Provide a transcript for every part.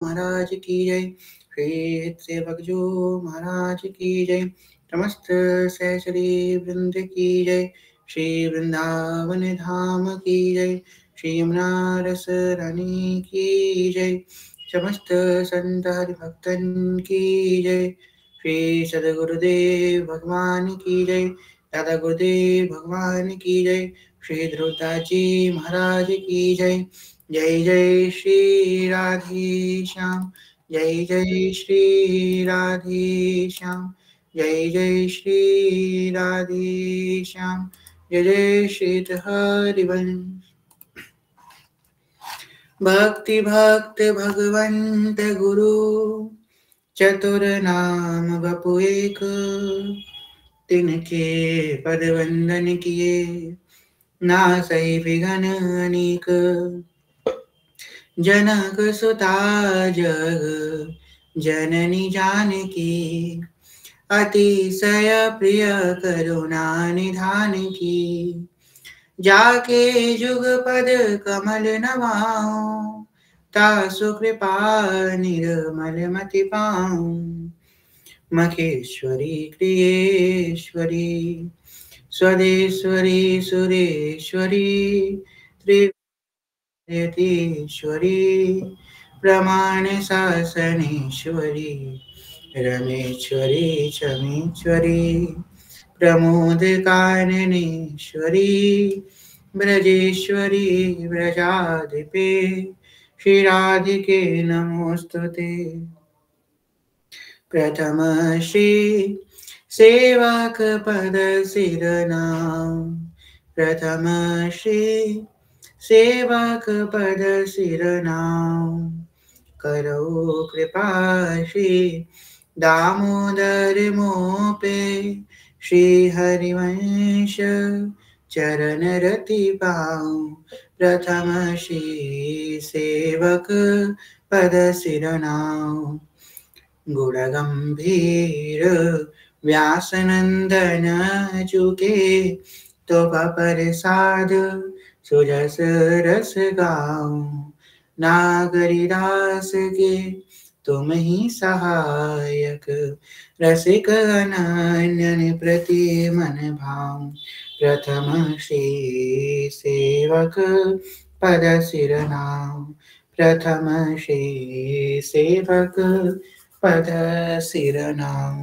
महाराज की जय। श्री सेवक जो महाराज की जय। समस्त सहचरी वृंद की जय। श्री वृंदावन धाम की जय। श्री यमुना रस रानी की जय। समस्त संत हरिभक्तन की जय। श्री सदगुरुदेव भगवान की जय। दादा गुरुदेव भगवान की जय। श्री ध्रुवदास जी महाराज की जय। जय जय श्री राधे श्याम। जय जय श्री राधे श्याम। जय जय श्री राधे श्याम। जय जय श्री हरिवंश। भक्ति भक्त भगवंत गुरु चतुर नाम बपु एक। तिनके पद वंदन किए नासै विघन अनेक। जनक सुता जग जननी जानकी। अतिशय प्रिय करुणा निधान की। जाके जुग पद कमल नवाऊं। तासु कृपा निर्मल मति पाऊं। मखेश्वरी क्रियेश्वरी स्वदेश्वरी सुरेश्वरी त्रियतीश्वरी प्रमाण शासनेश्वरी रमेश्वरी चमेश्वरी प्रमोद काननेश्वरी ब्रजेश्वरी व्रजाधिपे श्री राधिके नमोस्तुते। प्रथम श्री सेवक पद सिरनाम। प्रथम श्री सेवक पद सिरनाम। करो कृपा श्री दामोदर मोपे। श्री हरिवंश चरण रति पाऊं। प्रथम श्री सेवक पद सिरनाम। गुण गंभीर व्यासनंदन चुके। तो प्रसाद सुजस रस गाऊं। नागरिदास के तुम ही सहायक। रसिक अनन्य प्रति मन भाऊं। प्रथम श्री सेवक पद सिरनाम। प्रथम श्री सेवक पद सिरनाम।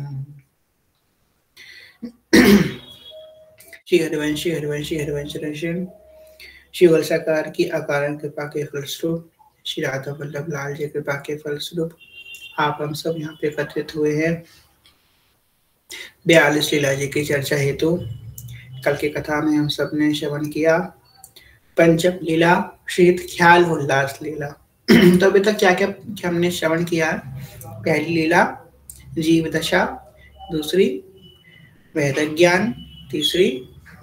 श्री हरिवंश श्री हरिवंश श्री हरिवंश रशन श्री वलसाकार की अकारण कृपा के फलस्वरूप श्री राधा वल्लभ लाल जी कृपा के फलस्वरूप आप हम सब यहाँ पे एकत्रित हुए हैं 42 लीला जी की चर्चा हेतु। कल की कथा में हम सब ने श्रवण किया पंचम लीला शीत ख्याल उल्लास लीला। तो अभी तक क्या क्या हमने श्रवण किया? पहली लीला जीव दशा, दूसरी वेद ज्ञान, तीसरी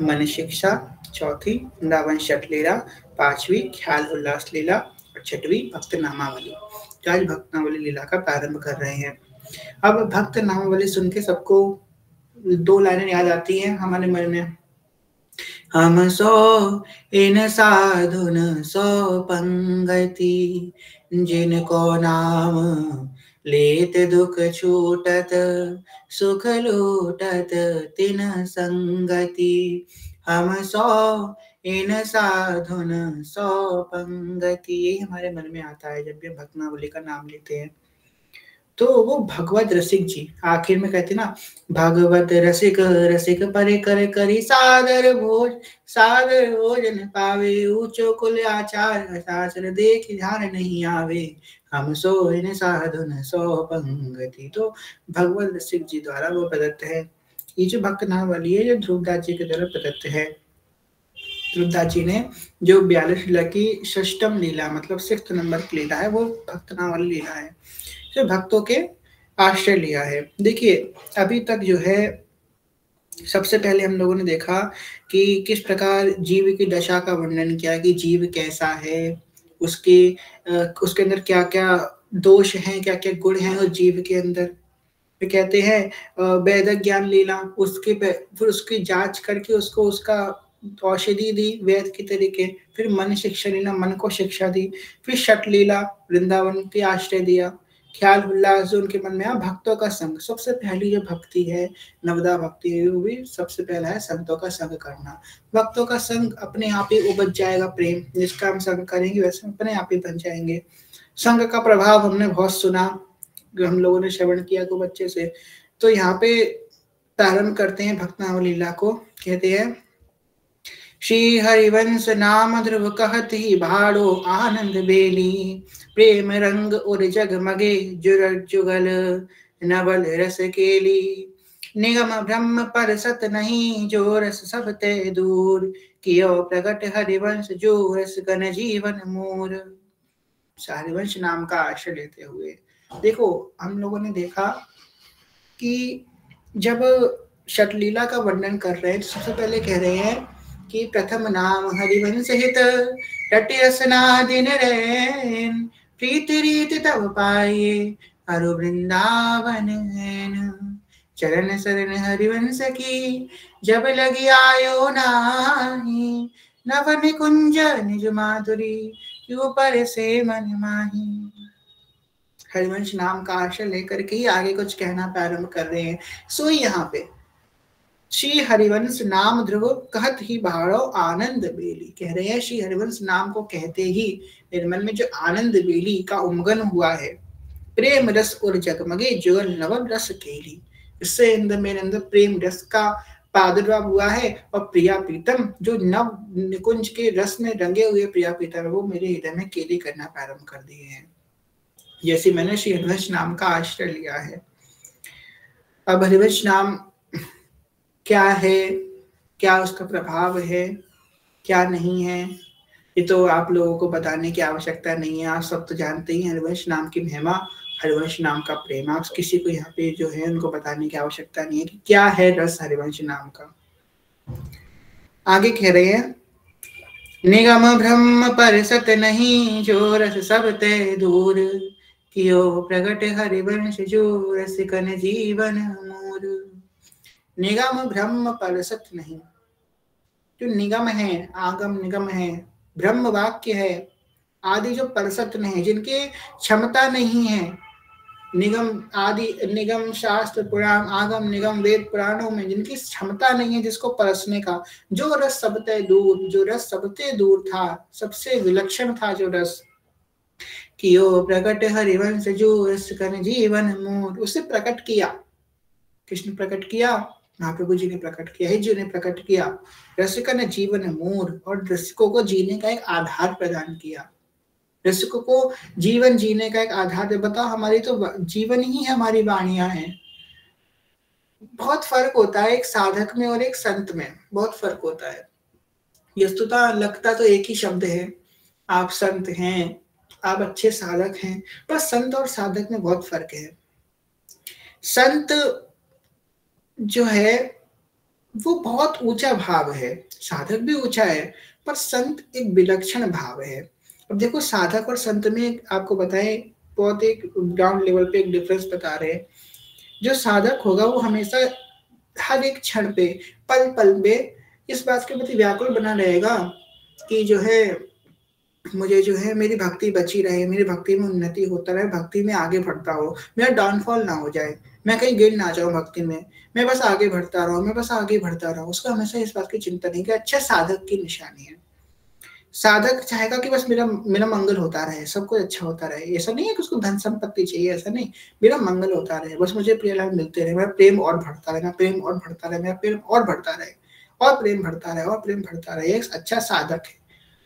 मन शिक्षा, चौथी वृंदावन षट लीला, पांचवी ख्याल उल्लास लीला और छठवीं भक्त नामावली। तो आज भक्त नामावली लीला का प्रारंभ कर रहे हैं। अब भक्त नामावली सुन के सबको 2 लाइनें याद आती हैं हमारे मन में। हम सो इन साधुन सो पंगति। जिनको नाम लेत दुख छूटत सुख लूटत तिन संगति। हम सो इन साधुन सो पंगति। ये हमारे मन में आता है जब भी भक्त नामावली का नाम लेते हैं। तो वो भगवत रसिक जी आखिर में कहते ना, भगवत रसिक रसिक परे कर करी सादर भोजन पावे। ऊंचो कुल आचार शास्त्र देख ध्यान नहीं आवे। हम सो इन साधुन सो पंगति। तो भगवत रसिक जी द्वारा वो प्रदत्त है। ये जो भक्त नामावली है जो ध्रुवदास जी के द्वारा प्रदत्त है। ध्रुवदास जी ने जो 42 लीला की षष्टम लीला मतलब 6th नंबर की लीला है वो भक्त नामावली लीला है जो भक्तों के आश्रय लिया है। देखिए अभी तक जो है सबसे पहले हम लोगों ने देखा कि किस प्रकार जीव की दशा का वर्णन किया कि जीव कैसा है, उसके अंदर क्या क्या दोष हैं, क्या क्या गुण हैं उस जीव के अंदर। फिर कहते हैं वेद ज्ञान लीला, फिर उसकी जांच करके उसको उसका औषधि दी वेद के तरीके, फिर मन शिक्षा लीला, मन को शिक्षा दी, फिर षट लीला वृंदावन के आश्रय दिया, ख्याल उल्लास जो उनके मन में आ, भक्तों का संग, सबसे पहली जो भक्ति है नवदा भक्ति है वो भी सबसे पहला है संतों का संग करना। भक्तों का संग अपने आप ही उपज जाएगा प्रेम, जिसका हम संग करेंगे वैसे अपने आप ही बन जाएंगे। संग का प्रभाव हमने बहुत सुना, हम लोगों ने श्रवण किया को बच्चे से। तो यहाँ पे प्रारंभ करते हैं भक्त नाम लीला को। कहते हैं श्री हरिवंश नाम ध्रुव कहत ही भाड़ो आनंद बेली, प्रेम रंग और जगमगे जुर जुगल नवल रस केली, निगम ब्रह्म पर सत नहीं जो रस सब ते दूर, कियो प्रगट हरिवंश जो रस गण जीवन मूर। हरिवंश नाम का आश्रय लेते हुए देखो हम लोगों ने देखा कि जब षटलीला का वर्णन कर रहे हैं सबसे पहले कह रहे हैं कि प्रथम नाम हरिवंश हित, रटि रसना दिन रैन, प्रीति रीति तब पाए अरु वृंदावन नैन, चरण शरण हरिवंश की जब लगी आयो नाही, नव निकुंज निज माधुरी क्यों पर से मन माही। हरिवंश नाम का आश्रय लेकर के ही आगे कुछ कहना प्रारंभ कर रहे हैं। सो यहाँ पे श्री हरिवंश नाम ध्रुव कहत ही भाड़ो आनंद बेली, कह रहे हैं श्री हरिवंश नाम को कहते ही मेरे मन में जो आनंद बेली का उमगन हुआ है, प्रेम रस और जगमगे जुगल नवल रस केली, इससे मेरे अंदर प्रेम रस का प्रादुर्भाव हुआ है, और प्रिया प्रीतम जो नव निकुंज के रस में रंगे हुए प्रिया प्रीतम वो मेरे हृदय में केली करना प्रारंभ कर दिए हैं, जैसे मैंने श्री हरिवंश नाम का आश्रय लिया है। अब हरिवंश नाम क्या है, क्या उसका प्रभाव है, क्या नहीं है, ये तो आप लोगों को बताने की आवश्यकता नहीं है, आप सब तो जानते ही हरिवंश नाम की महिमा, हरिवंश नाम का प्रेम, आप किसी को यहाँ पे जो है उनको बताने की आवश्यकता नहीं है कि क्या है रस हरिवंश नाम का। आगे कह रहे हैं निगम ब्रह्म पर सत नहीं जो रस सब ते दूर, कियो प्रगट हरिवंश जो रस कन जीवन मूर। निगम ब्रह्म पर सत नहीं, जो निगम है, आगम निगम है, ब्रह्म वाक्य है आदि जो परसत नहीं, जिनके क्षमता नहीं है, निगम आदि निगम शास्त्र पुराण आगम निगम वेद पुराणों में जिनकी क्षमता नहीं है जिसको परसने का, जो रस सबते दूर, जो रस सबते दूर था, सबसे विलक्षण था जो रस, कियो प्रकट हरिवंश जो रस कन जीवन मूर, उसे प्रकट किया, किसने प्रकट किया, महाप्रभु जी ने प्रकट किया, ही जी ने प्रकट किया, रसिका ने जीवन मूर, और रसिकों को जीने का एक आधार प्रदान किया, रसिकों को जीवन जीने का एक आधार। बताओ हमारी तो जीवन ही हमारी वाणियां हैं। बहुत फर्क होता है एक साधक में और एक संत में, बहुत फर्क होता है। वस्तुतः लगता तो एक ही शब्द है, आप संत हैं, आप अच्छे साधक हैं, पर संत और साधक में बहुत फर्क है। संत जो है वो बहुत ऊंचा भाव है, साधक भी ऊंचा है, पर संत एक विलक्षण भाव है। अब देखो साधक और संत में आपको बताएं बहुत एक ग्राउंड लेवल पे एक डिफरेंस बता रहे हैं। जो साधक होगा वो हमेशा हर एक क्षण पे पल पल में इस बात के प्रति व्याकुल बना रहेगा कि जो है मुझे जो है मेरी भक्ति बची रहे, मेरी भक्ति में उन्नति होता रहे, भक्ति में आगे बढ़ता हो, मेरा डाउनफॉल ना हो जाए, मैं कहीं गिर ना जाऊं भक्ति में, मैं बस आगे बढ़ता रहूं, मैं बस आगे बढ़ता रहूं। उसका हमेशा इस बात की चिंता नहीं कि अच्छा साधक की निशानी है। साधक चाहेगा कि बस मेरा मेरा मंगल होता रहे, सब कुछ अच्छा होता रहे। ऐसा नहीं है कि उसको धन संपत्ति चाहिए, ऐसा नहीं, मेरा मंगल होता रहे, बस मुझे प्रिय लाभ मिलते रहे, मेरा प्रेम और बढ़ता रहे, मेरा प्रेम और बढ़ता रहे, मेरा प्रेम और बढ़ता रहे, और प्रेम बढ़ता रहे, और प्रेम बढ़ता रहे। एक अच्छा साधक है।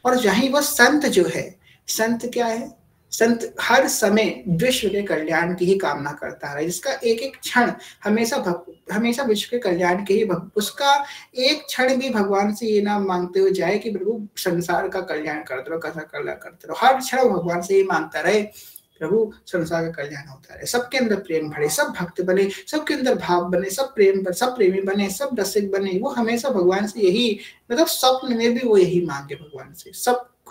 और यही वह संत जो है, संत क्या है, संत हर समय विश्व के कल्याण की ही कामना करता है, जिसका एक एक क्षण हमेशा विश्व के कल्याण के ही, उसका एक क्षण भी भगवान से ये ना मांगते हुए जाए कि प्रभु संसार का कल्याण करते रहो, कैसा कल्याण करते रहो, हर क्षण भगवान से ही मांगता रहे प्रभु संसार का कल्याण होता रहे, सबके अंदर प्रेम बढ़े, सब भक्त बने, सबके अंदर भाव बने, सब प्रेमी बने, सब रसिक बने। वो हमेशा भगवान से यही, मतलब स्वप्न में भी वो यही मांगे भगवान से,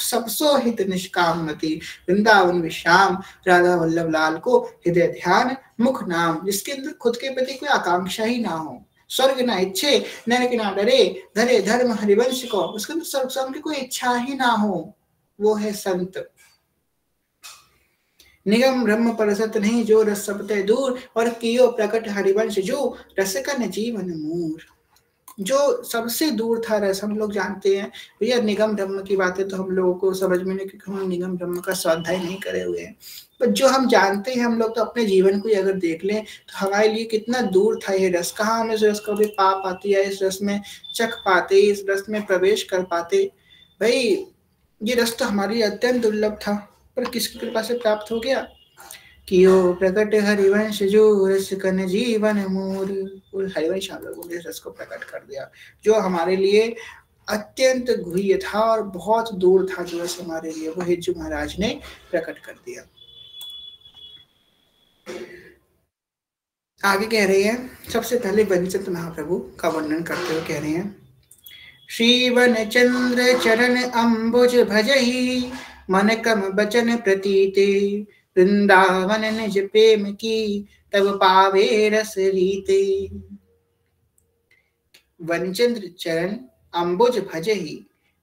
सबसो हित निष्कामति वृंदावन विश्राम, राधा वल्लभ लाल को हृदय ध्यान मुख नाम, जिसके अंदर खुद के प्रति कोई आकांक्षा ही ना हो, स्वर्ग ना इच्छे नरक ना डरे, धरे धर्म हरिवंश को। उसके अंदर स्वर्ग स्वर्ग की कोई इच्छा ही ना हो, वो है संत। निगम ब्रह्म परसत नहीं, जो रस सबते दूर, और कियो प्रकट हरिवंश जो, रसकन जीवन मूर। जो सबसे दूर था रस, हम लोग जानते हैं भैया निगम ब्रह्म की बातें तो हम लोगों को समझ में नहीं, क्योंकि हम निगम ब्रह्म का स्वाध्याय नहीं करे हुए हैं। पर जो हम जानते हैं हम लोग, तो अपने जीवन को अगर देख लें तो हमारे लिए कितना दूर था ये रस। कहाँ हम इस रस को भी पा पाते या इस रस में चख पाते, इस रस में प्रवेश कर पाते। भाई ये रस तो हमारे लिए अत्यंत दुर्लभ था, पर किसकी कृपा से प्राप्त हो गया। कियो प्रकट हरिवंश जो, रस कन जीवन मोर। हरिवंश हम लोगों ने रस को प्रकट कर दिया, जो हमारे लिए अत्यंत गुह्य था और बहुत दूर था, जो रस हमारे लिए वो हिज्जू महाराज ने प्रकट कर दिया। आगे कह रहे हैं, सबसे पहले वनचंद्र महाप्रभु का वर्णन करते हुए कह रहे हैं, श्री वन चंद्र चरण अम्बुज भजही, मन कम बचन प्रतीते, वृंदावन निज प्रेम की, तब पावे रस रीते। वनचंद्र चरण अम्बुज भजही,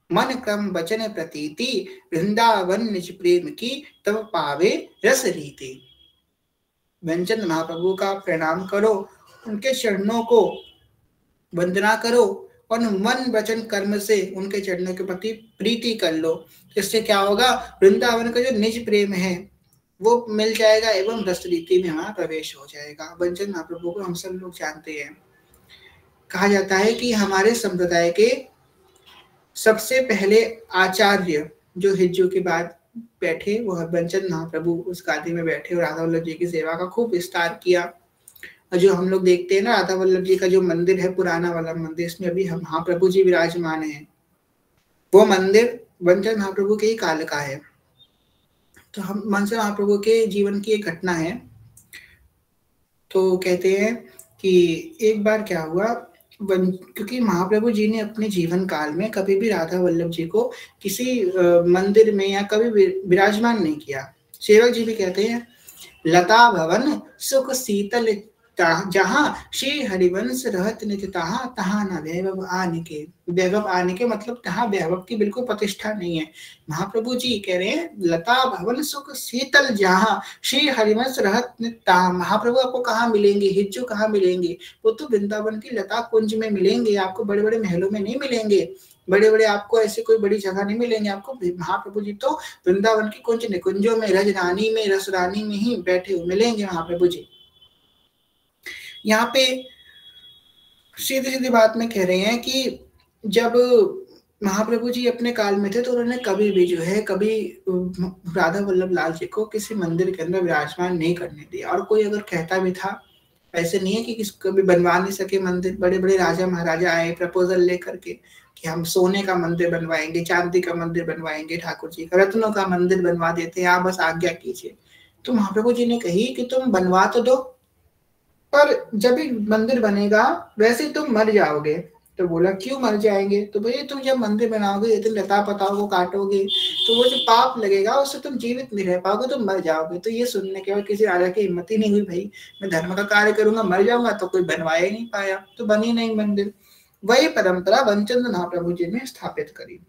मन क्रम वचन प्रतीति, वृंदावन निज प्रेम की, तब पावे रस रीते। वनचंद्र महाप्रभु का प्रणाम करो, उनके चरणों को वंदना करो और मन वचन कर्म से उनके चरणों के प्रति प्रीति कर लो। इससे क्या होगा, वृंदावन का जो निज प्रेम है वो मिल जाएगा एवं रस रीति में हमारा प्रवेश हो जाएगा। वनचंद्र महाप्रभु को हम सब लोग जानते हैं। कहा जाता है कि हमारे संप्रदाय के सबसे पहले आचार्य जो हिज्जू के बाद बैठे, वो वनचंद्र महाप्रभु उस गादी में बैठे और राधा वल्लभ जी की सेवा का खूब विस्तार किया। और जो हम लोग देखते हैं ना, राधा वल्लभ जी का जो मंदिर है, पुराना वाला मंदिर, इसमें अभी हम महाप्रभु जी विराजमान हैं। वो मंदिर वनचंद्र महाप्रभु के ही काल का है। तो हम वनचंद्र महाप्रभु के जीवन की एक घटना है। तो कहते हैं कि एक बार क्या हुआ, क्योंकि महाप्रभु जी ने अपने जीवन काल में कभी भी राधा वल्लभ जी को किसी मंदिर में या कभी विराजमान नहीं किया। सेवक जी भी कहते हैं, लता भवन सुख शीतल जहां, श्री हरिवंश रहत नित तहां, तहां न वैभव आने के। वैभव आने के मतलब तहां वैभव की बिल्कुल प्रतिष्ठा नहीं है। महाप्रभु जी कह रहे हैं, लता भवन सुख शीतल जहां, श्री हरिवंश रहत नित तहां। महाप्रभु आपको कहाँ मिलेंगे, हिज्जू कहाँ मिलेंगे, वो तो वृंदावन की लता कुंज में मिलेंगे, आपको बड़े बड़े महलों में नहीं मिलेंगे, बड़े बड़े आपको ऐसे कोई बड़ी जगह नहीं मिलेंगे। आपको महाप्रभु जी तो वृंदावन की कुंज निकुंजों में, रजरानी में, रसरानी में ही बैठे हुए मिलेंगे महाप्रभु जी। यहाँ पे सीधी सीधी बात में कह रहे हैं कि जब महाप्रभु जी अपने काल में थे तो उन्होंने कभी भी जो है, कभी राधा वल्लभ लाल जी को किसी मंदिर के अंदर विराजमान नहीं करने दिया। और कोई अगर कहता भी था, ऐसे नहीं है कि किसी कभी बनवा नहीं सके मंदिर। बड़े बड़े राजा महाराजा आए प्रपोजल लेकर के कि हम सोने का मंदिर बनवाएंगे, चांदी का मंदिर बनवाएंगे, ठाकुर जी का रत्नों का मंदिर बनवा देते हैं, आप बस आज्ञा कीजिए। तो महाप्रभु जी ने कही कि तुम बनवा तो दो, पर जब भी मंदिर बनेगा वैसे तुम मर जाओगे। तो बोला क्यों मर जाएंगे, तो भैया तुम जब मंदिर बनाओगे, तुम लता पताओं को काटोगे, तो वो जो पाप लगेगा उससे तुम जीवित नहीं रह पाओगे, तुम मर जाओगे। तो ये सुनने के बाद किसी राजा की हिम्मत ही नहीं हुई, भाई मैं धर्म का कार्य करूंगा, मर जाऊंगा, तो कोई बनवाया ही नहीं पाया, तो बनी नहीं मंदिर। वही परंपरा वनचंद्र महाप्रभु जी ने स्थापित करी।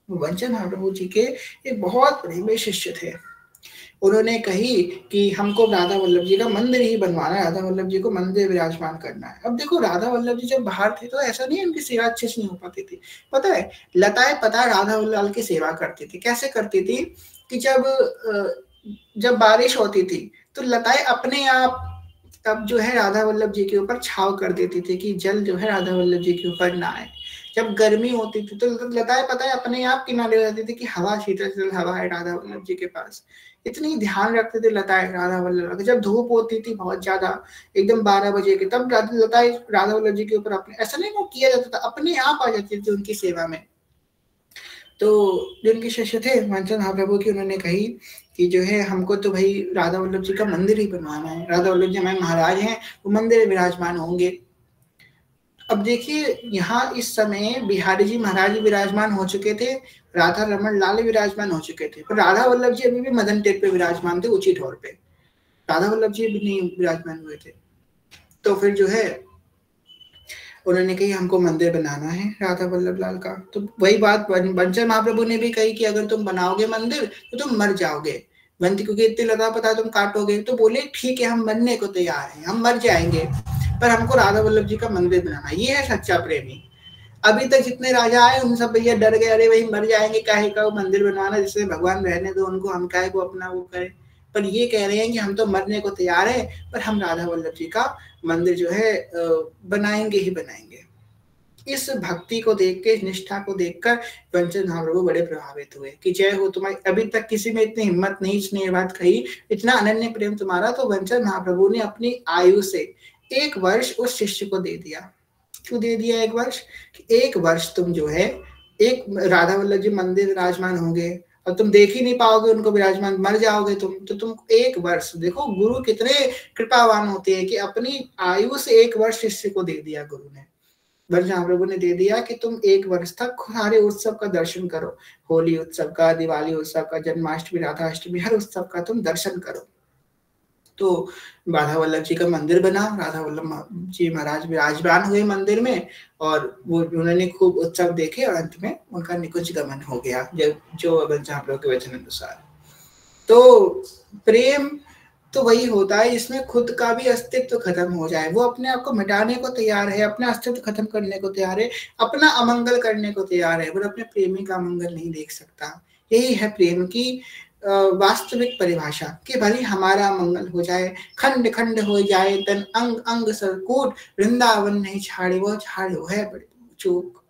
वनचंद्र महाप्रभु जी के एक बहुत बड़े शिष्य थे। उन्होंने कही कि हमको राधा वल्लभ जी का मंदिर ही बनवाना है, राधा वल्लभ जी को मंदिर विराजमान करना है। अब देखो राधा वल्लभ जी जब बाहर थे तो ऐसा नहीं उनकी सेवा अच्छे से नहीं हो पाती थी। पता है, लताएं पता राधा वल्लभ की सेवा करती थी। कैसे करती थी कि जब बारिश होती थी तो लताएं अपने आप तब जो है राधा वल्लभ जी के ऊपर छाव कर देती थी कि जल जो है राधा वल्लभ जी के ऊपर ना आए। जब गर्मी होती थी तो लताएं पता है अपने आप किनारे हो जाती थी कि हवा शीतल हवा है राधा वल्लभ जी के पास। इतनी ध्यान रखते थे लताएं राधा वल्लभ। जब धूप होती थी बहुत ज्यादा, एकदम 12 बजे के, तब लताएं राधा वल्लभ जी के ऊपर अपने, ऐसा नहीं वो किया जाता था, अपने आप आ जाती थी उनकी सेवा में। तो जो उनके शिष्य थे वनचंद्र महाप्रभु की, उन्होंने कही कि जो है हमको तो भाई राधा वल्लभ जी का मंदिर ही बनवाना है, राधा वल्लभ जी हमारे महाराज हैं, वो मंदिर विराजमान होंगे। अब देखिए यहाँ इस समय बिहारी जी महाराज विराजमान हो चुके थे, राधा रमन लाल विराजमान हो चुके थे, पर राधा वल्लभ जी अभी भी मदन टेप पे विराजमान थे, ऊंची ढोल पे। राधा वल्लभ जी भी नहीं विराजमान हुए थे। तो फिर जो है उन्होंने कही हमको मंदिर बनाना है राधा वल्लभ लाल का। तो वही बात बंसल महाप्रभु ने भी कही कि अगर तुम बनाओगे मंदिर तो तुम मर जाओगे, बंती क्योंकि इतनी लता पता तुम काटोगे। तो बोले ठीक है हम बनने को तैयार हैं, हम मर जाएंगे पर हमको राधा वल्लभ जी का मंदिर बनाना। ये है सच्चा प्रेमी। अभी तक जितने राजा आए उन सब भैया डर गए, अरे वही मर जाएंगे, काहे का वो मंदिर बनवाना, जिससे भगवान रहने दो उनको, हम काहे को अपना वो करें। पर ये कह रहे हैं कि हम तो मरने को तैयार है पर हम राधा वल्लभ जी का मंदिर जो है बनाएंगे ही बनाएंगे। इस भक्ति को देख के, इस निष्ठा को देखकर बंसल महाप्रभु बड़े प्रभावित हुए कि जय हो तुम्हारी, अभी तक किसी में इतनी हिम्मत नहीं, इसने ये बात कही, इतना अनन्य प्रेम तुम्हारा। तो बंसल महाप्रभु ने अपनी आयु से 1 वर्ष उस शिष्य को दे दिया। क्यों दे दिया 1 वर्ष? कि 1 वर्ष तुम जो है, एक राधा वल्लभ जी मंदिर विराजमान होंगे और तुम देख ही नहीं पाओगे उनको विराजमान, मर जाओगे तुम। तो तुम 1 वर्ष, देखो गुरु कितने कृपावान होते हैं कि अपनी आयु से 1 वर्ष शिष्य को दे दिया गुरु ने। बंसल महाप्रभु ने दे दिया कि तुम 1 वर्ष तक सारे उत्सव का दर्शन करो, होली उत्सव का, दिवाली उत्सव का, जन्माष्टमी, राधाष्टमी, हर उत्सव का तुम दर्शन करो। तो राधा वल्लभ जी का मंदिर बना, राधा वल्लभ जी महाराज विराजमान हुए मंदिर में और वो उन्होंने खूब उत्सव देखे और अंत में उनका निकुंज गमन हो गया, जो बंसल महाप्रभु के वचन अनुसार। तो प्रेम तो वही होता है इसमें खुद का भी अस्तित्व खत्म हो जाए, वो अपने आप को मिटाने को तैयार है, अपना अस्तित्व खत्म करने को तैयार है, अपना अमंगल करने को तैयार है, वो अपने प्रेमी का अमंगल नहीं देख सकता। यही है प्रेम की वास्तविक परिभाषा कि भले हमारा मंगल हो जाए, खंड खंड हो जाए तन अंग अंग सरकूट, वृंदावन नहीं छाड़े वो छाड़े वो है बड़ी चूक।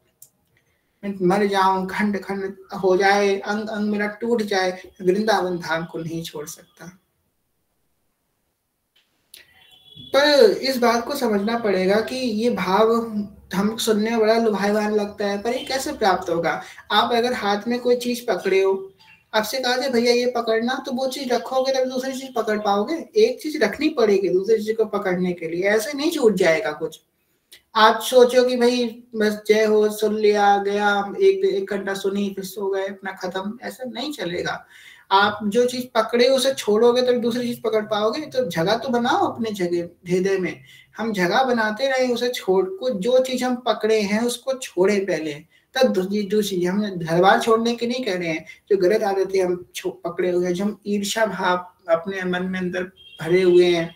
मर जाऊं, खंड खंड हो जाए, अंग अंग मेरा टूट जाए, वृंदावन धाम को नहीं छोड़ सकता। पर इस बात को समझना पड़ेगा कि ये भाव हम सुनने में बड़ा लुभावन लगता है, पर ये कैसे प्राप्त होगा? आप अगर हाथ में कोई चीज पकड़े हो, आपसे कहा जाए भैया ये पकड़ना, तो वो चीज रखोगे तब दूसरी चीज पकड़ पाओगे। एक चीज रखनी पड़ेगी दूसरी चीज को पकड़ने के लिए, ऐसे नहीं छूट जाएगा कुछ। आप सोचो कि भाई बस जय हो सुन लिया गया, 1 घंटा सुनी फिर सो गए, अपना खत्म, ऐसा नहीं चलेगा। आप जो चीज पकड़े उसे छोड़ोगे तो दूसरी चीज पकड़ पाओगे। तो जगह तो बनाओ अपने जगह हृदय में, हम जगह बनाते रहे, उसे छोड़ को, जो चीज हम पकड़े हैं उसको छोड़े पहले, तब दूसरी। हम घर बार छोड़ने के नहीं कह रहे हैं, जो गलत आदतें हम पकड़े हुए हैं, जो हम ईर्ष्या भाव अपने मन में अंदर भरे हुए हैं,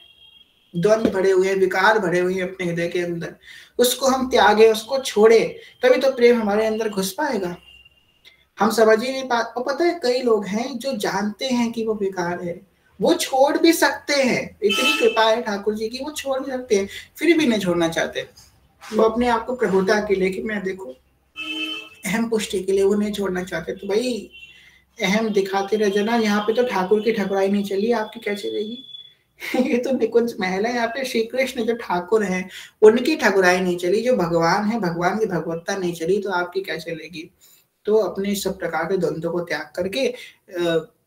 द्वंद्व भरे हुए हैं, विकार भरे हुए हैं अपने हृदय के अंदर, उसको हम त्यागे, उसको छोड़े, तभी तो प्रेम हमारे अंदर घुस पाएगा। हम समझ ही नहीं पाते। और पता है कई लोग हैं जो जानते हैं कि वो बेकार है, वो छोड़ भी सकते हैं, इतनी कृपा है ठाकुर जी की, वो छोड़ भी सकते हैं, फिर भी नहीं छोड़ना चाहते। वो अपने आप को प्रभुता के लिए कि मैं देखो अहम पुष्टि के लिए वो नहीं छोड़ना चाहते। तो भाई अहम दिखाते रह जाना, यहाँ पे तो ठाकुर की ठकुराई नहीं चली, आपकी क्या चलेगी? ये तो निकुंज महल है, यहाँ पे श्री कृष्ण जो ठाकुर हैं उनकी ठकुराई नहीं चली, जो भगवान है भगवान की भगवत्ता नहीं चली, तो आपकी क्या चलेगी? तो अपने सब प्रकार के द्वंद्व को त्याग करके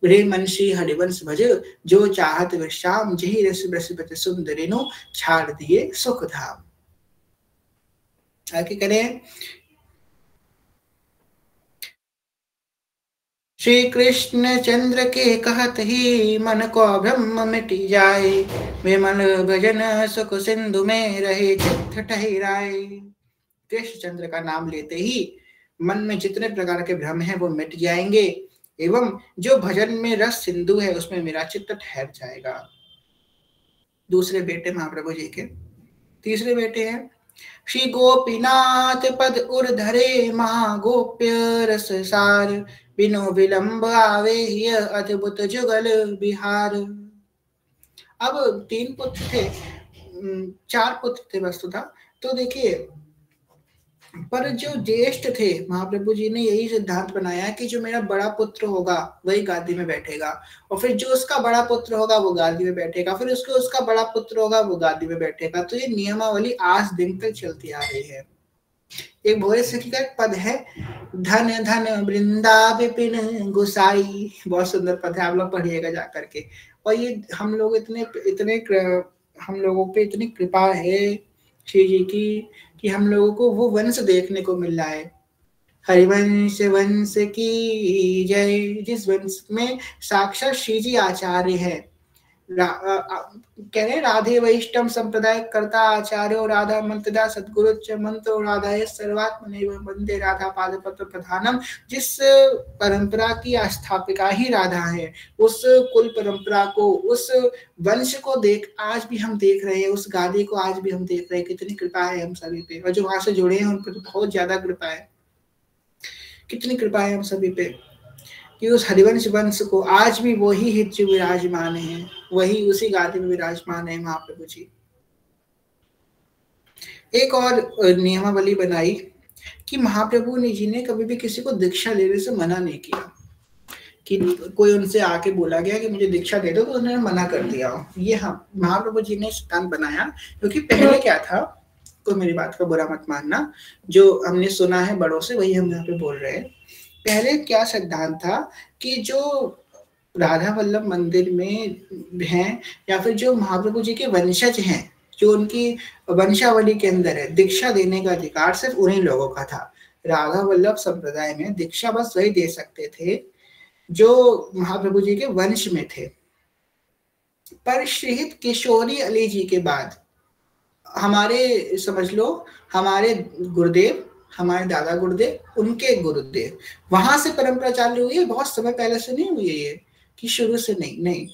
रे मनसी हरिवंश भज, जो चाहत विश्राम, जही रस बृहस्पति सुंदरिनो, छाड़ दिए सुख धाम। आगे करें। श्री कृष्ण चंद्र के कहत ही मन को ब्रह्म मिट जाए, विमल भजन सुख सिंधु में रहे चित्त ठहराए। कृष्ण चंद्र का नाम लेते ही मन में जितने प्रकार के भ्रम हैं वो मिट जाएंगे, एवं जो भजन में रस सिंधु है उसमें मेरा चित्त ठहर जाएगा। दूसरे बेटे महाप्रभु जी के तीसरे बेटे हैं श्री गोपीनाथ पद उर धरे, महागोप्य रस सार, बिनु विलंब आवे ही अद्भुत जुगल बिहार। अब 3 पुत्र थे, 4 पुत्र थे वस्तुतः। तो देखिए, पर जो ज्येष्ठ थे महाप्रभु जी ने यही सिद्धांत बनाया कि जो मेरा बड़ा पुत्र होगा वही गादी में बैठेगा, और फिर जो उसका बड़ा पुत्र होगा वो गादी में बैठेगा, फिर उसका बड़ा पुत्र होगा वो गादी में बैठेगा। तो ये नियमावली आज दिन तक चलती आ रही है। एक भोरे सखी का एक पद है, धन धन वृंदा विपिन गुसाई, बहुत सुंदर पद है, आप लोग पढ़िएगा जा करके। और ये हम लोग इतने हम लोगों पे इतनी कृपा है श्री जी की कि हम लोगों को वो वंश देखने को मिल रहा है। हरिवंश वंश की जय, जिस वंश में साक्षात श्री जी आचार्य है, कह रहे राधे वैष्णव संप्रदाय कर्ता आचार्यो राधा मंत्रदा सदगुरु च मंत्र राधा सर्वात्मनैव वंदे राधा पादपत्र प्रधानम। जिस परंपरा की स्थापिका ही राधा है, उस कुल परंपरा को, उस वंश को देख आज भी हम देख रहे हैं, उस गादी को आज भी हम देख रहे हैं। कितनी कृपा है हम सभी पे, और जो वहां से जुड़े हैं उन पर तो बहुत ज्यादा कृपा है। कितनी कृपा है हम सभी पे कि उस हरिवंश वंश को आज भी वही हित विराजमान है, वही उसी गादी में विराजमान है महाप्रभु जी। एक और नियमावली बनाई कि महाप्रभु जी ने कभी भी किसी को दीक्षा लेने से मना नहीं किया, कि कोई उनसे आके बोला गया कि मुझे दीक्षा दे दो तो उन्होंने मना कर दिया। ये हाँ महाप्रभु जी ने सिद्धांत बनाया, क्योंकि पहले क्या था, कोई मेरी बात का बुरा मत मानना, जो हमने सुना है बड़ों से वही हम यहाँ पे बोल रहे हैं। पहले क्या सिद्धांत था कि जो राधा वल्लभ मंदिर में हैं या फिर जो महाप्रभु जी के वंशज हैं, जो उनकी वंशावली के अंदर है, दीक्षा देने का अधिकार सिर्फ उन्हीं लोगों का था। राधा वल्लभ संप्रदाय में दीक्षा बस वही दे सकते थे जो महाप्रभु जी के वंश में थे। पर श्रीहित किशोरी अली जी के बाद हमारे समझ लो हमारे गुरुदेव, हमारे दादा गुरुदेव, उनके गुरुदेव, वहां से परंपरा चालू हुई है। बहुत समय पहले से नहीं हुई है ये, कि शुरू से नहीं।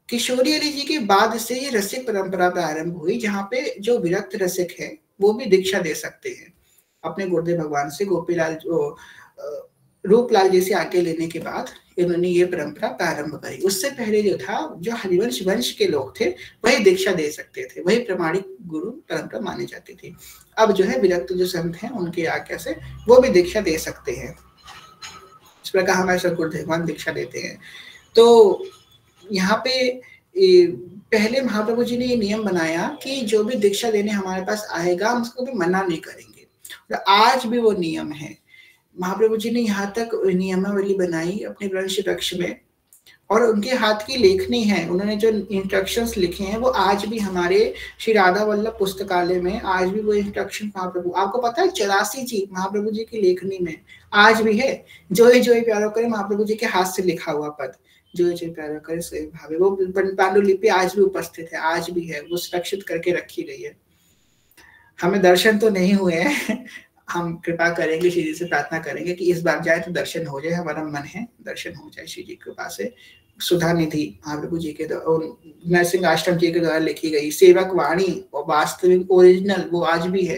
किशोरी अली जी के बाद से ये रसिक परंपरा प्रारंभ हुई, जहाँ पे जो विरक्त रसिक है वो भी दीक्षा दे सकते हैं अपने गुरुदेव भगवान से। गोपीलाल रूपलाल जी से आगे लेने के बाद इन्होंने ये परंपरा प्रारंभ करी। उससे पहले जो था, जो हरिवंश वंश के लोग थे वही दीक्षा दे सकते थे, वही प्रमाणिक गुरु परंपरा मानी जाती थी। अब जो है विरक्त जो संत हैं उनके आज्ञा से वो भी दीक्षा दे सकते हैं। इस प्रकार हमारे सदगुरु भगवान दीक्षा देते हैं। तो यहाँ पे पहले महाप्रभु जी ने ये नियम बनाया कि जो भी दीक्षा देने हमारे पास आएगा हम उसको भी मना नहीं करेंगे, और आज भी वो नियम है। महाप्रभु जी ने यहाँ तक नियमावली बनाई अपने वंश वृक्ष में, और उनके हाथ की लेखनी है, उन्होंने जो इंस्ट्रक्शंस लिखे हैं वो आज भी हमारे श्री राधा वल्लभ पुस्तकालय में आज भी वो इंस्ट्रक्शन महाप्रभु, आपको पता है 84 जी महाप्रभु जी की लेखनी में आज भी है। जो ही प्यारो करे महाप्रभु जी के हाथ से लिखा हुआ पद, जो ही प्यारो करे से भावे, वो पांडुलिपि आज भी उपस्थित है, आज भी है, वो सुरक्षित करके रखी गई है। हमें दर्शन तो नहीं हुए हैं, हम कृपा करेंगे, श्री जी से प्रार्थना करेंगे कि इस बार जाए तो दर्शन हो जाए, हमारा मन है दर्शन हो जाए श्री जी की कृपा से। सुधा निधि महाप्रभु जी के नरसिंह आश्रम जी के द्वारा लिखी गई सेवक वाणी और वास्तविक ओरिजिनल वो आज भी है।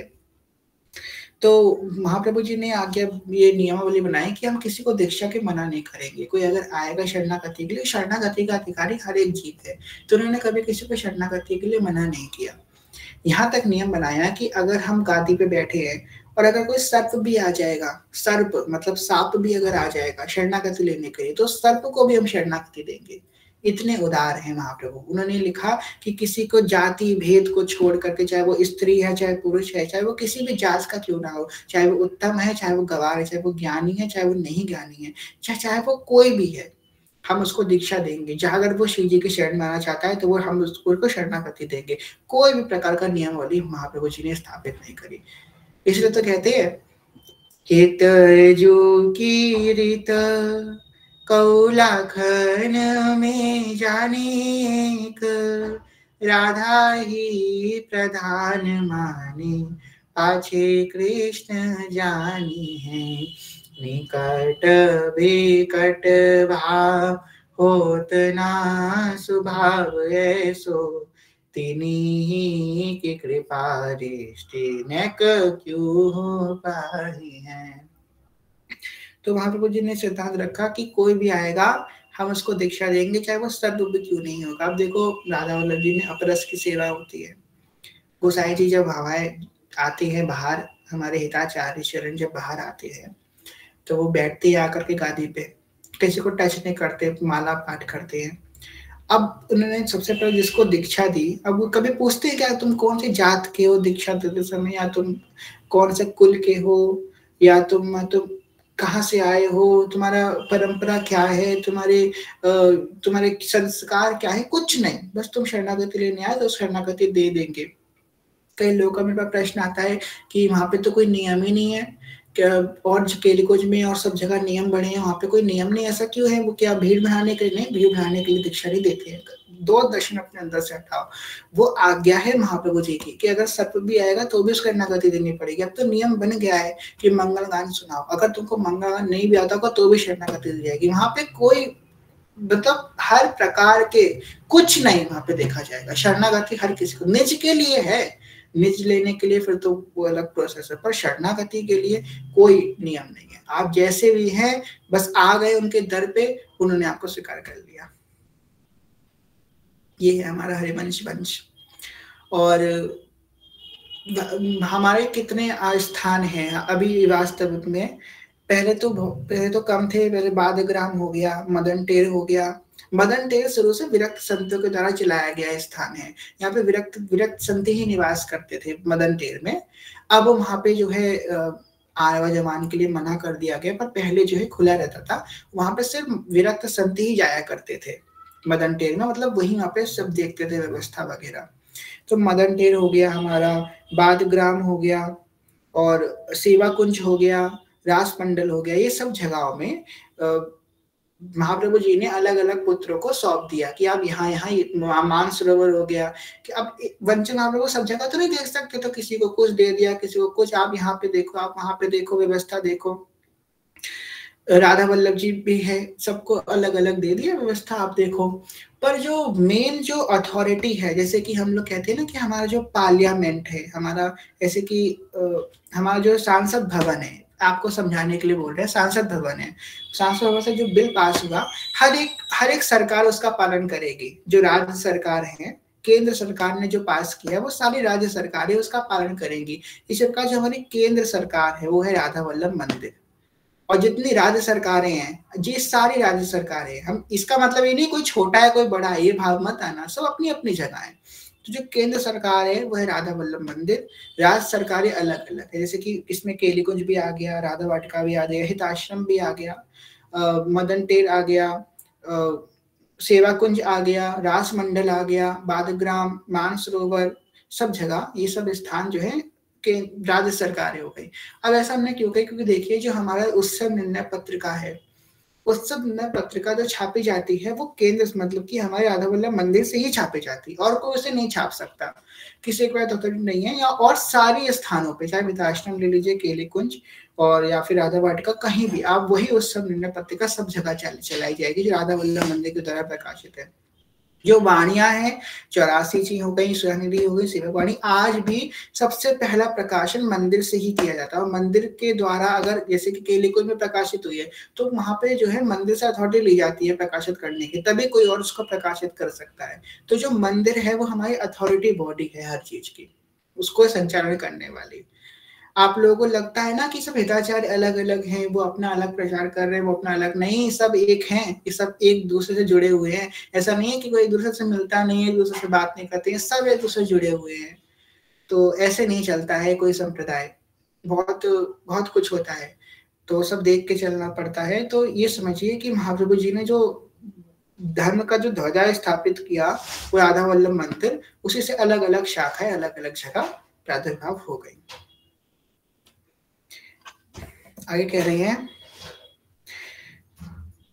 तो महाप्रभु जी ने आज्ञा ये नियमावली बनाई कि हम किसी को दीक्षा के मना नहीं करेंगे। कोई अगर आएगा शरणागति के लिए, शरणागति का अधिकारी हर एक जीव है, तो उन्होंने कभी किसी को शरणागति के लिए मना नहीं किया। यहाँ तक नियम बनाया कि अगर हम गादी पे बैठे हैं और अगर कोई सर्प भी आ जाएगा, सर्प मतलब सांप भी अगर आ जाएगा शरणागति लेने के लिए, तो सर्प को भी हम शरणागति देंगे। इतने उदार हैं महाप्रभु। उन्होंने लिखा कि किसी को जाति भेद को छोड़ करके, चाहे वो स्त्री है चाहे पुरुष है, चाहे वो किसी भी जात का क्यों ना हो, चाहे वो उत्तम है चाहे वो गवार है, चाहे वो ज्ञानी है चाहे वो नहीं ज्ञानी है, चाहे वो कोई भी है, हम उसको दीक्षा देंगे। जहाँ अगर वो शिव जी के शरण में आना चाहता है तो वो हम उसको शरणागति देंगे। कोई भी प्रकार का नियमावली महाप्रभु जी ने स्थापित नहीं करी। इसलिए तो कहते हैं हित जो की रीत कौलाखन में जानेक, राधा ही प्रधान माने पाछे कृष्ण जानी है। निकट बेकट भाव होत ना स्वभाव ऐसो, तिन्ही की कृपा दृष्टि नेक क्यों हो पाई है। तो महाप्रभु जी ने सिद्धांत रखा कि कोई भी आएगा हम उसको दीक्षा देंगे, चाहे वो सर्प भी क्यों नहीं होगा। अब देखो राधा वल्लभ जी में अपरस की सेवा होती है। गोसाई जी जब हवाएं आती है बाहर, हमारे हिताचार्य चरण जब बाहर आते हैं तो वो बैठते हैं आकर के गादी पे, किसी को टच नहीं करते, माला पाठ करते हैं। अब उन्होंने सबसे पहले जिसको दीक्षा दी, अब वो कभी पूछते हैं क्या तुम कौन सी जात के हो दीक्षा देते समय, या तुम कौन से कुल के हो, या तुम कहाँ से आए हो, तुम्हारा परंपरा क्या है, तुम्हारे संस्कार क्या है, कुछ नहीं, बस तुम शरणागति लेने आए तो शरणागति दे देंगे। कई लोगों का मेरे पास प्रश्न आता है कि वहां पे तो कोई नियम ही नहीं है, क्या और केलिकोज में और सब जगह नियम बने हैं, वहाँ पे कोई नियम नहीं, ऐसा क्यों है? वो क्या भीड़ बढ़ाने के लिए? नहीं, भीड़ बढ़ाने के लिए दीक्षा नहीं देते हैं। दो दर्शन अपने अंदर से हटाओ, वो आज्ञा है महाप्रभु जी की कि अगर सर्प भी आएगा तो भी उसको शरणागति देनी पड़ेगी। अब तो नियम बन गया है कि मंगल गान सुनाओ, अगर तुमको मंगल गान नहीं भी आता होगा तो भी शरणागति दी जाएगी। वहां पे कोई मतलब हर प्रकार के कुछ नहीं वहां पे देखा जाएगा। शरणागति हर किसी को, निज के लिए है, निज लेने के लिए फिर तो वो अलग प्रोसेस है, पर शरणागति के लिए कोई नियम नहीं है। आप जैसे भी हैं, बस आ गए उनके दर पे, उन्होंने आपको स्वीकार कर लिया। ये है हमारा हरिवंश वंश। और हमारे कितने स्थान हैं अभी वास्तव में? पहले तो कम थे, पहले बादग्राम हो गया, मदन टेर हो गया। मदन टेर शुरू से विरक्त संतों के द्वारा चलाया गया स्थान है। यहाँ पे विरक्त संत ही निवास करते थे मदन टेर में। अब वहां पे जो है आवागमन के लिए मना कर दिया गया, पर पहले जो है खुला रहता था। वहां पे सिर्फ विरक्त संत ही जाया करते थे मदन टेर में, मतलब वही वहां पे सब देखते थे व्यवस्था वगैरह। तो मदन टेर हो गया हमारा, बादग्राम हो गया, और सेवा कुंज हो गया, रास मंडल हो गया। ये सब जगहों में महाप्रभु जी ने अलग अलग पुत्रों को सौंप दिया कि आप यहाँ मानसरोवर हो गया कि अब वंचन महाप्रभु सब जगह तो नहीं देख सकते, तो किसी को कुछ दे दिया, किसी को कुछ, आप यहाँ पे देखो, आप वहां पे देखो, व्यवस्था देखो। राधा वल्लभ जी भी है, सबको अलग अलग दे दिया व्यवस्था, आप देखो। पर जो मेन जो अथॉरिटी है, जैसे कि हम लोग कहते हैं ना कि हमारा जो पार्लियामेंट है, हमारा जैसे कि हमारा जो सांसद भवन है, आपको समझाने के लिए बोल रहे हैं, सांसद भवन है। सांसद भवन से जो बिल पास हुआ, हर एक सरकार उसका पालन करेगी। जो राज्य सरकार है, केंद्र सरकार ने जो पास किया, वो सारी राज्य सरकारें उसका पालन करेंगी। इस प्रकार जो हमारी केंद्र सरकार है वो है राधा वल्लभ मंदिर। और जितनी राज्य सरकारें हैं, जी सारी राज्य सरकारें, हम इसका मतलब ये नहीं कोई छोटा है कोई बड़ा है, ये भाव मत आना, सब अपनी अपनी जगह है। तो जो केंद्र सरकार है वो है राधा वल्लभ मंदिर, राज्य सरकारें अलग अलग है। जैसे कि इसमें केलीकुंज भी आ गया, राधा वाटिका भी आ गया, हिताश्रम भी आ गया, मदन टेर आ गया, सेवा कुंज आ गया, रास मंडल आ गया, बादग्राम, मानसरोवर, सब जगह ये सब स्थान जो है के राज्य सरकारें हो गई। अब ऐसा हमने क्यों कही? क्योंकि देखिए जो हमारा उत्सव निर्णय पत्रिका है, उत्सव निर्णय पत्रिका जो छापी जाती है वो केंद्र मतलब कि हमारे राधा वल्लभ मंदिर से ही छापी जाती है, और कोई उसे नहीं छाप सकता, किसी को अथॉरिटी नहीं है। या और सारे स्थानों पे, चाहे वृद्धाश्रम ले लीजिए, केली कुंज और या फिर राधा वाटिका, कहीं भी आप वही उत्सव निर्णय पत्रिका सब जगह चलाई जाएगी जो राधा वल्लभ मंदिर के द्वारा प्रकाशित है। जो वाणियां हैं 84 जी हो गई, सुरनिधि हो गई, सेवक वाणी, आज भी सबसे पहला प्रकाशन मंदिर से ही किया जाता है। और मंदिर के द्वारा अगर जैसे कि केलीकुंज में प्रकाशित हुई है तो वहां पे जो है मंदिर से अथॉरिटी ली जाती है प्रकाशित करने की, तभी कोई और उसको प्रकाशित कर सकता है। तो जो मंदिर है वो हमारी अथॉरिटी बॉडी है हर चीज की, उसको संचालन करने वाली। आप लोगों को लगता है ना कि सब हिताचार्य अलग अलग हैं, वो अपना अलग प्रचार कर रहे हैं, वो अपना अलग, नहीं, सब एक हैं, ये सब एक दूसरे से जुड़े हुए हैं। ऐसा नहीं है कि कोई एक दूसरे से मिलता नहीं है, एक दूसरे से बात नहीं करते हैं, सब एक दूसरे से जुड़े हुए हैं। तो ऐसे नहीं चलता है कोई संप्रदाय, बहुत बहुत कुछ होता है, तो सब देख के चलना पड़ता है। तो ये समझिए कि महाप्रभु जी ने जो धर्म का जो ध्वजा स्थापित किया वो राधा वल्लभ मंदिर, उसी से अलग अलग शाखाएं अलग अलग जगह प्रादुर्भाव हो गई। आगे कह रही हैं,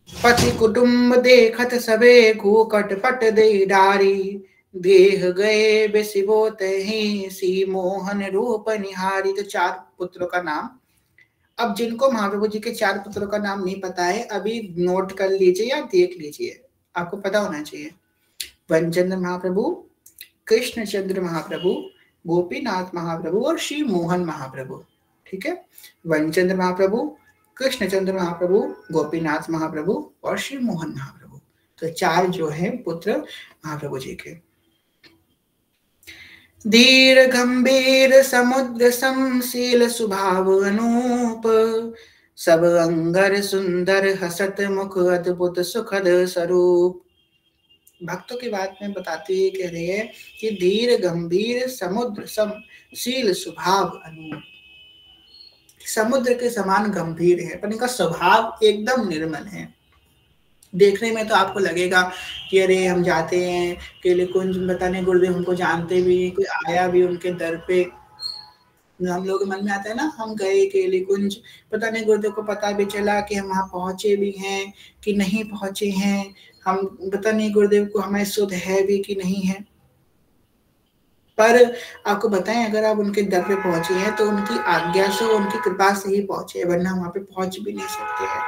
पति कुटुंब देखत सबे घूकट पट दे डारी, देह गए बेसिबोत ही सी मोहन रूप निहारी। तो 4 पुत्रों का नाम, अब जिनको महाप्रभु जी के 4 पुत्रों का नाम नहीं पता है, अभी नोट कर लीजिए या देख लीजिए, आपको पता होना चाहिए। वनचंद्र महाप्रभु, कृष्णचंद्र महाप्रभु, गोपीनाथ महाप्रभु और श्री मोहन महाप्रभु। ठीक है, वनचंद्र महाप्रभु, कृष्णचंद्र महाप्रभु, गोपीनाथ महाप्रभु और श्री मोहन महाप्रभु। तो 4 जो है पुत्र महाप्रभु जी के। धीर गंभीर समुद्र समशील स्वभाव अनूप, सब अंगर सुंदर हसत मुख अद्भुत सुखद स्वरूप। भक्तों की बात में बताते हुए कह रहे हैं कि धीर गंभीर समुद्र समशील स्वभाव अनूप, समुद्र के समान गंभीर है, पर इनका स्वभाव एकदम निर्मल है। देखने में तो आपको लगेगा कि अरे हम जाते हैं केली कुंज, बताने गुरुदेव हमको जानते भी, कोई आया भी उनके दर पे हम लोग के मन में आता है ना, हम गए केली कुंज, पता नहीं गुरुदेव को पता भी चला कि हम वहाँ पहुँचे भी हैं कि नहीं पहुँचे हैं, हम पता नहीं गुरुदेव को हमारी सुध है भी कि नहीं है। पर आपको बताएं, अगर आप उनके दर पे पहुंचे हैं तो उनकी आज्ञा से, उनकी कृपा से ही पहुंचे, वरना हम वहाँ पे पहुंच भी नहीं सकते हैं।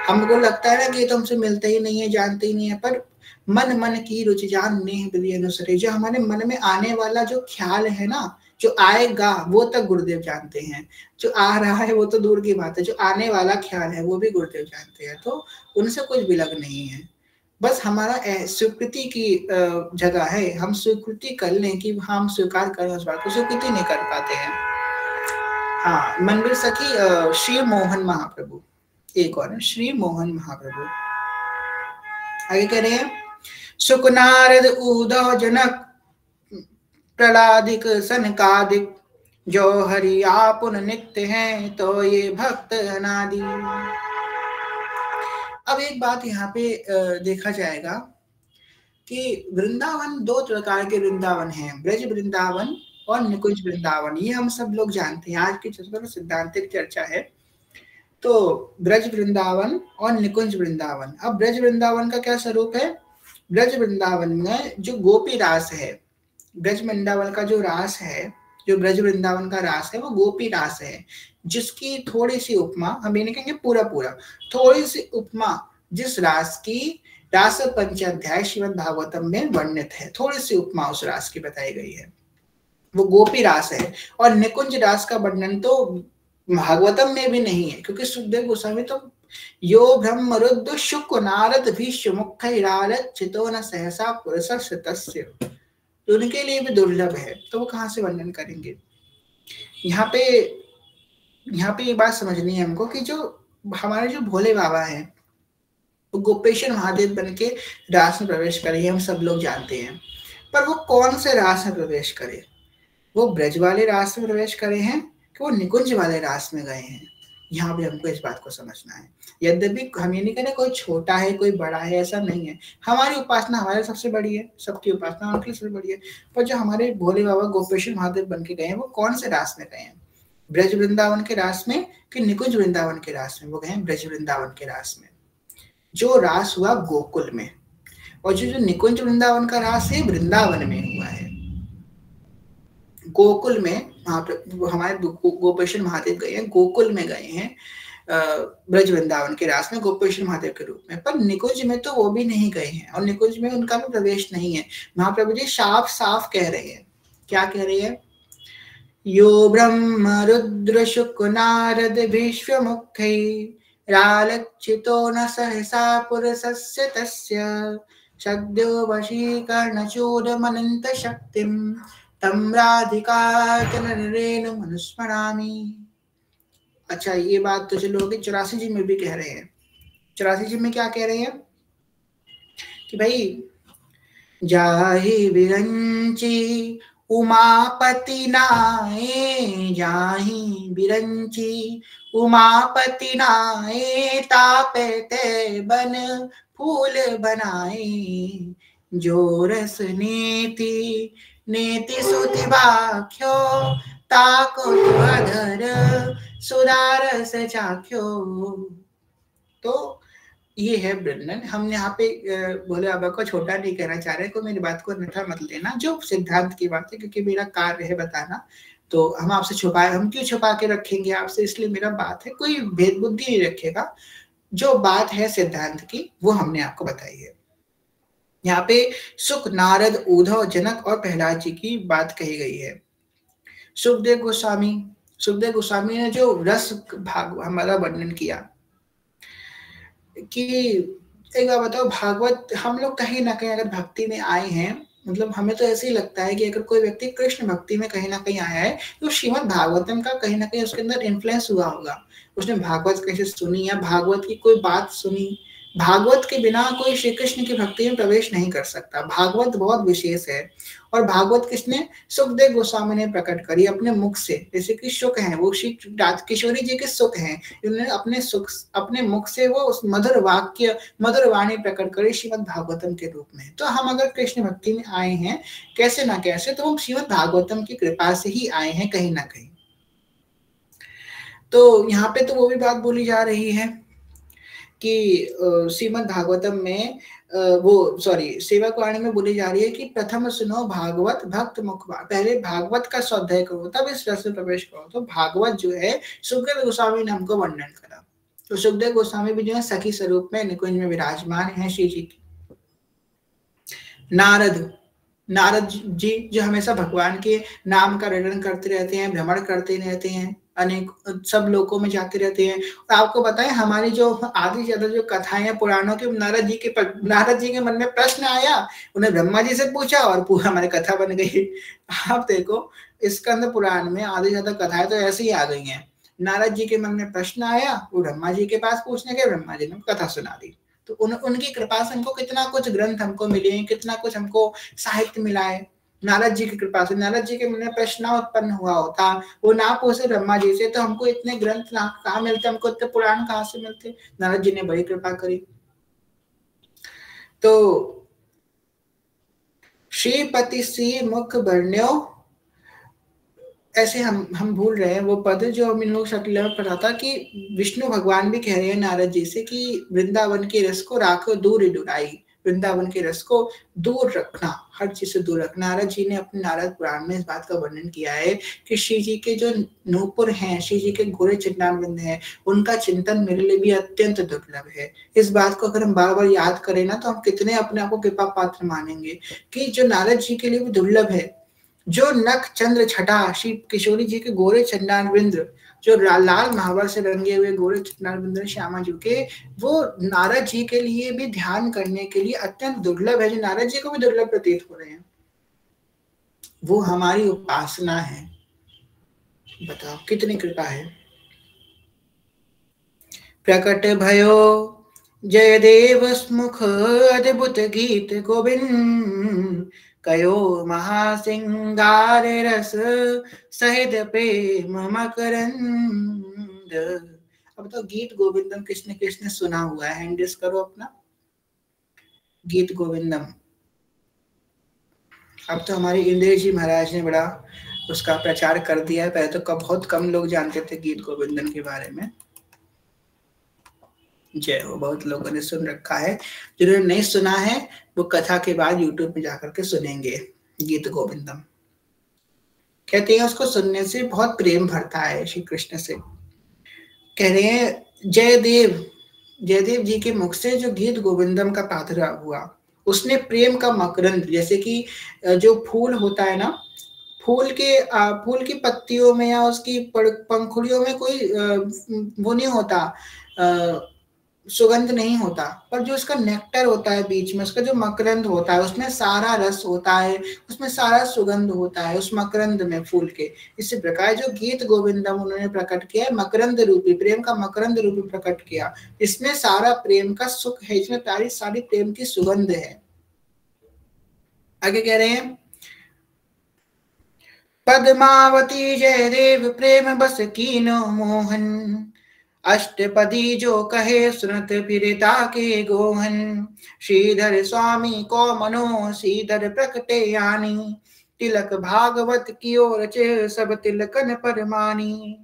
हमको लगता है ना कि ये तो हमसे मिलते ही नहीं है, जानते ही नहीं है, पर मन मन की रुचि जान नेह विधि अनुसरे, जो हमारे मन में आने वाला जो ख्याल है ना, जो आएगा वो तक गुरुदेव जानते हैं, जो आ रहा है वो तो दूर की बात है, जो आने वाला ख्याल है वो भी गुरुदेव जानते हैं। तो उनसे कुछ विलग नहीं है, बस हमारा स्वीकृति की जगह है, हम स्वीकृति कर लें कि हम स्वीकार करें उस बात को, स्वीकृति नहीं कर पाते हैं। हाँ, मनवीर सखी श्री मोहन महाप्रभु, एक और श्री मोहन महाप्रभु आगे कह रहे हैं, सुख नारद उदय जनक प्रहलादिक सनकादिक, जो हरि आपुन नित्य हैं तो ये भक्त अनादि। अब एक बात यहाँ पे देखा जाएगा कि वृंदावन दो प्रकार के वृंदावन हैं, ब्रज वृंदावन और निकुंज वृंदावन, ये हम सब लोग जानते हैं। आज की चर्चा में सिद्धांतिक चर्चा है। तो ब्रज वृंदावन और निकुंज वृंदावन। अब ब्रज वृंदावन का क्या स्वरूप है? ब्रज वृंदावन में जो गोपी रास है, ब्रज वृंदावन का जो रास है, जो ब्रज वृंदावन का रास है वो गोपी रास है, जिसकी थोड़ी सी उपमा, हम ये नहीं कहेंगे पूरा पूरा, थोड़ी सी उपमा जिस रास की रास पंचाध्याय श्रीमद् भागवतम में वर्णित है, थोड़ी सी उपमा उस रास की बताई गई है, वो गोपी रास है। और निकुंज रास का वर्णन तो भागवतम में भी नहीं है, क्योंकि सुखदेव गोस्वामी तो यो ब्रह्म रुद्र शुक नारद भीष्म मुखैरारत चितो न सहसा पुरुषस्य, तो उनके लिए भी दुर्लभ है, तो वो कहाँ से वर्णन करेंगे। यहाँ पे ये बात समझनी है हमको कि जो हमारे जो भोले बाबा हैं वो गोपेश्वर महादेव बन के रास में प्रवेश करे, हम सब लोग जानते हैं, पर वो कौन से रास में प्रवेश करे? वो ब्रज वाले रास में प्रवेश करे हैं कि वो निकुंज वाले रास में गए हैं? यहाँ भी हमको इस बात को समझना है। यद्यपि हम ये नहीं कह रहे कोई छोटा है कोई बड़ा है, ऐसा नहीं है। हमारी उपासना हमारे सबसे बड़ी है, सबकी उपासना उनकी सबसे बड़ी है, पर जो हमारे भोले बाबा गोपेश्वर महादेव बन के गए हैं वो कौन से रास में गए हैं? ब्रज वृंदावन के रास में कि निकुंज वृंदावन के रास में? वो गए हैं ब्रज वृंदावन के रास में, जो रास हुआ गोकुल में, और जो निकुंज वृंदावन का रास है वृंदावन में हुआ है। गोकुल में वहां पे हमारे गोपेश्वर महादेव गए हैं, गोकुल में गए हैं ब्रज वृंदावन के रास में गोपेश्वर महादेव के रूप में, पर निकुंज में तो वो भी नहीं गए हैं, और निकुंज में उनका भी प्रवेश नहीं है। महाप्रभु जी साफ साफ कह रहे हैं, क्या कह रहे हैं? यो ब्रह्म रुद्र शुक नारद भीष्म मुखै रालक्षितो न सहसा पुरुषस्य तस्य, सद्यो वशीकर्ण चूडमनंत शक्तिम तम राधिका जनरेण मनुस्मरामि। अच्छा, ये बात तो चलो होगी 84 जी में भी कह रहे हैं। 84 जी में क्या कह रहे हैं कि भाई जाहि विरंची उमापति नाए, जाहि विरंची उमापति नाए, तापे ते बन फूल बनाए, जो रस नीति नेति सुति वाख्यो, ताको अधर सुदारस चाख्यो। तो ये है वर्णन। हम यहाँ पे भोले बाबा को छोटा नहीं कहना चाह रहे, कोई मेरी बात को अन्यथा मत लेना, जो सिद्धांत की बात है, क्योंकि मेरा कार्य है बताना, तो हम आपसे छुपाए, हम क्यों छुपा के रखेंगे आपसे, इसलिए मेरा बात है, कोई भेद बुद्धि नहीं रखेगा, जो बात है सिद्धांत की वो हमने आपको बताई है। यहाँ पे सुख नारद उद्धव जनक और प्रहलाद जी की बात कही गई है। सुखदेव गोस्वामी ने जो रस भाग हमारा वर्णन किया कि एक बार बताओ, भागवत हम लोग कहीं ना कहीं अगर भक्ति में आए हैं, मतलब हमें तो ऐसे ही लगता है कि अगर कोई व्यक्ति कृष्ण भक्ति में कहीं ना कहीं आया है तो श्रीमद् भागवतम का कहीं ना कहीं उसके अंदर इन्फ्लुएंस हुआ होगा, उसने भागवत कैसे सुनी या भागवत की कोई बात सुनी। भागवत के बिना कोई श्री कृष्ण की भक्ति में प्रवेश नहीं कर सकता। भागवत बहुत विशेष है, और भागवत किसने? सुखदेव गोस्वामी ने प्रकट करी अपने मुख से। जैसे कि शुक हैं, वो श्री किशोरी जी के सुख हैं, उन्होंने अपने मुख से वो उस मधुर वाक्य, मधुर वाणी प्रकट करी श्रीमद् भागवतम के रूप में। तो हम अगर कृष्ण भक्ति में आए हैं कैसे ना कैसे, तो हम श्रीमद् भागवतम की कृपा से ही आए हैं कहीं ना कहीं। तो यहाँ पे तो वो भी बात बोली जा रही है कि श्रीमद् भागवतम में सेवक वाणी में बोली जा रही है कि प्रथम सुनो भागवत भक्त मुख, पहले भागवत का स्वाध्याय करो तब इस रस में प्रवेश करो। तो भागवत जो है सुखदेव गोस्वामी ने हमको वर्णन करा। तो सुखदेव गोस्वामी भी जो है सखी स्वरूप में निकुंज में विराजमान है श्री जी की। नारद जी जो हमेशा भगवान के नाम का रणन करते रहते हैं, भ्रमण करते रहते हैं, अनेक सब लोकों में जाते रहते हैं। और आपको बताएं हमारी जो आधी ज्यादा जो कथाएं हैं पुराणों की, नारद जी के मन में प्रश्न आया, उन्हें ब्रह्मा जी से पूछा और पूरा हमारी कथा बन गई। आप देखो स्कंद पुराण में आधी ज्यादा कथाएं तो ऐसी ही आ गई हैं। नारद जी के मन में प्रश्न आया, वो ब्रह्मा जी के पास पूछने गए, ब्रह्मा जी ने कथा सुना दी। तो उनकी कृपा से हमको कितना कुछ ग्रंथ हमको मिले, कितना कुछ हमको साहित्य मिला है नारद जी की कृपा से। नारद जी के मन में प्रश्न उत्पन्न हुआ होता, वो ना पूछे ब्रह्मा जी से, तो हमको इतने ग्रंथ कहाँ मिलते, हमको इतने पुराण कहाँ से मिलते। नारद जी ने बड़ी कृपा करी। तो श्रीपति सी मुख बरण्यो, ऐसे हम भूल रहे हैं वो पद जो हम इन लोग शक्ल में पढ़ा था कि विष्णु भगवान भी कह रहे हैं नारद जी से कि वृंदावन के रस को राखो दूर डुराई, वृंदावन के रस को दूर रखना, हर चीज से दूर रखना। नारद जी ने अपने नारद पुराण में इस बात का वर्णन किया है कि श्री जी के जो नूपुर हैं, श्री जी के गोरे चिन्नानविंद हैं, उनका चिंतन मेरे लिए भी अत्यंत दुर्लभ है। इस बात को अगर हम बार बार याद करें ना, तो हम कितने अपने आप को कृपा पात्र मानेंगे कि जो नारद जी के लिए भी दुर्लभ है, जो नख चंद्र छटा श्री किशोरी जी के गोरे चंडानविंद, जो लाल महावर से रंगे हुए गोरे चंडानविंद श्यामा जी के, वो नारद जी के लिए भी ध्यान करने के लिए अत्यंत दुर्लभ है, जो नारद जी को भी दुर्लभ प्रतीत हो रहे हैं। वो हमारी उपासना है। बताओ कितनी कृपा है। प्रकट भयो जय देव मुख अद्भुत गीत गोविंद, कयो महासिंगार रस सहित प्रेम मकरंद। अब तो गीत गोविंदम किसने किसने सुना हुआ है, हैंडिस करो अपना गीत गोविंदम। अब तो हमारे इंद्र जी महाराज ने बड़ा उसका प्रचार कर दिया है। पहले तो बहुत कम लोग जानते थे गीत गोविंदम के बारे में। जय हो, बहुत लोगों ने सुन रखा है। जिन्होंने नहीं सुना है वो कथा के बाद यूट्यूब में जाकर के सुनेंगे गीत गोविंदम। कहते हैं उसको सुनने से बहुत प्रेम भरता है श्री कृष्ण से। कह रहे हैं जयदेव जी के मुख से जो गीत गोविंदम का पात्रा हुआ, उसने प्रेम का मकरंद, जैसे कि जो फूल होता है ना, फूल की पत्तियों में या उसकी पंखुड़ियों में कोई वो नहीं होता, सुगंध नहीं होता, पर जो उसका नेक्टर होता है बीच में, उसका जो मकरंद होता है, उसमें सारा रस होता है, उसमें सारा सुगंध होता है उस मकरंद में फूल के। इसी प्रकार जो गीत गोविंदम उन्होंने प्रकट किया, मकरंद रूपी प्रेम का मकरंद रूपी प्रकट किया, इसमें सारा प्रेम का सुख है, इसमें सारी प्रेम की सुगंध है। आगे कह रहे हैं पद्मावती जय देव प्रेम बस कीनो मोहन, अष्टपदी जो कहे सुनत फिरता के गोहन, श्रीधर स्वामी को मनो श्रीधर प्रकटे यानी, तिलक भागवत की ओर सब तिलकन परमानी।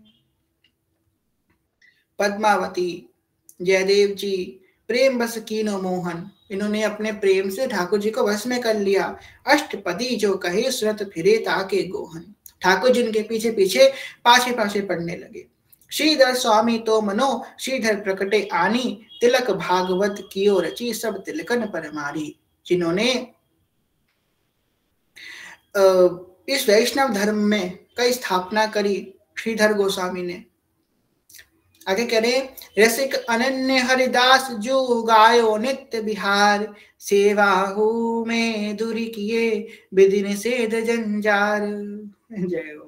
पद्मावती जयदेव जी प्रेम बस कीनो मोहन, इन्होंने अपने प्रेम से ठाकुर जी को वश में कर लिया। अष्टपदी जो कहे सुनत फिरे ताके गोहन, ठाकुर जी उनके पीछे पीछे पाछे पाछे पड़ने लगे। श्रीधर स्वामी तो मनो श्रीधर प्रकटे आनी, तिलक भागवत कियो रची सब तिलकन परमारी, जिन्होंने इस वैष्णव धर्म में कई स्थापना करी श्रीधर गोस्वामी ने। आगे कह रहे रसिक अनन्य हरिदास जो गायो नित्य बिहार, सेवा हो में दूरी किए विधि निषेध जंजार। जय हो।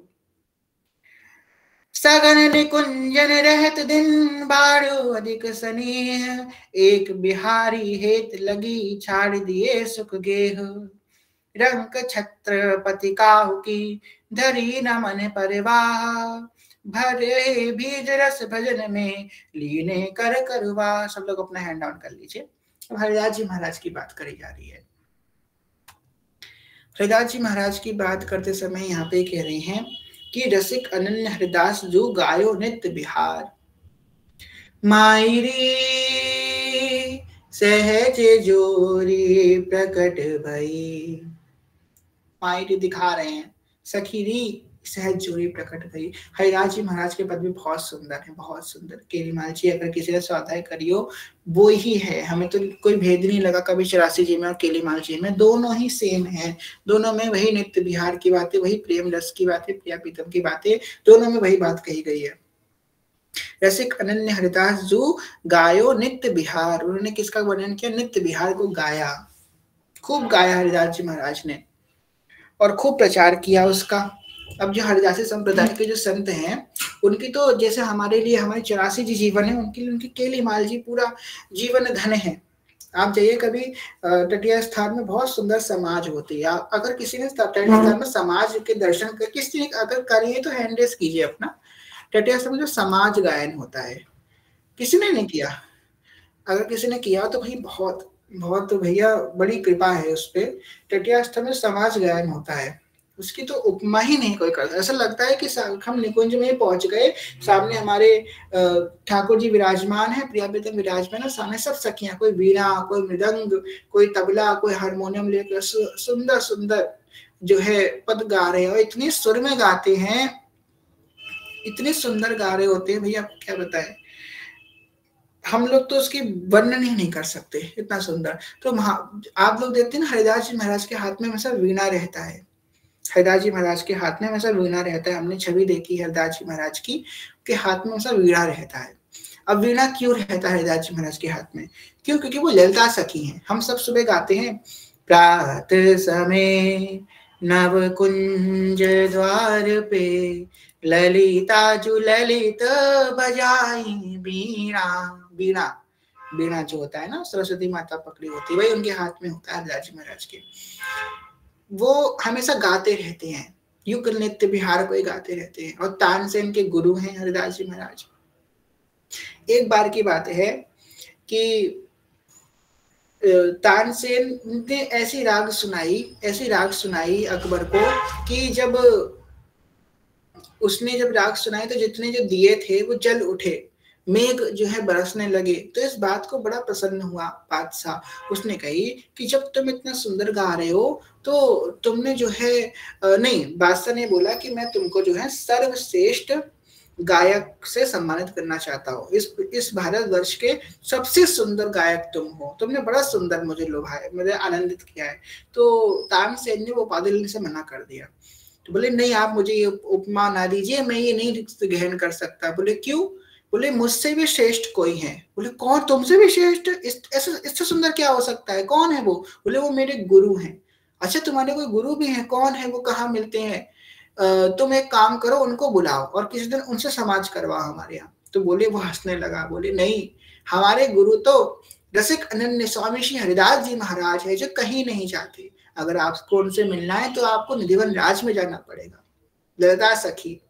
सगन निकुंजन रहत दिन बारो अधिक स्नेह, एक बिहारी हेत लगी छाड़ दिए सुख गेह, रंक छत्रपति काहू की धरी न मन परवाह, भरे बीज रस भजन में लीने कर करवा। सब लोग अपना हैंड डाउन कर लीजिए। अब हरिदास जी महाराज की बात करी जा रही है। हरिदास जी महाराज की बात करते समय यहाँ पे कह रहे हैं कि रसिक अनन्य हरिदास जो गायो नित्य बिहार। मायरी सहज जोरी प्रकट भई, मायरी दिखा रहे हैं, सखीरी सहज जोरी प्रकट भई। हरिदास जी महाराज के पद भी बहुत सुंदर है, बहुत सुंदर। केरीमाल जी अगर किसी ने स्वाध्याय करियो वो ही है, हमें तो कोई भेद नहीं लगा कभी 84 जी में और केलीमाल जी में, दोनों ही सेम है। दोनों में वही नित्य बिहार की बातें, वही प्रेम रस की बातें, प्रिया प्रीतम की बातें, दोनों में वही बात कही गई है। रसिक अनन्य हरिदास जो गायो नित्य बिहार, उन्होंने किसका वर्णन किया? नित्य बिहार को गाया, खूब गाया हरिदास जी महाराज ने और खूब प्रचार किया उसका। अब जो हरिदासी संप्रदाय के जो संत हैं उनकी तो जैसे हमारे लिए हमारे 84 जी जीवन है, उनके लिए उनकी केलीमाल जी पूरा जीवन धन है। आप जाइए कभी तटीय स्थान में बहुत सुंदर समाज होती है। अगर किसी ने तटीय स्थान में समाज के दर्शन कर किसी ने अगर करिए तो हैंड रेस कीजिए अपना। तटीय स्थान में जो समाज गायन होता है, किसी ने नहीं किया? अगर किसी ने किया तो भाई बहुत बहुत भैया बड़ी कृपा है उस पे। तटीय स्थल में समाज गायन होता है, उसकी तो उपमा ही नहीं कोई करता। ऐसा लगता है कि हम निकुंज में पहुंच गए, सामने हमारे ठाकुर जी विराजमान है, प्रिया प्रीतम विराजमान है, सामने सब सखियां, कोई वीणा, कोई मृदंग, कोई तबला, कोई हारमोनियम लेकर सुंदर सुंदर जो है पद गा रहे हैं और इतने सुर में गाते हैं, इतने सुंदर गा रहे होते हैं भैया, क्या बताएं। हम लोग तो उसकी वर्णन ही नहीं कर सकते, इतना सुंदर। तो आप लोग देखते हैं ना हरिदास जी महाराज के हाथ में हमेशा वीणा रहता है, हरिदास जी महाराज के हाथ में हमेशा वीणा रहता है। हमने छवि देखी हरिदास जी महाराज की, के हाथ में हमेशा वीणा रहता है। अब वीणा क्यों रहता है हरिदास जी महाराज के हाथ में? क्यों? क्योंकि वो ललिता सखी हैं। हम सब सुबह गाते हैं, प्रात समय नव कुंज द्वार पे ललिता जो ललित बजाई बीणा। बीणा, बीणा जो होता है ना, सरस्वती माता पकड़ी होती है, वही उनके हाथ में होता है हरिदास जी महाराज के। वो हमेशा गाते रहते हैं, युग नित्य बिहार को ही गाते रहते हैं और तानसेन के गुरु हैं हरिदास जी महाराज। एक बार की बात है कि तानसेन ने ऐसी राग सुनाई अकबर को कि जब उसने जब राग सुनाई तो जितने जो दिए थे वो जल उठे, मेघ जो है बरसने लगे। तो इस बात को बड़ा प्रसन्न हुआ बादशाह। उसने कही कि जब तुम इतना सुंदर गा रहे हो तो तुमने जो है नहीं, बादशाह ने बोला कि मैं तुमको जो है सर्वश्रेष्ठ गायक से सम्मानित करना चाहता हूँ। इस भारतवर्ष के सबसे सुंदर गायक तुम हो, तुमने बड़ा सुंदर मुझे लुभाया, मुझे आनंदित किया है। तो तानसेन ने वो उपाधि लेने से मना कर दिया। तो बोले नहीं, आप मुझे ये उपमा ना दीजिए, मैं ये नहीं ग्रहण कर सकता। बोले क्यों? बोले मुझसे भी श्रेष्ठ कोई है। बोले कौन? तुमसे भी श्रेष्ठ? इससे सुंदर क्या हो सकता है? कौन है वो? बोले वो मेरे गुरु हैं। अच्छा, तुम्हारे कोई गुरु भी हैं? कौन है वो? कहाँ मिलते हैं? तुम एक काम करो, उनको बुलाओ और किसी दिन उनसे समाज करवाओ हमारे यहाँ। तो बोले, वो हंसने लगा, बोले नहीं, हमारे गुरु तो रसिक अनन्य स्वामी श्री हरिदास जी महाराज है, जो कहीं नहीं जाते। अगर आपको उनसे मिलना है तो आपको निधिवन राज में जाना पड़ेगा। ललिता सखी,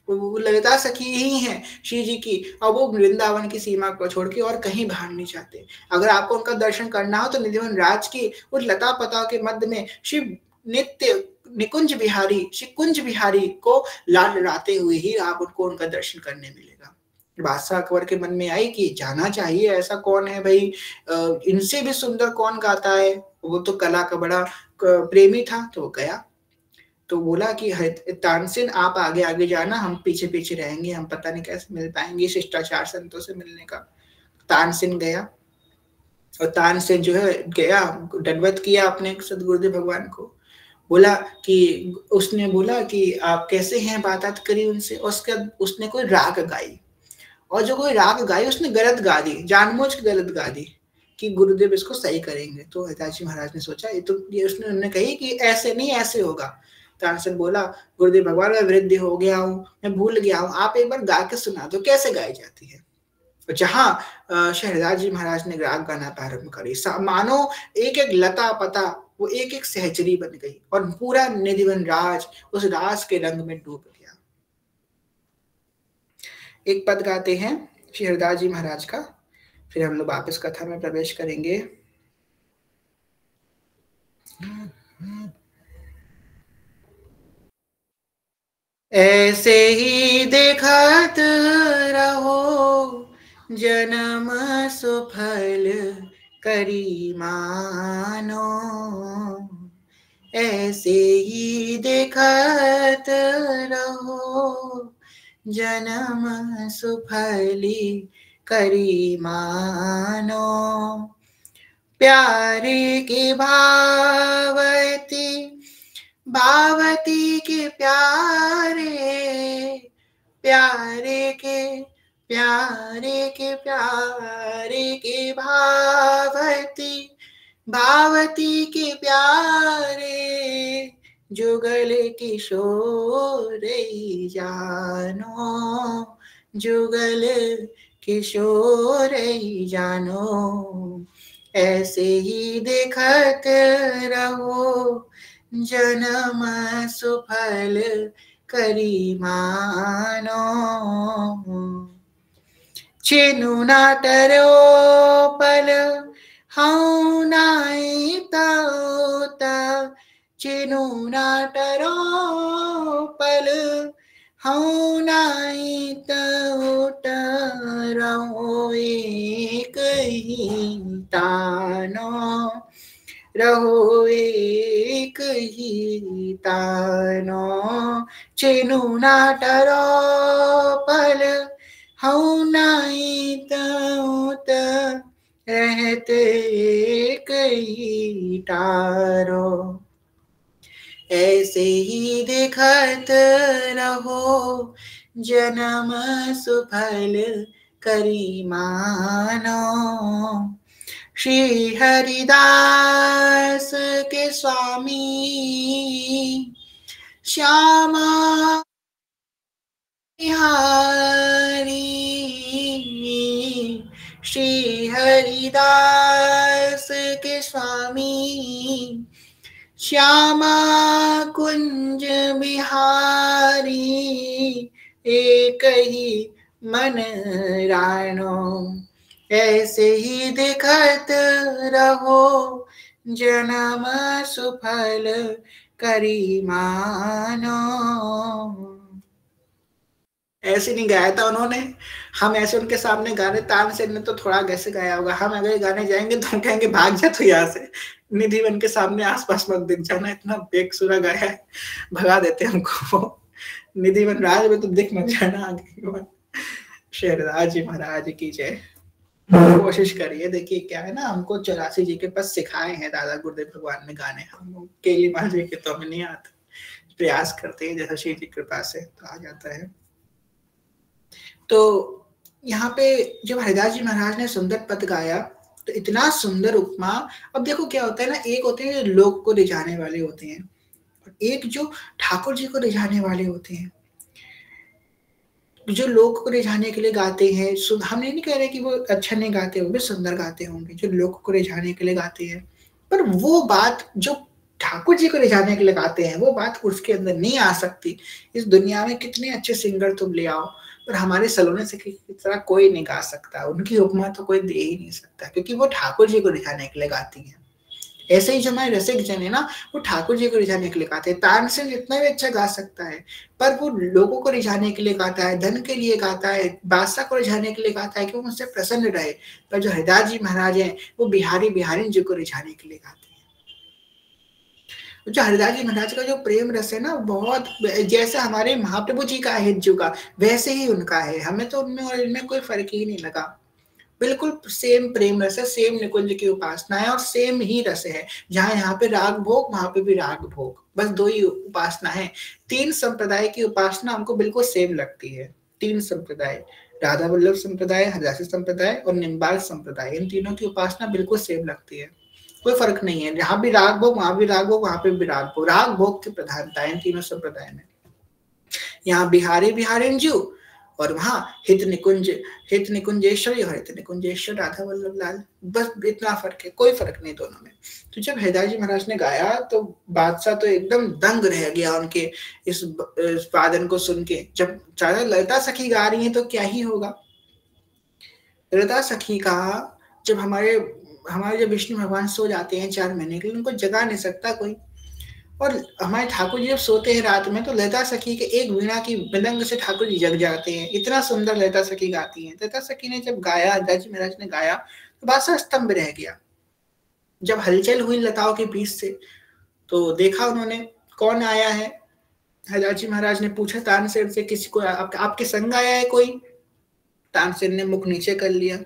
वो ललिता सखी ही है श्री जी की, और वो वृंदावन की सीमा को छोड़ के और कहीं बाहर नहीं जाते। अगर आपको उनका दर्शन करना हो तो निधिवन राज की उस लता पता के मध्य में शिव नित्य निकुंज बिहारी, श्री कुंज बिहारी को लाड लड़ाते हुए ही आप उनको उनका दर्शन करने मिलेगा। बादशाह अकबर के मन में आई कि जाना चाहिए, ऐसा कौन है भाई, इनसे भी सुंदर कौन गाता है। वो तो कला का बड़ा प्रेमी था, तो वो गया। तो बोला कि तानसेन आप आगे आगे जाना, हम पीछे पीछे रहेंगे, हम पता नहीं कैसे मिल पाएंगे शिष्टाचार संतों से मिलने का। तानसेन गया और तानसेन जो है गया, दंडवत किया अपने सदगुरुदेव भगवान को। बोला कि उसने बोला कि आप कैसे हैं, बात करी उनसे। उसके उसने कोई राग गाई, और जो कोई राग गाई उसने गलत गा दी, जानबूझ के गलत गा दी कि गुरुदेव इसको सही करेंगे। तो हिताची महाराज ने सोचा ये उसने उन्होंने कही कि ऐसे नहीं, ऐसे होगा। तानसेन बोला, गुरुदेव भगवान, मैं वृद्ध हो गया हूँ, मैं भूल गया हूँ, आप एक बार गा के सुना दो कैसे गाई जाती है। तो जहां शहरदास जी महाराज ने राग गाना प्रारंभ करी, मानो एक एक लता पता वो एक एक सहचरी बन गई और पूरा निधिवन राज उस रास के रंग में डूब गया। एक पद गाते हैं श्री हरिदास जी महाराज का, फिर हम लोग वापस कथा में प्रवेश करेंगे। ऐसे ही देखत रहो जन्म सुफल करी मानो, ऐसे ही देखत रहो जन्म सुफली करी मानो। प्यारे की भावती भावती के प्यारे, प्यारे के प्यारे के प्यारे के भावती भावती के प्यारे, जुगल किशोर जानो, जुगल किशोर जानो। ऐसे ही देखत रहो जन्म सुफल करी मानो। चिनु ना टरो पल हूँ नाई तोता, चिनु ना टरो पल हूँ नाई तोता, रहो एक ही तानो, रहो एक ही तानो। चिनु ना टरो पल हूँ नाई तोत, रहते कई तारो। ऐसे ही देखत रहो जन्म सुफल करी मानो। श्री हरिदास के स्वामी श्यामा बिहारी, श्री हरिदास के स्वामी श्यामा कुंज बिहारी, एक ही मन रानो। ऐसे ही देखत रहो जन्म सुफल करी मानो। ऐसे नहीं गाया था उन्होंने, हम ऐसे उनके सामने गाने तानसेन ने तो थोड़ा कैसे गाया होगा। हम अगर गाने जाएंगे तो हम कहेंगे भाग जा तो यहाँ से, निधि वन के सामने आसपास मत दिख जाना, इतना बेकसुरा गाया है, भगा देते हमको। निधि वन राज में तो दिख मत जाना आगे। शेरदास जी महाराज की जय। कोशिश करिए, देखिए क्या है ना, हमको 84 जी के पास सिखाए हैं दादा गुरुदेव भगवान ने गाने, हम केलीमा जी के तो हमें नहीं आते, प्रयास करते हैं जैसा श्री जी कृपा से तो आ जाता है। तो यहाँ पे जब हरिदास जी महाराज ने सुंदर पद गाया तो इतना सुंदर उपमा। अब देखो क्या होता है ना, एक होते हैं लोक को रिझाने वाले होते हैं, और एक जो ठाकुर जी को रिझाने वाले होते हैं। जो लोक को रिझाने के लिए गाते हैं, हम नहीं कह रहे कि वो अच्छा नहीं गाते होंगे, सुंदर गाते होंगे जो लोक को रिझाने के लिए गाते हैं, पर वो बात जो ठाकुर जी को रिझाने के लिए गाते हैं वो बात उसके अंदर नहीं आ सकती। इस दुनिया में कितने अच्छे सिंगर तुम ले आओ, पर हमारे सलोने से की तरह कोई नहीं गा सकता, उनकी उपमा तो कोई दे ही नहीं सकता, क्योंकि वो ठाकुर जी को रिझाने के लिए गाती हैं। ऐसे ही जो हमारे रसिक जन है ना, वो ठाकुर जी को रिझाने के लिए गाते हैं। तानसेन जितना भी अच्छा गा सकता है, पर वो लोगों को रिझाने के लिए गाता है, धन के लिए गाता है, बादशाह को रिझाने के लिए गाता है कि वो मुझसे प्रसन्न रहे। पर जो हरिदास जी महाराज हैं वो बिहारी बिहारी जी को रिझाने के लिए गाते हैं। जो हरिदास जी महाराज का जो प्रेम रस है ना, बहुत जैसे हमारे महाप्रभु जी का है का वैसे ही उनका है। हमें तो उनमें और इनमें कोई फर्क ही नहीं लगा, बिल्कुल सेम प्रेम रस है, सेम निकुंज की उपासना है और सेम ही रस है। जहां यहाँ पे राग भोग वहां पे भी राग भोग, बस दो ही उपासना है। 3 संप्रदाय की उपासना हमको बिल्कुल सेम लगती है। 3 संप्रदाय, राधा वल्लभ संप्रदाय, हरिदासी संप्रदाय और निम्बाल संप्रदाय, इन तीनों की उपासना बिल्कुल सेम लगती है, कोई फर्क नहीं है। जहां भी राग भोग वहां भी राग भोग, वहां पे भी राग भोग, राग भोग की प्रधानता है इन तीनों संप्रदाय में। यहाँ बिहारी बिहारिंजू और वहां हित निकुंजेश्वरी और हित निकुंजेश्वर राधा वल्लभ लाल, बस इतना फर्क है, कोई फर्क नहीं दोनों में। तो जब हरिदास जी महाराज ने गाया तो बादशाह तो एकदम दंग रह गया उनके इस वादन को सुन के। जब चाहे ललिता सखी गा रही है तो क्या ही होगा। ललिता सखी का जब हमारे जब विष्णु भगवान सो जाते हैं 4 महीने के लिए, उनको जगा नहीं सकता कोई, और हमारे ठाकुर जी जब सोते हैं रात में तो लता सखी के एक वीणा की मृदंग से ठाकुर जी जग जाते हैं। इतना सुंदर लता सखी गाती हैं। लता सखी ने जब गाया, हरदास जी महाराज ने गाया तो बादशाह स्तंभ रह गया। जब हलचल हुई लताओं के बीच से तो देखा उन्होंने कौन आया है। हरदास जी महाराज ने पूछा तानसेन से, किसी को आपके संग आया है कोई? तानसेन ने मुख नीचे कर लिया।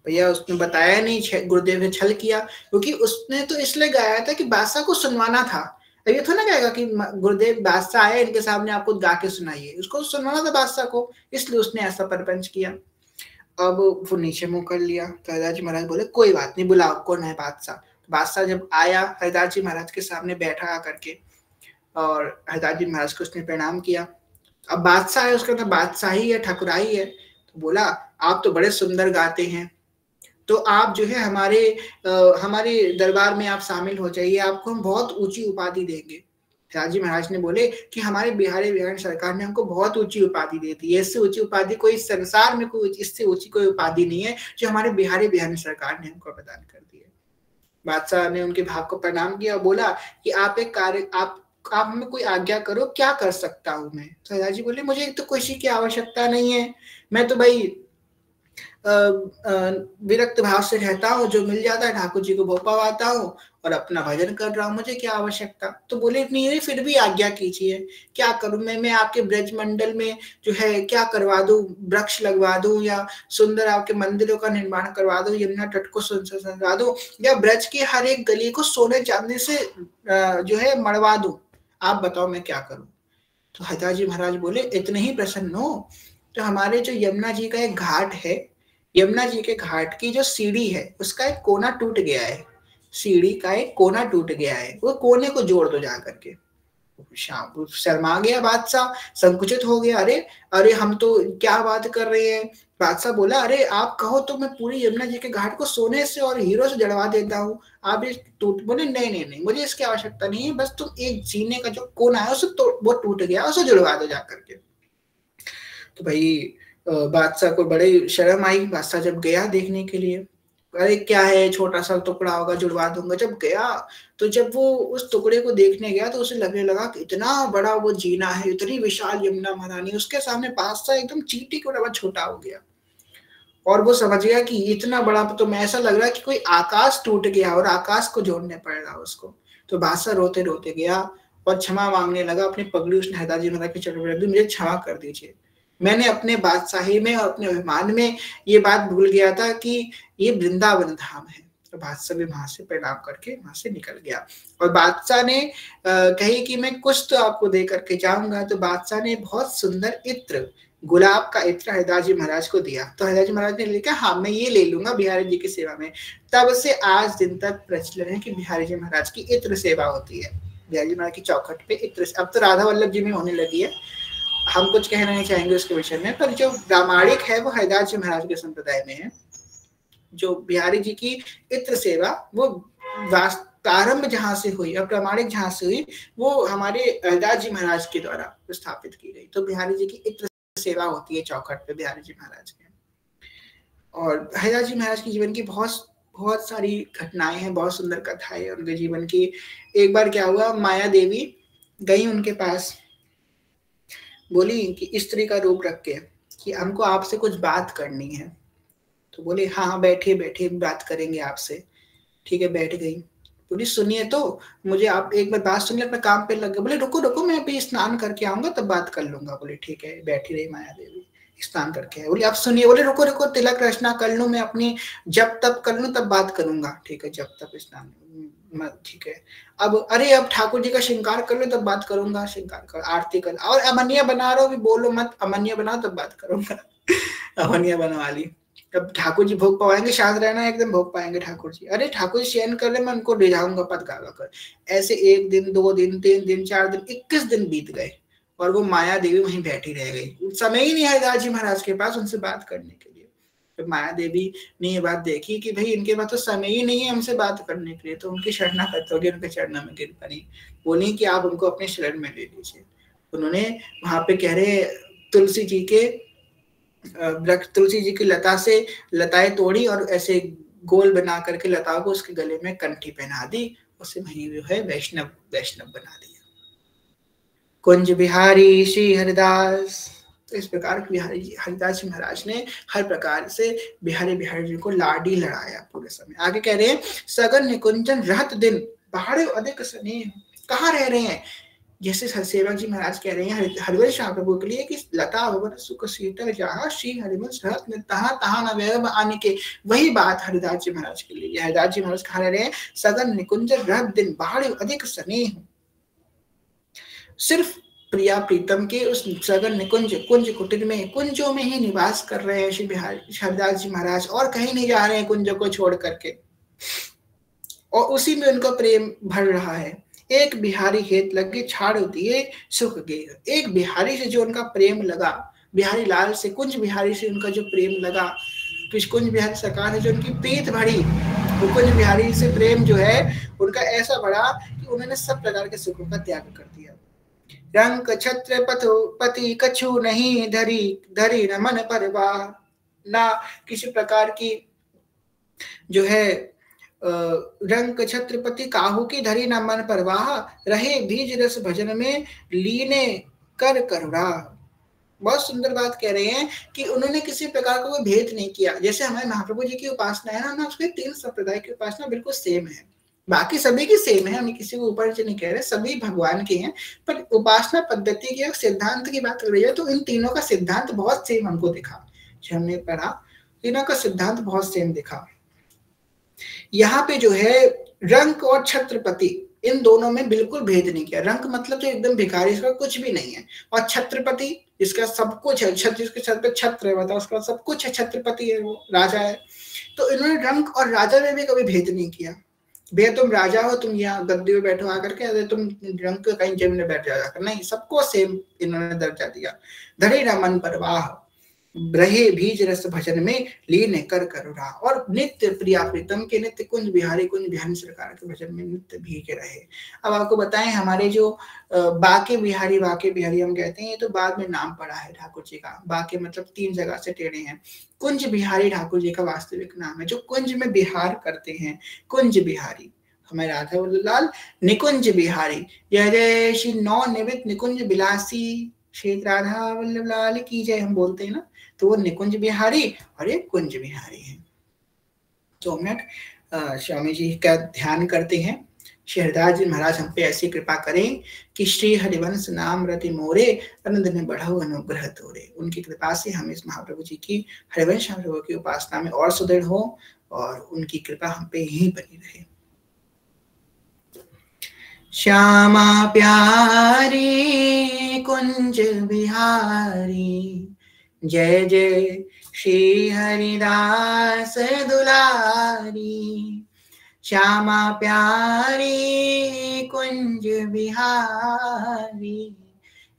भैया उसने बताया नहीं, गुरुदेव ने छल किया, क्योंकि उसने तो इसलिए गाया था कि बादशाह को सुनवाना था। अब ये थोड़ा ना कहेगा कि गुरुदेव बादशाह आए, इनके सामने आपको गा के सुनाइए, उसको सुनवाना था बादशाह को, इसलिए उसने ऐसा परपंच किया। अब वो नीचे मुंह कर लिया। तो हरदास जी महाराज बोले कोई बात नहीं, बुलाओ कौन है बादशाह। बादशाह जब आया हरदास जी महाराज के सामने बैठा करके, और हरदास जी महाराज को उसने प्रणाम किया। अब बादशाह है, उसका तो बादशाही है, ठाकुराई है। तो बोला आप तो बड़े सुंदर गाते हैं, तो आप जो है हमारे दरबार में आप शामिल हो जाइए, आपको हम बहुत ऊंची उपाधि देंगे। हरदास जी महाराज ने बोले कि हमारे बिहारी विधान सरकार ने हमको बहुत ऊंची उपाधि दी थी, इससे ऊंची उपाधि कोई संसार में कोई इससे ऊंची कोई उपाधि नहीं है जो हमारे बिहारी विधान सरकार ने हमको प्रदान कर दी है। बादशाह ने उनके भाव को प्रणाम किया और बोला कि आप एक कार्य, आप हमें कोई आज्ञा करो, क्या कर सकता हूं मैं? तो हरदास जी बोले मुझे तो किसी की आवश्यकता नहीं है, मैं तो भाई विरक्त भाव से रहता हूँ, जो मिल जाता है ठाकुर जी को भोग पवाता हूँ और अपना भजन कर रहा हूँ, मुझे क्या आवश्यकता। तो बोले नहीं, फिर भी आज्ञा कीजिए, क्या करूं मैं आपके ब्रज मंडल में जो है क्या करवा दूं, वृक्ष लगवा दूं या सुंदर आपके मंदिरों का निर्माण करवा दूं, यमुना तट को सजवा दूं, या ब्रज की हर एक गली को सोने चांदी से जो है मड़वा दूं, आप बताओ मैं क्या करूं। तो हरदास जी महाराज बोले इतने ही प्रसन्न हो तो हमारे जो यमुना जी का एक घाट है, यमुना जी के घाट की जो सीढ़ी है उसका एक कोना टूट गया है, सीढ़ी का एक कोना टूट गया है, वो कोने को जोड़ दो जा करके। शर्मा गया बादशाह, संकुचित हो गया, अरे अरे हम तो क्या बात कर रहे हैं। बादशाह बोला अरे आप कहो तो मैं पूरी यमुना जी के घाट को सोने से और हीरो से जड़वा देता हूँ, आप इस टूट। बोले नहीं नहीं नहीं, मुझे इसकी आवश्यकता नहीं है, बस तुम एक जीने का जो कोना है उसे वो टूट गया, उसे जुड़वा दो जा करके। तो भाई बादशाह को बड़े शर्म आई। बादशाह जब गया देखने के लिए, अरे क्या है, छोटा सा टुकड़ा होगा, जुड़वा दूंगा। जब गया तो जब वो उस टुकड़े को देखने गया तो उसे लगने लगा कि इतना बड़ा वो जीना है, इतनी विशाल यमुना महारानी, उसके सामने बादशाह एकदम चींटी के बराबर छोटा हो गया। और वो समझ गया कि इतना बड़ा, तो मैं ऐसा लग रहा है कि कोई आकाश टूट गया और आकाश को जोड़ने पड़ रहा उसको। तो बादशाह रोते रोते गया और क्षमा मांगने लगा, अपनी पगड़ी उसने हरदास जी महाराज के चरणों में रख दी, मुझे क्षमा कर दीजिए, मैंने अपने बादशाही में और अपने अभिमान में ये बात भूल गया था कि ये वृंदावन धाम है। तो बादशाह भी वहां से प्रणाम करके वहां से निकल गया। और बादशाह ने कही कि मैं कुछ तो आपको दे करके जाऊंगा। तो बादशाह ने बहुत सुंदर इत्र, गुलाब का इत्र हरदास जी महाराज को दिया। तो हरदास जी महाराज ने लिखा हाँ मैं ये ले लूंगा बिहारी जी की सेवा में। तब से आज दिन तक प्रचलन है कि बिहारी जी महाराज की इत्र सेवा होती है, बिहारी जी महाराज की चौखट पे इत्र। अब तो राधा वल्लभ जी में होने लगी है, हम कुछ कहना नहीं चाहेंगे उसके विषय में, पर जो प्रामाणिक है वो हरदास जी महाराज के संप्रदाय में है। जो बिहारी जी की इत्र सेवा वो प्रारंभ जहां से हुई और प्रामाणिक जहां से हुई वो हमारे हरदास जी महाराज के द्वारा स्थापित की गई। तो बिहारी जी की इत्र सेवा होती है चौखट पे बिहारी जी महाराज के। और हरदास जी महाराज की जीवन की बहुत बहुत सारी घटनाएं हैं, बहुत सुंदर कथाएं है उनके जीवन की। एक बार क्या हुआ, माया देवी गई उनके पास, बोली कि स्त्री का रूप रख के कि हमको आपसे कुछ बात करनी है। तो बोले हाँ हाँ बैठिए बैठिए बात करेंगे आपसे। ठीक है, बैठ गई। बोली सुनिए तो मुझे आप एक बार बात सुनिए, अपने काम पे लग गए। बोले रुको रुको मैं अभी स्नान करके आऊंगा तब बात कर लूंगा। बोले ठीक है, बैठी रही माया देवी, स्नान करके। बोले आप सुनिए। बोले रुको रुको तिलक रचना कर लूं मैं अपनी, जब तब कर लूं तब बात करूंगा। ठीक है, जब तक स्नान, ठीक है। अब अरे अब ठाकुर जी का श्रृंगार कर लो तब बात करूंगा, श्रृंगार कर, आरती कर, और अमनिया बना रहा हो भी बोलो मत, अमनिया बनाओ तब बात करूंगा। अमनिया बनवा ली। अब ठाकुर जी भोग पाएंगे, शांत रहना एकदम, भोग पाएंगे ठाकुर जी। अरे ठाकुर जी शयन कर ले, मैं उनको ले जाऊंगा पद गावा कर। ऐसे 1 दिन 2 दिन 3 दिन 4 दिन 21 दिन बीत गए और वो माया देवी वहीं बैठी रह गई। समय ही नहीं है हरदास जी महाराज के पास उनसे बात करने के लिए। तो माया देवी ने ये बात देखी कि भाई इनके पास तो समय ही नहीं है हमसे बात करने के लिए, तो उनकी शरणागत होगी, उनके चरणों में गिर पड़ी। बोली कि आप उनको अपने शरण में ले लीजिए। उन्होंने वहां पे कह रहे तुलसी जी की लता से लताएं तोड़ी और ऐसे गोल बना करके लताओं को उसके गले में कंठी पहना दी, उसे वहीं जो है वैष्णव बना दिया। कुंज बिहारी श्री हरिदास। तो इस प्रकार बिहारी हरिदास जी महाराज ने हर प्रकार से बिहारी जी को लाडी लड़ाया पूरे समय। आगे कह रहे हैं सगन निकुंजन रहत दिन बाहर अधिक स्नेह। कहाँ रह रहे हैं? जैसे सेवक जी महाराज कह रहे हैं हरिवंश प्रभु के लिए कि लता भवन सुख शीतल जहाँ श्री हरिवंश रहत में तहाँ तहाँ न वैभव आने के। वही बात हरिदास जी महाराज के लिए। हरिदास जी महाराज कहाँ रह रहे हैं? सगन निकुंजन रहत दिन बाहर अधिक स्नेह। सिर्फ प्रिया प्रीतम के उस सगन निकुंज कुंज कुटीर में कुंजों में ही निवास कर रहे हैं श्री हरिदास जी महाराज, और कहीं नहीं जा रहे हैं कुंजों को छोड़ करके, और उसी में उनका प्रेम भर रहा है। एक बिहारी हेत लगे छाड़ दिए सुख गेह। एक बिहारी से जो उनका प्रेम लगा, बिहारी लाल से, कुंज बिहारी से उनका जो प्रेम लगा, कुंज बिहारी सरकार ने जो उनकी प्रीत भरी, वो कुंज बिहारी से प्रेम जो है उनका ऐसा बढ़ा कि उन्होंने सब प्रकार के सुखों का त्याग कर दिया। रंग छत्र पति कछु नहीं धरी, धरी न मन परवाह। ना किसी प्रकार की जो है रंग छत्रपति काहू की धरी न मन परवाह, रहे बीज रस भजन में लीने कर करुणा। बहुत सुंदर बात कह रहे हैं कि उन्होंने किसी प्रकार का कोई भेद नहीं किया। जैसे हमारे महाप्रभु जी की उपासना है ना, उसके 3 संप्रदाय की उपासना बिल्कुल सेम है, बाकी सभी की सेम है, हम किसी को ऊपर से नहीं कह रहे, सभी भगवान के हैं, पर उपासना पद्धति की सिद्धांत की बात कर रही है तो इन तीनों का सिद्धांत बहुत सेम हमको दिखा। जो हमने पढ़ा तीनों का सिद्धांत बहुत सेम दिखा। यहाँ पे जो है रंक और छत्रपति, इन दोनों में बिल्कुल भेद नहीं किया। रंक मतलब तो एकदम भिखारी, इसका कुछ भी नहीं है, और छत्रपति जिसका सब कुछ है, जिसके सर पे छत्र है, बताओ उसका सब कुछ है, छत्रपति है, वो राजा है। तो इन्होंने रंक और राजा में भी कभी भेद नहीं किया। भैया तुम राजा हो, तुम यहाँ गद्दी में बैठो आकर के, अरे तुम रंक कहीं जमीन में बैठ जाकर, नहीं, सबको सेम इन्होंने दर्जा दिया। धरे न मन परवाह, रहे बीज रस भजन में लीन कर करुणा। और नित्य प्रिया प्रीतम के, नित्य कुंज बिहारी सरकार के भजन में नित्य भीगे रहे। अब आपको बताएं हमारे जो बाके बिहारी हम कहते हैं, ये तो बाद में नाम पड़ा है ठाकुर जी का। बाके मतलब 3 जगह से टेढ़े हैं। कुंज बिहारी ठाकुर जी का वास्तविक नाम है, जो कुंज में बिहार करते हैं, कुंज बिहारी। हमारे राधा वल्लभ लाल निकुंज बिहारी, जय जय श्री नौ निमित निकुंज बिलासी, श्री राधा वल्लभ लाल की जय हम बोलते हैं ना, तो वो निकुंज बिहारी और ये कुंज बिहारी है। 2 मिनट स्वामी जी का ध्यान करते हैं। श्री हरिदास जी महाराज हम पे ऐसी कृपा करें कि श्री हरिवंश नाम रति मोरे, आनंद में बढ़ो अनुग्रह तोरे। उनकी कृपा से हम इस महाप्रभु जी की, हरिवंश महाप्रभु की उपासना में और सुदृढ़ हो, और उनकी कृपा हम पे यहीं बनी रहे। श्यामा प्यारी कुंज बिहारी, जय जय श्री हरिदास दुलारी। श्यामा प्यारी कुंज बिहारी,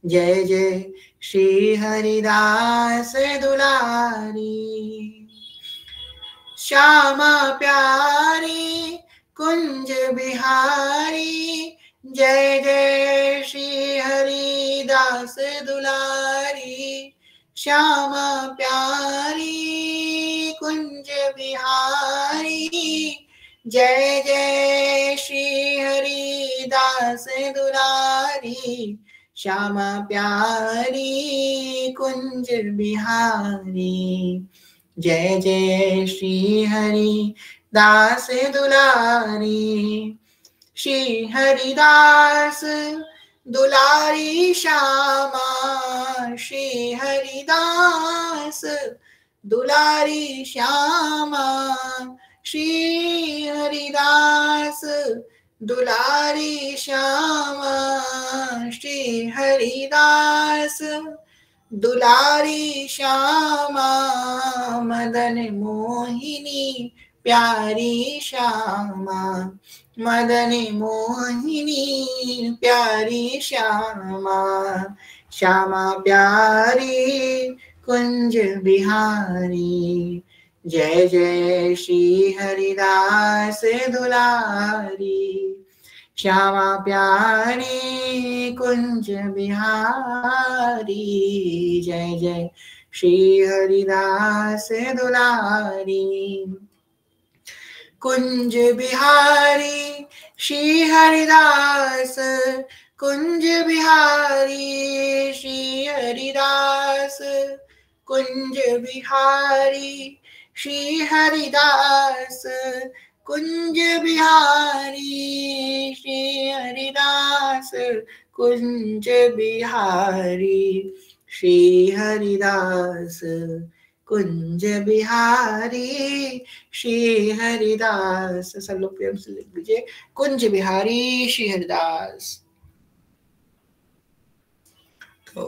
जय जय श्री हरिदास दुलारी। श्यामा प्यारी कुंज बिहारी, जय जय श्री हरिदास दुलारी। श्यामा प्यारी कुंज बिहारी, जय जय श्री हरिदास दुलारी। श्यामा प्यारी कुंज बिहारी, जय जय श्री हरिदास दुलारी। श्री हरिदास दुलारी श्यामा, श्री हरिदास दुलारी श्यामा। श्री हरिदास दुलारी श्यामा, श्री हरिदास दुलारी श्यामा। मदन मोहिनी प्यारी श्यामा, मदन मोहिनी प्यारी श्यामा। श्यामा प्यारी कुंज बिहारी, जय जय श्री हरिदास दुलारी। श्यामा प्यारी कुंज बिहारी, जय जय श्री हरिदास दुलारी। कुंज बिहारी श्री हरिदास, कुंज बिहारी श्री हरिदास, कुंज बिहारी श्री हरिदास, कुंज बिहारी श्री हरिदास, कुंज बिहारी श्री हरिदास, कुंज बिहारी श्री हरिदास। सब लोग प्रेम से लिख लीजिए, कुंज बिहारी श्री हरिदास। तो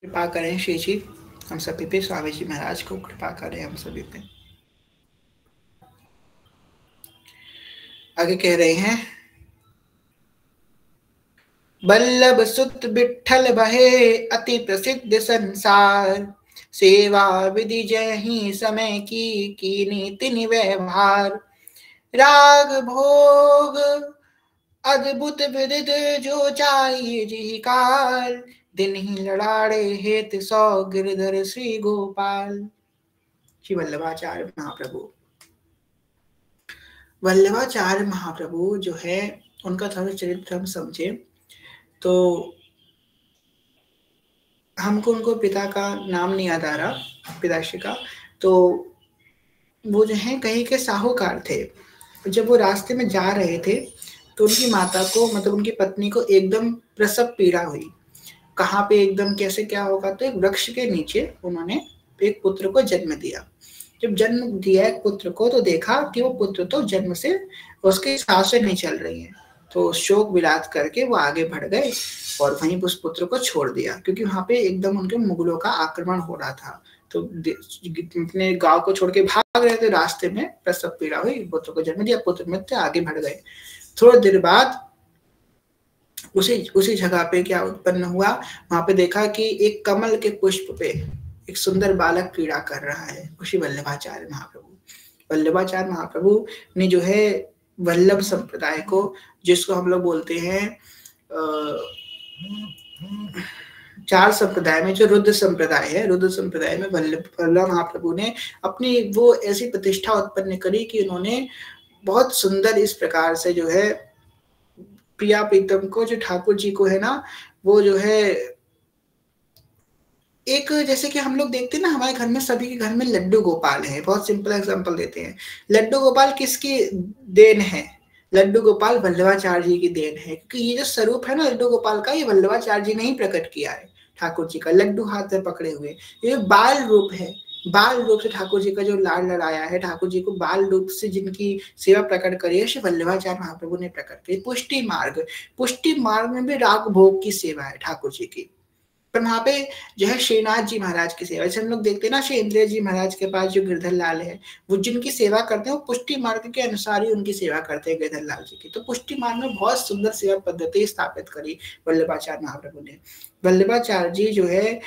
कृपा करें श्री जी हम सभी पे, स्वामी जी महाराज को कृपा करें हम सभी पे। आगे कह रहे हैं, बल्लभ सुत विठ्ठल बहे अति प्रसिद्ध संसार, सेवा विधि जय ही समय की नीति व्यवहार, राग भोग अद्भुत विदित जो चाहिए जी काल, दिन ही लड़ाड़े हेत सौ गिरधर श्री गोपाल। श्री वल्लभाचार्य महाप्रभु, वल्लभाचार्य महाप्रभु जो है उनका थोड़ा चरित्र हम समझे तो हमको उनको पिता का नाम नहीं याद आ रहा, पिताश्री का, तो वो जो है कहीं के साहूकार थे। जब वो रास्ते में जा रहे थे तो उनकी माता को, मतलब उनकी पत्नी को एकदम प्रसव पीड़ा हुई। कहाँ पे एकदम कैसे क्या होगा, तो एक वृक्ष के नीचे उन्होंने एक पुत्र को जन्म दिया। जब जन्म दिया एक पुत्र को तो देखा कि वो पुत्र तो जन्म से उसके सांसें नहीं चल रही हैं, तो शोक विलाप करके वो आगे बढ़ गए और वहीं उस पुत्र को छोड़ दिया, क्योंकि वहां पे एकदम उनके मुगलों का आक्रमण हो रहा था। तो अपने गांव को छोड़ के भाग रहे थे, रास्ते में प्रसव पीड़ा हुई, पुत्र को जन्म दिया, पुत्र मृत्यु, आगे बढ़ गए। थोड़ी देर बाद उसी जगह पे क्या उत्पन्न हुआ, वहां पे देखा कि एक कमल के पुष्प पे एक सुंदर बालक क्रीड़ा कर रहा है, उसी वल्लभाचार्य महाप्रभु। वल्लभाचार्य महाप्रभु ने जो है वल्लभ संप्रदाय को, जिसको हम लोग बोलते हैं चार संप्रदाय में जो रुद्र संप्रदाय है, रुद्र संप्रदाय में वल्लभ महाप्रभु ने अपनी वो ऐसी प्रतिष्ठा उत्पन्न करी कि उन्होंने बहुत सुंदर इस प्रकार से जो है प्रिया प्रीतम को, जो ठाकुर जी को है ना, वो जो है एक, जैसे कि हम लोग देखते हैं ना हमारे घर में, सभी के घर में लड्डू गोपाल है। बहुत सिंपल एग्जांपल देते हैं, लड्डू गोपाल किसकी देन है? लड्डू गोपाल वल्लभाचार्य जी की देन है, क्योंकि ये जो स्वरूप है ना लड्डू गोपाल का, ये वल्लभाचार्य जी ने ही प्रकट किया है। ठाकुर जी का लड्डू हाथ में पकड़े हुए, ये बाल रूप है, बाल रूप से ठाकुर जी का जो लाड लड़ाया है, ठाकुर जी को बाल रूप से जिनकी सेवा प्रकट करी है, श्री वल्लभाचार्य महाप्रभु ने प्रकट की। पुष्टि मार्ग में भी राग भोग की सेवा है ठाकुर जी की। पर वहां पे जो है श्रीनाथ जी महाराज की सेवा, जैसे हम लोग देखते हैं ना, श्री इंद्रिय जी महाराज के पास जो गिरधर लाल है, वो जिनकी सेवा करते हैं वो पुष्टि मार्ग के अनुसार ही उनकी सेवा करते हैं गिरधर लाल जी की। तो पुष्टि मार्ग में बहुत सुंदर सेवा पद्धति स्थापित करी वल्लभाचार्य महाप्रभु ने। वल्लभाचार्य जी जो है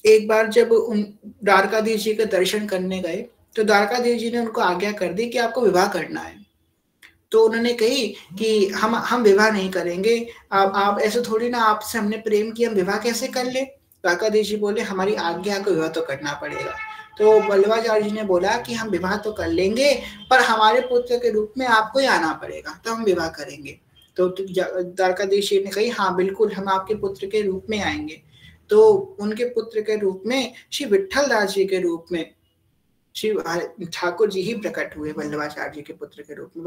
एक बार जब उन द्वारकाधीश जी के दर्शन करने गए, तो द्वारकाधीश जी ने उनको आज्ञा कर दी कि आपको विवाह करना है। तो उन्होंने कही कि हम विवाह नहीं करेंगे, आप ऐसे थोड़ी ना, आपसे हमने प्रेम किया, हम विवाह कैसे कर ले? द्वारकाधीश जी बोले हमारी आज्ञा को विवाह तो करना पड़ेगा। तो वल्लभाचार्य जी ने बोला कि हम विवाह तो कर लेंगे, पर हमारे पुत्र के रूप में आपको ही आना पड़ेगा, तो हम विवाह करेंगे। तो द्वारकाधीश जी ने कही हाँ बिल्कुल, हम आपके पुत्र के रूप में आएंगे। तो उनके पुत्र के रूप में श्री विठ्ठल दास जी के रूप में श्री ठाकुर जी ही प्रकट हुए वल्लभाचार्य जी के पुत्र के रूप में।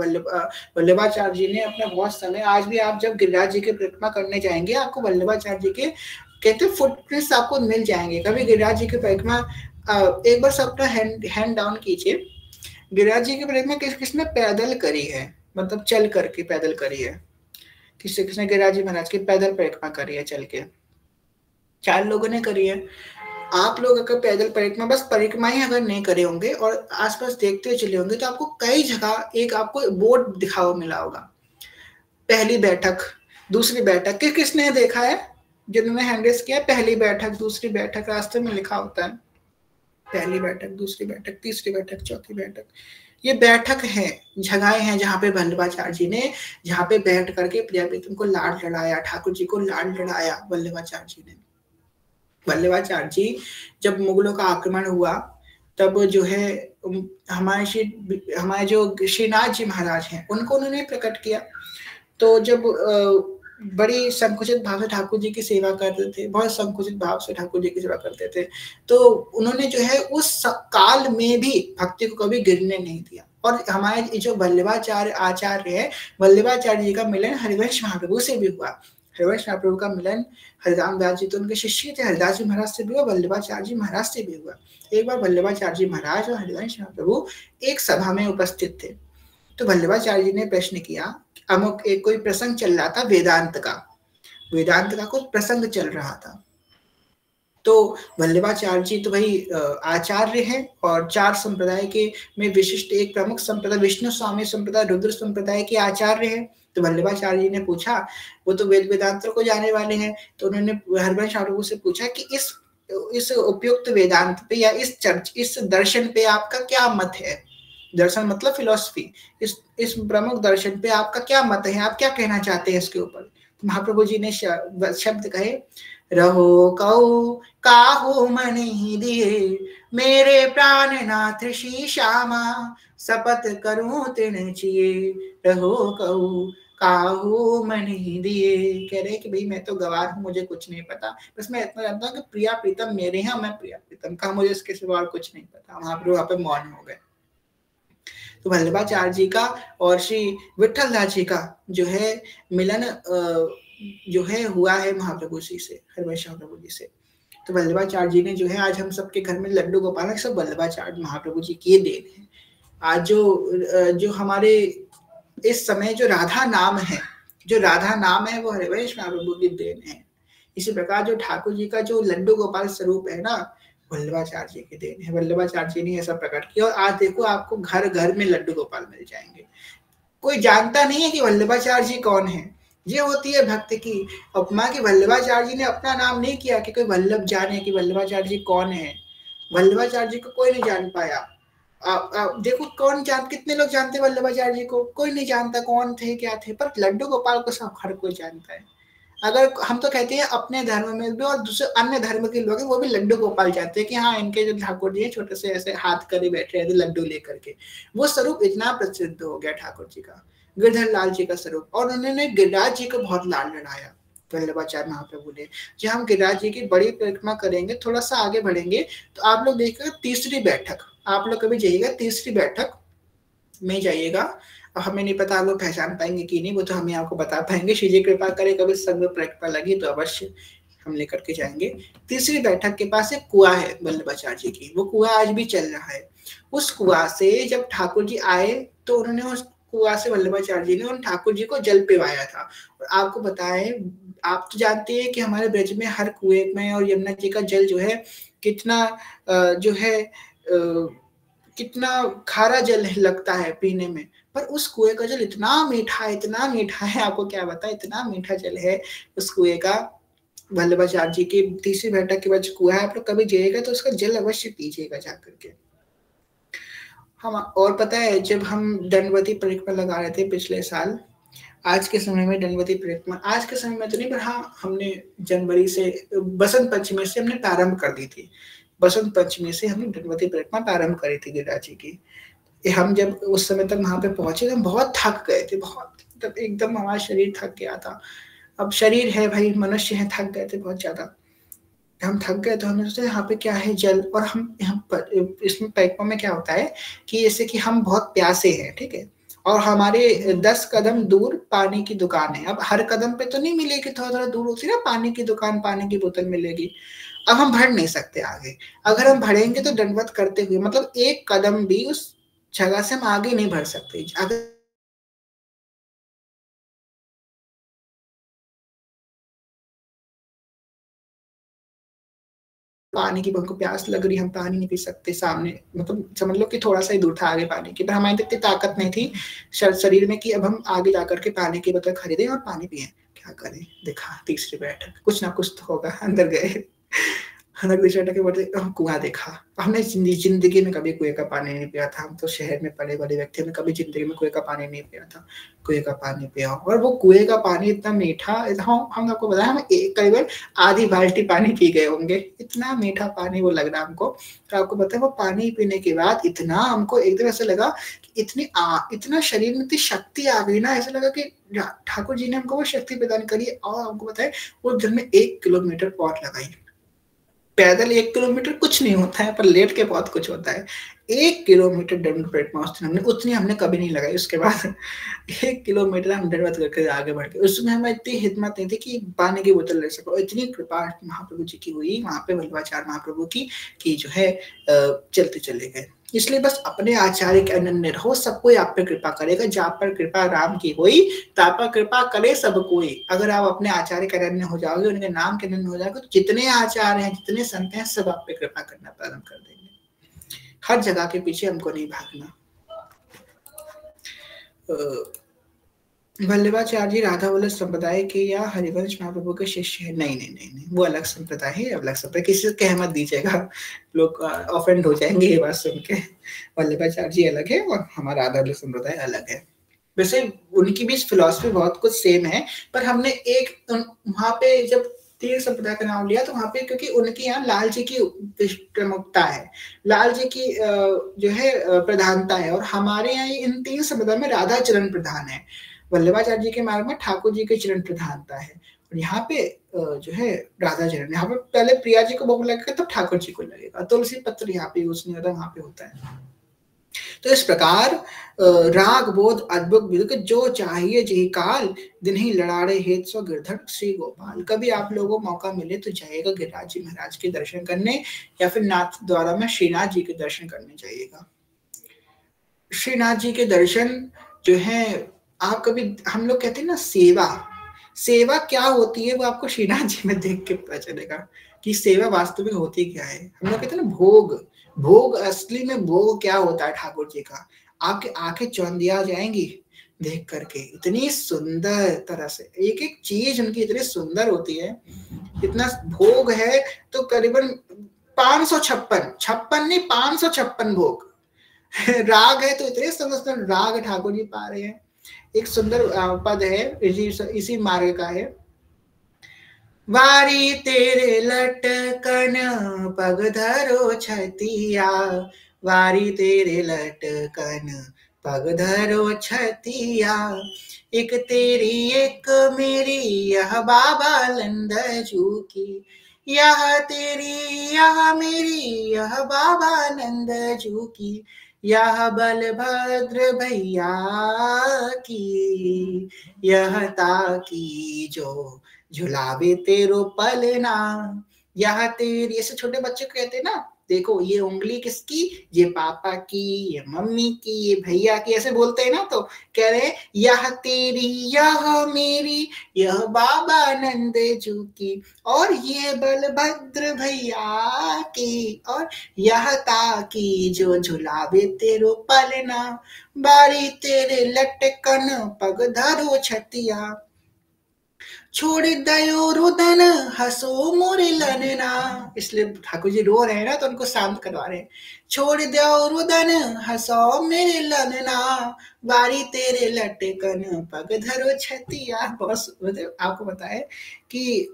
वल्लभाचार्य जी ने अपना बहुत समय, आज भी आप जब गिरिराज जी की परिक्रमा करने जाएंगे, आपको वल्लभाचार्य जी के कहते फुटप्रिंट्स आपको मिल जाएंगे। कभी गिरिराज जी की परिक्रमा एक बार सब अपना हैंड डाउन कीजिए, गिरिराज जी की परिक्रमा किसने पैदल करी है, मतलब चल करके पैदल करी है? किसने गिरिराज जी महाराज की पैदल परिक्रमा करी है चल के? 4 लोगों ने करी है। आप लोग अगर पैदल परिक्रमा, बस परिक्रमा ही अगर नहीं करे होंगे और आसपास देखते चले होंगे, तो आपको कई जगह एक आपको बोर्ड दिखावा मिला होगा, पहली बैठक, दूसरी बैठक। किसने देखा है जिन्होंने हैंड रेस किया? पहली बैठक, दूसरी बैठक, रास्ते में लिखा होता है पहली बैठक, दूसरी बैठक, तीसरी बैठक, चौथी बैठक। ये बैठक है, जगहें हैं जहाँ पे वल्लभाचार्य जी ने, जहाँ पे बैठ करके प्रिया प्रीतम को लाड लड़ाया, ठाकुर जी को लाड लड़ाया वल्लभाचार्य जी ने। वल्लभाचार्य जी जब मुगलों का आक्रमण हुआ, तब जो है हमारे जो श्रीनाथ जी महाराज हैं, उनको उन्होंने प्रकट किया। तो जब बड़ी संकुचित भाव से ठाकुर जी की सेवा करते थे, बहुत संकुचित भाव से ठाकुर जी की सेवा करते थे, तो उन्होंने जो है उस काल में भी भक्ति को कभी गिरने नहीं दिया। और हमारे जो वल्लभाचार्य आचार्य है, वल्लभाचार्य जी का मिलन हरिवंश महाप्रभु से भी हुआ। हरिवंश महाप्रभु का मिलन हरिराम दास जी तो उनके शिष्य थे, हरिदास जी महाराज से भी हुआ, वल्लभाचार्य जी महाराज से भी हुआ। एक बार वल्लभाचार्य जी महाराज और हरिवंश महाप्रभु एक सभा में उपस्थित थे, तो वल्लभाचार्य जी ने प्रश्न किया, अमुक एक कोई प्रसंग चल रहा था वेदांत का कुछ प्रसंग चल रहा था। तो वल्लभाचार्य जी तो भाई आचार्य हैं और 4 संप्रदाय के में विशिष्ट एक प्रमुख संप्रदाय विष्णु स्वामी संप्रदाय, रुद्र संप्रदाय के आचार्य हैं। तो वल्लभाचार्य जी ने पूछा, वो तो वेद वेदांत को जाने वाले हैं, तो उन्होंने हरिवंश महाप्रभु से पूछा कि इस उपयुक्त वेदांत पे या इस दर्शन पे आपका क्या मत है। दर्शन मतलब फिलॉसफी, इस प्रमुख दर्शन पे आपका क्या मत है, आप क्या कहना चाहते हैं इसके ऊपर। तो महाप्रभु जी ने शब्द कहे, रहो कहो काहू मन ही दिए, मेरे प्राणनाथ श्री श्यामा, शपथ करूं तिन चिए, रहो कहो काहू मन ही दिए। कह रहे कि भाई मैं तो गवार हूं, मुझे कुछ नहीं पता, बस मैं इतना जानता हूं कि प्रिया प्रीतम मेरे हैं, मैं प्रिया प्रीतम का, मुझे इसके सिवा कुछ नहीं पता। महाप्रभु वहां पे मौन हो गए। तो वल्लभाचार्य जी का और श्री विठल दास जी का जो है मिलन जो है हुआ है महाप्रभु जी से, हरिवंश महाप्रभु जी से। तो वल्लभाचार्य जी ने जो है आज हम सबके घर में लड्डू गोपाल सब वल्लभाचार्य महाप्रभु जी की देन है। आज जो हमारे इस समय जो राधा नाम है वो हरिवंश महाप्रभु की देन है। इसी प्रकार जो ठाकुर जी का जो लड्डू गोपाल स्वरूप है ना, वल्लभाचार्य जी की देन है। वल्लभाचार्य जी ने ऐसा प्रकट किया और आज देखो आपको घर घर में लड्डू गोपाल मिल जाएंगे। कोई जानता नहीं है कि वल्लभाचार्य जी कौन है। ये होती है भक्त की उपमा की वल्लभाचार्य जी ने अपना नाम नहीं किया कि कोई वल्लभ जाने कि वल्लभाचार्य जी कौन है। वल्लभाचार्य जी को कोई नहीं जान पाया। देखो कितने लोग जानते वल्लभाचार्य जी को, कोई नहीं जानता कौन थे क्या थे, पर लड्डू गोपाल को सब हर कोई जानता है। अगर हम तो कहते हैं अपने धर्म में भी और दूसरे अन्य धर्म के लोग हैं वो भी लड्डू गोपाल जानते हैं कि हाँ इनके जो ठाकुर जी है छोटे से ऐसे हाथ करे बैठे रहते लड्डू लेकर के। वो स्वरूप इतना प्रसिद्ध हो गया ठाकुर जी का, गिरधर लाल जी का स्वरूप। और उन्होंने गिरिराज जी को बहुत लाड लड़ाया वल्लभाचार्य महाप्रभु ने। जब हम गिरिराज जी की बड़ी परिक्रमा करेंगे, थोड़ा सा आगे बढ़ेंगे तो आप लोग देखिएगा तीसरी बैठक, आप लोग कभी जाइएगा तीसरी बैठक में जाइएगा, हमें नहीं पता आप लोग पहचान पाएंगे कि नहीं, वो तो हमें आपको बता पाएंगे। श्री जी कृपा करे कभी संग में परिक्रमा लगी तो अवश्य हम लेकर के जाएंगे। तीसरी बैठक के पास एक कुआं है वल्लभाचार्य जी की, वो कुआं आज भी चल रहा है। उस कुआं से जब ठाकुर जी आए तो उन्होंने उस कुआं से वल्लभाचार्य जी ने उन ठाकुर जी को जल पिवाया था। और आपको बताएं, आप तो जानते हैं कि हमारे ब्रज में हर कुएं में और यमुना जी का जल जो है कितना जो है कितना खारा जल लगता है पीने में, पर उस कुएं का जल इतना मीठा है, आपको क्या बताएं, इतना मीठा जल है उस कुएं का। वल्लभाचार्य जी की तीसरी बैठक के बाद कुआं है, आप लोग कभी जाइएगा तो उसका जल अवश्य पीजिएगा जाकर के। हम और पता है जब हम दंडवती परिक्रमा लगा रहे थे पिछले साल, आज के समय में दंडवती परिक्रमा, आज के समय में तो नहीं, पर हाँ हमने जनवरी से बसंत पंचमी से हमने प्रारंभ कर दी थी। बसंत पंचमी से हमने दंडवती परिक्रमा प्रारंभ करी थी गिरिराज जी की। हम जब उस समय तक वहां पे पहुंचे तो हम बहुत थक गए थे, बहुत एकदम हमारा शरीर थक गया था। अब शरीर है भाई, मनुष्य है, थक गए थे बहुत ज्यादा। हम थक गए तो हमने सोचा यहाँ पे क्या है जल, और हम यहाँ पर इसमें परिक्रमा में क्या होता है कि जैसे कि हम बहुत प्यासे हैं, ठीक है, और हमारे 10 कदम दूर पानी की दुकान है। अब हर कदम पे तो नहीं मिलेगी, थोड़ा थोड़ा दूर होती है ना पानी की दुकान, पानी की बोतल मिलेगी। अब हम बढ़ नहीं सकते आगे, अगर हम बढ़ेंगे तो दंडवत करते हुए, मतलब एक कदम भी उस जगह से हम आगे नहीं बढ़ सकते। अगर पानी की हमको प्यास लग रही, हम पानी नहीं पी सकते सामने, मतलब समझ लो कि थोड़ा सा ही दूर था आगे पानी की, पर हमारी इतनी ताकत नहीं थी शरीर में कि अब हम आगे जाकर के पानी की बोतल खरीदें और पानी पिए। क्या करें, देखा तीसरी बैठक, कुछ ना कुछ तो होगा, अंदर गए। नगली चटा के बोलते कुआं देखा। हमने जिंदगी में कभी कुएं का पानी नहीं पिया था। हम तो शहर में पले बड़े व्यक्ति, हमने कभी जिंदगी में कुएं का पानी नहीं पिया था। कुएं का पानी पिया और वो कुएं का पानी इतना मीठा, हम आपको बताया, हम करीबन आधी बाल्टी पानी पी गए होंगे, इतना मीठा पानी वो लग रहा हमको। तो आपको पता है वो पानी पीने के बाद इतना हमको एकदम ऐसा लगा कि इतना शरीर में इतनी शक्ति आ गई ना, ऐसा लगा कि ठाकुर जी ने हमको वो शक्ति प्रदान करी। और हमको बताए वो दिन में 1 किलोमीटर पौध लगाई। पैदल 1 किलोमीटर कुछ नहीं होता है, पर लेट के बहुत कुछ होता है। 1 किलोमीटर दंडवत हमने उतनी हमने कभी नहीं लगाई। उसके बाद 1 किलोमीटर हम दंडवत करके आगे बढ़ गए। उसमें हमें इतनी हिम्मत नहीं थी कि पानी की बोतल ले सको। इतनी कृपा महाप्रभु जी की हुई वहां पे, वल्लभाचार्य महाप्रभु की, कि जो है चलते चले गए। इसलिए बस अपने आचार्य के अनन्य रहो, सब कोई आप पे कृपा करेगा। जहाँ पर कृपा राम की हुई ता पर कृपा करे सब कोई। अगर आप अपने आचार्य के अनन्य हो जाओगे, उनके नाम के अनन्य हो जाओगे, तो जितने आचार्य हैं, जितने संत हैं, सब आप पे कृपा करना प्रारंभ कर देंगे। हर जगह के पीछे हमको नहीं भागना। वल्लभाचार्य जी राधा वल्लभ संप्रदाय के या हरिवंश महाप्रभु के शिष्य है? नहीं, वो अलग संप्रदाय है, अलग संप्रदाय। किसी से कहमत दीजिएगा, लोग ऑफेंड हो जाएंगे ये बात सुन के। वल्लभाचार्य जी अलग है और हमारा राधा वल्लभ संप्रदाय अलग है। वैसे उनकी भी फिलॉसफी बहुत कुछ सेम है, पर हमने एक वहां पे जब 3 संप्रदाय का नाम लिया तो वहां पे, क्योंकि उनके यहाँ लाल जी की प्रमुखता है, लाल जी की जो है प्रधानता है, और हमारे यहाँ इन 3 संप्रदाय में राधा चरण प्रधान है। वल्लभाचार्य जी के मार्ग में ठाकुर जी के चरण प्रधानता है, और यहाँ पे जो है राधा चरण। यहाँ पे पहले प्रिया जी को भोग लगेगा तब ठाकुर जी को लगेगा। तुलसी पत्र यहाँ पे यूज नहीं होता, वहां पे होता है। तो इस प्रकार राग बोध अद्भुत जो चाहिए जही काल, दिन ही लड़ाड़े हेत सो गिरधर श्री गोपाल। कभी आप लोगों को मौका मिले तो जाइएगा गिरिराज जी महाराज के दर्शन करने, या फिर नाथ द्वारा में श्रीनाथ जी के दर्शन करने जाइएगा। श्रीनाथ जी के दर्शन जो है आप कभी, हम लोग कहते हैं ना सेवा क्या होती है, वो आपको श्रीनाथ जी में देख के पता चलेगा कि सेवा वास्तविक होती क्या है। हम लोग कहते हैं ना भोग असली में भोग क्या होता है ठाकुर जी का, आपकी आंखें चौंधिया जाएंगी देख करके। इतनी सुंदर तरह से एक एक चीज उनकी इतनी सुंदर होती है। इतना भोग है तो करीबन 556 नहीं 556 भोग राग है तो इतने सुंदर राग ठाकुर जी पा रहे हैं। एक सुंदर पद है इसी मार्ग का है। वारी तेरे लटकन पग धरो छतिया, वारी तेरे लटकन पग धरो छतिया, एक तेरी एक मेरी यह बाबा नंदजू की, यह तेरी यह मेरी यह बाबा नंदजू की, यह बलभद्र भैया की, यह ताकी जो झुलावे तेरो पलना, यह तेरी। ऐसे छोटे बच्चे को कहते हैं ना, देखो ये उंगली किसकी, ये पापा की, ये मम्मी की, ये भैया की, ऐसे बोलते हैं ना। तो कह रहे यह तेरी यह मेरी यह बाबा नंदजू की, और ये बलभद्र भैया की, और यह ताकी जो झुलावे तेरो पलना, बारी तेरे लटकन पग धरो छतिया, छोड़ दयो रुदन हंसो मोरे लनना। इसलिए ठाकुर जी रो रहे हैं ना, तो उनको शांत करवा रहे हैं। छोड़ दो रुदन हंसो मेरे लनना, बारी तेरे लटकन पग धरो छतिया। बहुत आपको बताए कि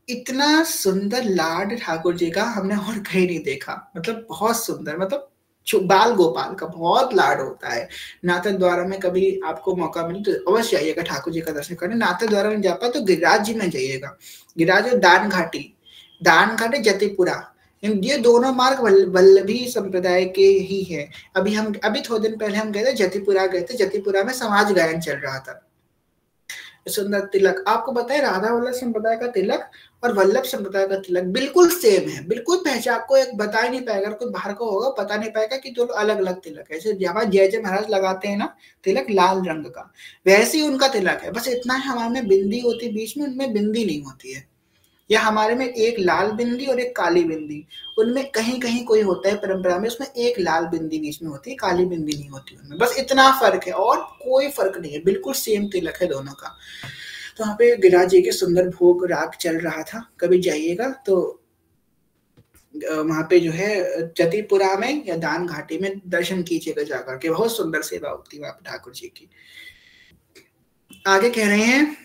इतना सुंदर लाड ठाकुर जी का हमने और कहीं नहीं देखा। मतलब बहुत सुंदर, मतलब बाल गोपाल का बहुत लाड होता है। नाथ द्वारा में कभी आपको मौका मिले तो अवश्य जाइएगा ठाकुर जी का दर्शन करने। नाथ द्वारा में जा पाए तो गिरिराज जी में जाइएगा। गिरिराज दान घाटी जतिपुरा, ये दोनों मार्ग वल्लभी संप्रदाय के ही है। अभी थोड़े दिन पहले हम गए थे जतिपुरा जतिपुरा में समाज गायन चल रहा था। सुंदर तिलक, आपको पता है राधा वल्लभ संप्रदाय का तिलक और वल्लभ संप्रदाय का तिलक बिल्कुल सेम है, बिल्कुल पहचान को एक बता ही नहीं पाएगा। कोई बाहर का होगा पता नहीं पाएगा कि दोनों अलग अलग तिलक है। जैसे जय जय महाराज लगाते हैं ना तिलक लाल रंग का, वैसे ही उनका तिलक है। बस इतना है हमारे में बिंदी होती है बीच में, उनमें बिंदी नहीं होती है। या हमारे में एक लाल बिंदी और एक काली बिंदी, उनमें कहीं कहीं कोई होता है परंपरा में, उसमें एक लाल बिंदी बीच में होती है, काली बिंदी नहीं होती उनमें। बस इतना फर्क है और कोई फर्क नहीं है, बिल्कुल सेम तिलक है दोनों का। तो वहाँ पे गिरिराज जी के सुंदर भोग राग चल रहा था, कभी जाइएगा तो वहां पे जो है जतिपुरा में या दान घाटी में दर्शन कीजिएगा जाकर के, बहुत सुंदर सेवा होती है वहां पे ठाकुर जी की। आगे कह रहे हैं,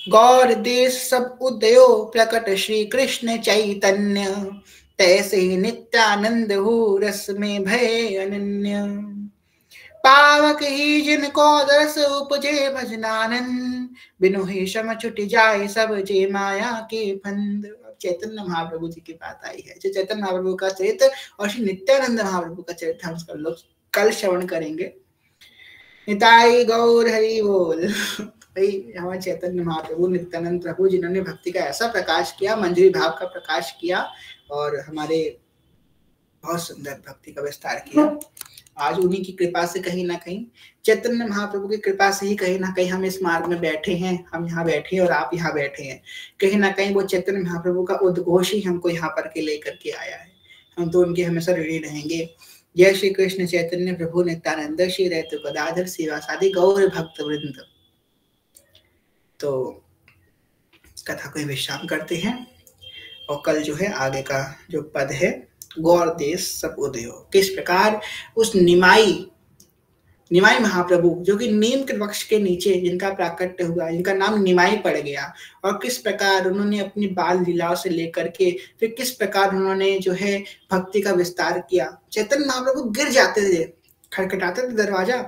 गौर देश सब उदयो प्रकट श्री कृष्ण चैतन्य, तैसे नित्यानंद हो रस में भय अनन्य, पावक ही जिनको दरस उपजे भजनानंद, बिनु ही शम छुट जाए सब जे माया के फंद। चैतन्य महाप्रभु जी की बात आई है, जो चैतन्य महाप्रभु का चरित्र और श्री नित्यानंद महाप्रभु का चरित्र हम लोग कल श्रवण करेंगे। निताई गौर हरि बोल। भाई हमारे चैतन्य महाप्रभु नित्यानंद प्रभु जिन्होंने भक्ति का ऐसा प्रकाश किया, मंजरी भाव का प्रकाश किया और हमारे बहुत सुंदर भक्ति का विस्तार किया। आज उन्हीं की कृपा से कहीं ना कहीं, चैतन्य महाप्रभु की कृपा से ही कहीं ना कहीं हम इस मार्ग में बैठे हैं, हम यहाँ बैठे हैं और आप यहाँ बैठे हैं। कहीं ना कहीं वो चैतन्य महाप्रभु का उद्घोष ही हमको यहाँ पर के लेकर के आया है। हम तो उनके हमेशा ऋणी रहेंगे। जय श्री कृष्ण चैतन्य प्रभु नित्यानंद, श्री रहतु गदाधर श्रीवासादि गौर भक्त वृंद। तो कथा को विश्राम करते हैं और कल जो है आगे का जो पद है, गौर देश सब उदयो, किस प्रकार उस निमाई महाप्रभु जो कि नीम के वृक्ष के नीचे जिनका प्राकट्य हुआ, जिनका नाम निमाई पड़ गया, और किस प्रकार उन्होंने अपनी बाल लीलाओं से लेकर के फिर किस प्रकार उन्होंने जो है भक्ति का विस्तार किया। चैतन्य महाप्रभु गिर जाते थे, खटखटाते थे दरवाजा,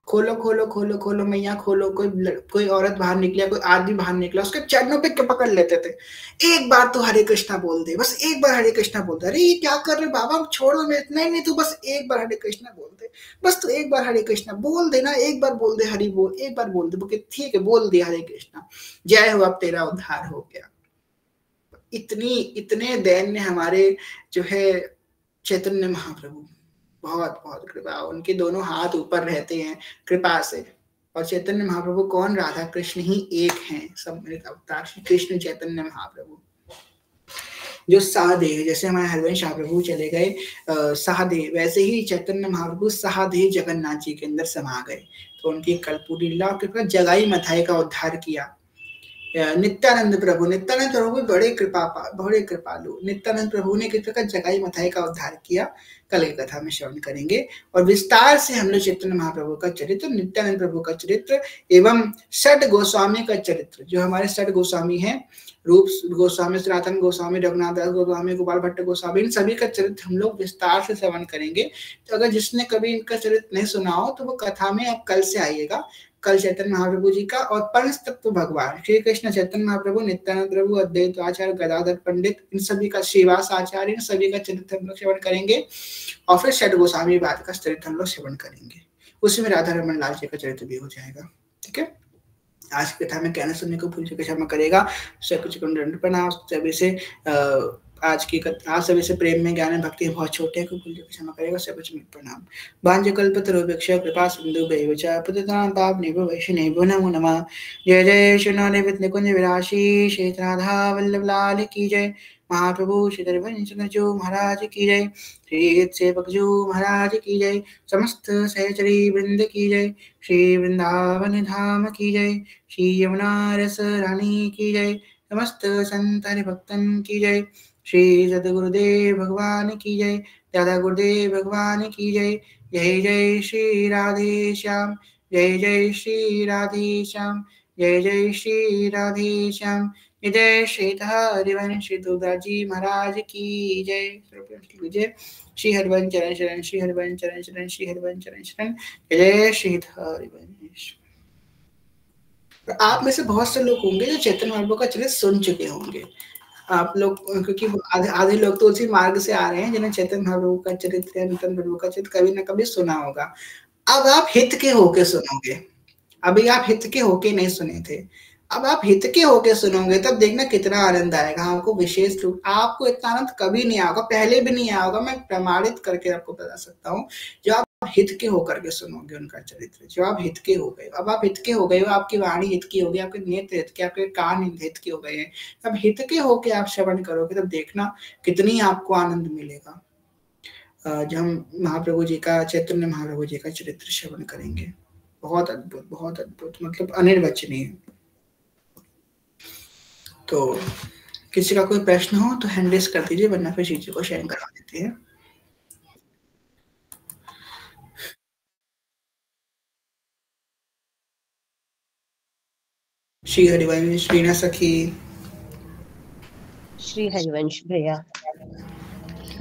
खोलो खोलो खोलो खोलो मैया खोलो। कोई औरत बाहर निकला, कोई आदमी बाहर निकला, उसके चरणों पे पकड़ लेते थे, एक बार तो हरे कृष्णा बोल दे, बस एक बार हरे कृष्णा बोल दे। अरे ये क्या कर रहे बाबा, छोड़ो, मैं नहीं तू बस एक बार हरे कृष्णा बोल दे, बस तू एक बार हरे कृष्णा बोल देना, एक बार बोल दे हरि बोल, एक बार बोल दे। बोले ठीक है, बोल दिया हरे कृष्णा, जय हो, अब तेरा उद्धार हो गया। इतने दैन्य हमारे जो है चैतन्य महाप्रभु, बहुत बहुत कृपा, उनके दोनों हाथ ऊपर रहते हैं कृपा से। और चैतन्य महाप्रभु कौन, राधा कृष्ण ही एक हैं, सम्मिलित अवतार श्री कृष्ण चैतन्य महाप्रभु जो साहदेव, जैसे हमारे हरिवंश महाप्रभु चले गए साहदेव, वैसे ही चैतन्य महाप्रभु साहदेव जगन्नाथ जी के अंदर समा गए। तो उनकी कल्पूरी लीला कृपा जगाई मथाई का उद्धार किया। नित्यानंद प्रभु बड़े कृपालु, नित्यानंद प्रभु ने किस प्रकार जगाई मथाई का उद्धार किया, कल की कथा में श्रवण करेंगे। और विस्तार से हम लोग चैतन्य महाप्रभु का चरित्र, नित्यानंद प्रभु का चरित्र एवं षट गोस्वामी का चरित्र, जो हमारे षट गोस्वामी हैं, रूप गोस्वामी, सनातन गोस्वामी, रघुनाथ दास गोस्वामी, गोपाल भट्ट गोस्वामी, इन सभी का चरित्र हम लोग विस्तार से श्रवण करेंगे। तो अगर जिसने कभी इनका चरित्र नहीं सुना हो तो वो कथा में आप कल से आइएगा। कल चैतन्य महाप्रभु जी का और पंच तत्व भगवान श्री कृष्ण चैतन्य महाप्रभु, नित्यानंद प्रभु, अद्वैत आचार्य, गदाधर पंडित, इन सभी का, श्रीवास आचार्य, इन सभी का चरित्र हम लोग श्रवण करेंगे। और फिर षट गोस्वामी बाद का चरित्र हम लोग श्रवण करेंगे, उसमें राधा रमन लाल जी का चरित्र भी हो जाएगा। ठीक है, आज की कथा में कहना सुनने को भूल के क्षमा करेगा। प्रणाम सभी से। आज सभी से प्रेम में ज्ञान भक्ति बहुत छोटे हैं, भूल के क्षमा करेगा। सब कुछ प्रणाम। बांझकल्पतरुभ्यश्च कृपा सिंधुभ्यैव च पतितानां पावनेभ्यो वैष्णवेभ्यो नमो नमः। जय जय श्री नवनिर्मित निकुंज विलासी श्री राधा वल्लभ लाल की जय। महाप्रभु श्री हरिवंशजू महाराज की जय। श्री सेवकजू महाराज की जय। समस्त सहचरी वृंद की जय। श्री वृंदावन धाम की जय। श्री यमुना रस रानी की जय। समस्त संत हरिभक्तन की जय। श्री सद्गुरुदेव भगवान की जय। दादा गुरुदेव भगवान की जय। जय जय श्री राधे श्याम, जय जय श्री राधे श्याम, जय जय श्री राधे श्याम, जय श्री हरिवंश तुलसी महाराज की जय। जय श्री हरिवंश चरण शरण, श्री हरिवंश चरण शरण, श्री हरिवंश चरण शरण, जय श्री हरिवंश। आप में से बहुत से लोग होंगे जो चैतन्य महाप्रभु का चरित्र सुन चुके होंगे। आप लोग, क्योंकि आधे लोग तो उसी मार्ग से आ रहे हैं जिन्हें चैतन्य महाप्रभु का चरित्र, नित्यानंद प्रभु का चरित्र कभी ना कभी सुना होगा। अब आप हित के होके सुनोगे, अभी आप हित के होके नहीं सुने थे, अब आप हित के होके सुनोगे, तब देखना कितना आनंद आएगा आपको। विशेष रूप आपको इतना आनंद कभी नहीं आएगा, पहले भी नहीं आएगा, मैं प्रमाणित करके आपको बता सकता हूँ। जो आप हित के होकर के सुनोगे उनका चरित्र, जो आप हित के हो गए, अब आप हित के हो गए हो, आपकी वाणी हित की हो गई, आपके नेत्र हित के, आपके कान हित के हो गए हैं, अब हित के होके आप श्रवण करोगे तब देखना कितनी आपको आनंद मिलेगा। जब हम महाप्रभु जी का, चैतन्य महाप्रभु जी का चरित्र श्रवण करेंगे, बहुत अद्भुत, मतलब अनिर्वचनीय। तो किसी का कोई प्रश्न हो तो हैंड रेज कर दीजिए, वरना फिर चीजों को शेयर करवा देते हैं। श्री हरिवंश, रीना सखी। श्री हरिवंश भैया।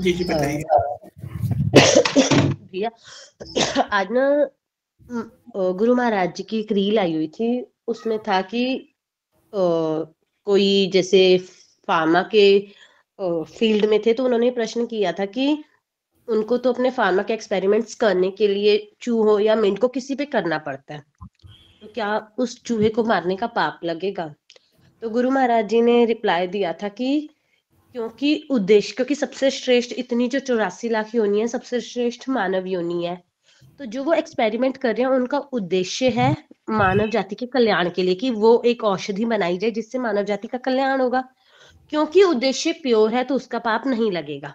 जी जी बताइए। भैया आज ना गुरु महाराज जी की एक रील आई हुई थी, उसमें था कि कोई जैसे फार्मा के फील्ड में थे, तो उन्होंने प्रश्न किया था कि उनको तो अपने फार्मा के एक्सपेरिमेंट्स करने के लिए चूहों या मिंट को किसी पे करना पड़ता है, तो क्या उस चूहे को मारने का पाप लगेगा? तो गुरु महाराज जी ने रिप्लाई दिया था कि क्योंकि सबसे श्रेष्ठ इतनी जो 84 लाख योनि है, सबसे श्रेष्ठ मानव योनि है, तो जो वो एक्सपेरिमेंट कर रहे हैं उनका उद्देश्य है मानव जाति के कल्याण के लिए, कि वो एक औषधि बनाई जाए जिससे मानव जाति का कल्याण होगा। क्योंकि उद्देश्य प्योर है तो उसका पाप नहीं लगेगा।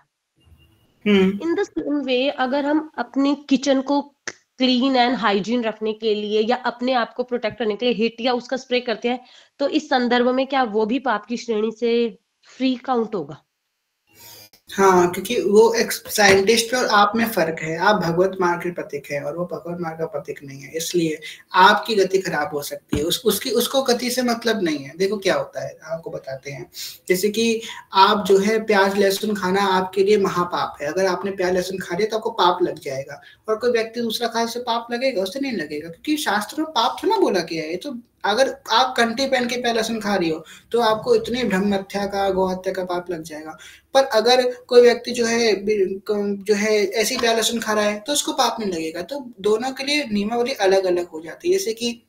इन द सेम वे, अगर हम अपनी किचन को क्लीन एंड हाइजीन रखने के लिए या अपने आप को प्रोटेक्ट करने के लिए हिट या उसका स्प्रे करते हैं, तो इस संदर्भ में क्या वो भी पाप की श्रेणी से फ्री काउंट होगा? हाँ, क्योंकि वो एक साइंटिस्ट और आप में फर्क है। आप भगवत मार्ग के प्रतीक है और वो भगवत मार्ग का प्रतीक नहीं है, इसलिए आपकी गति खराब हो सकती है। उसको गति से मतलब नहीं है। देखो क्या होता है, आपको बताते हैं। जैसे कि आप जो है प्याज लहसुन खाना आपके लिए महापाप है। अगर आपने प्याज लहसुन खा लिया तो आपको पाप लग जाएगा, और कोई व्यक्ति दूसरा खा से पाप लगेगा, उससे नहीं लगेगा, क्योंकि शास्त्र में पाप थोड़ा बोला गया है। तो अगर आप कंठी पहन के प्याज लहसुन खा रही हो तो आपको इतने ब्रह्म हत्या का, गौ हत्या का पाप लग जाएगा। पर अगर कोई व्यक्ति जो है ऐसी प्याज लहसुन खा रहा है तो उसको पाप नहीं लगेगा। तो दोनों के लिए नियमावली अलग अलग हो जाती है। जैसे कि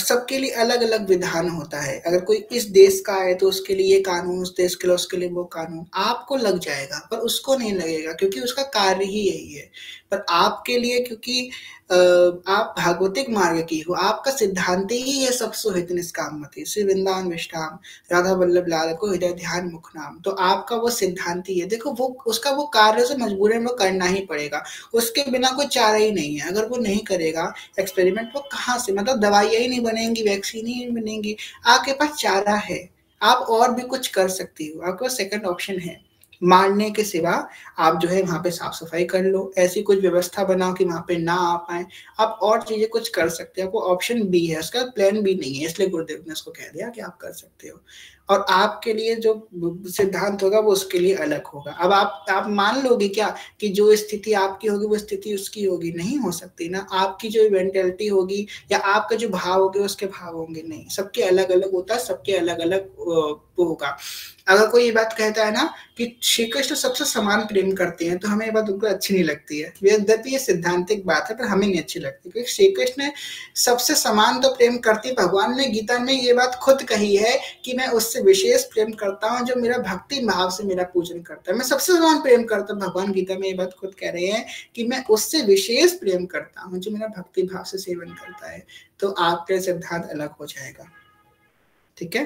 सबके लिए अलग अलग विधान होता है। अगर कोई इस देश का है तो उसके लिए ये कानून, उस देश के लिए उसके लिए वो कानून आपको लग जाएगा, पर उसको नहीं लगेगा, क्योंकि उसका कार्य ही यही है। पर आपके लिए, क्योंकि आप भागवतिक मार्ग की हो, आपका सिद्धांत ही है सब सुहित निष्कामति, श्री वृंदावन विष्टाम राधा वल्लभ लाल को हृदय ध्यान मुख नाम। तो आपका वो सिद्धांत ही है। देखो वो उसका वो कार्य से मजबूरन वो करना ही पड़ेगा, उसके बिना कोई चारा ही नहीं है। अगर वो नहीं करेगा एक्सपेरिमेंट, वो कहाँ से, मतलब दवाइयाँ ही नहीं बनेंगी, वैक्सीन ही नहीं बनेंगी, आपके पास चारा है। आप और भी कुछ कर सकती हो, आपके पास सेकंड ऑप्शन है। मारने के सिवा आप जो है वहाँ पे साफ सफाई कर लो, ऐसी कुछ व्यवस्था बनाओ कि वहाँ पे ना आ पाए। आप और चीजें कुछ कर सकते हो, आपको ऑप्शन बी है, उसका प्लान बी नहीं है, इसलिए गुरुदेव ने उसको कह दिया कि आप कर सकते हो। और आपके लिए जो सिद्धांत होगा वो उसके लिए अलग होगा। अब आप मान लोगे क्या कि जो स्थिति आपकी होगी वो स्थिति उसकी होगी? नहीं हो सकती ना। आपकी जो मेंटेलिटी होगी या आपका जो भाव होगे उसके भाव होंगे नहीं, सबके अलग अलग होता है, सबके अलग अलग वो होगा। अगर कोई ये बात कहता है ना कि श्री कृष्ण सबसे समान प्रेम करते हैं, तो हमें ये बात उनको अच्छी नहीं लगती है। यद्यपि ये सिद्धांतिक बात है, पर हमें नहीं अच्छी लगती, क्योंकि श्री कृष्ण सबसे समान तो प्रेम करते, भगवान ने गीता में ये बात खुद कही है कि मैं उससे विशेष प्रेम करता हूँ जो मेरा भक्ति भाव से मेरा पूजन करता है। मैं सबसे समान प्रेम करता हूँ, भगवान गीता में ये बात खुद कह रहे हैं कि मैं उससे विशेष प्रेम करता हूँ जो मेरा भक्ति भाव से सेवन करता है। तो आपके सिद्धांत अलग हो जाएगा। ठीक है,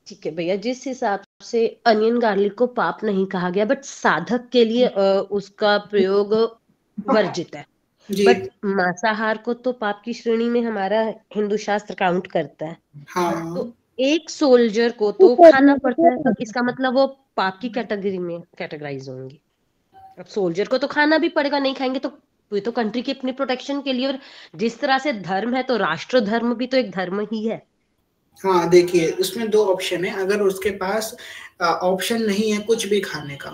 ठीक है भैया। जिस हिसाब से अनियन गार्लिक को पाप नहीं कहा गया, बट साधक के लिए उसका प्रयोग वर्जित है, बट मांसाहार को तो पाप की श्रेणी में हमारा हिंदू शास्त्र काउंट करता है। हाँ, तो एक सोल्जर को तो खाना पड़ता है, तो इसका मतलब वो पाप की कैटेगरी में कैटेगराइज होंगी। अब सोल्जर को तो खाना भी पड़ेगा, नहीं खाएंगे तो ये तो कंट्री की अपनी प्रोटेक्शन के लिए। और जिस तरह से धर्म है तो राष्ट्र धर्म भी तो एक धर्म ही है। हाँ, देखिए उसमें दो ऑप्शन है। अगर उसके पास ऑप्शन नहीं है कुछ भी खाने का,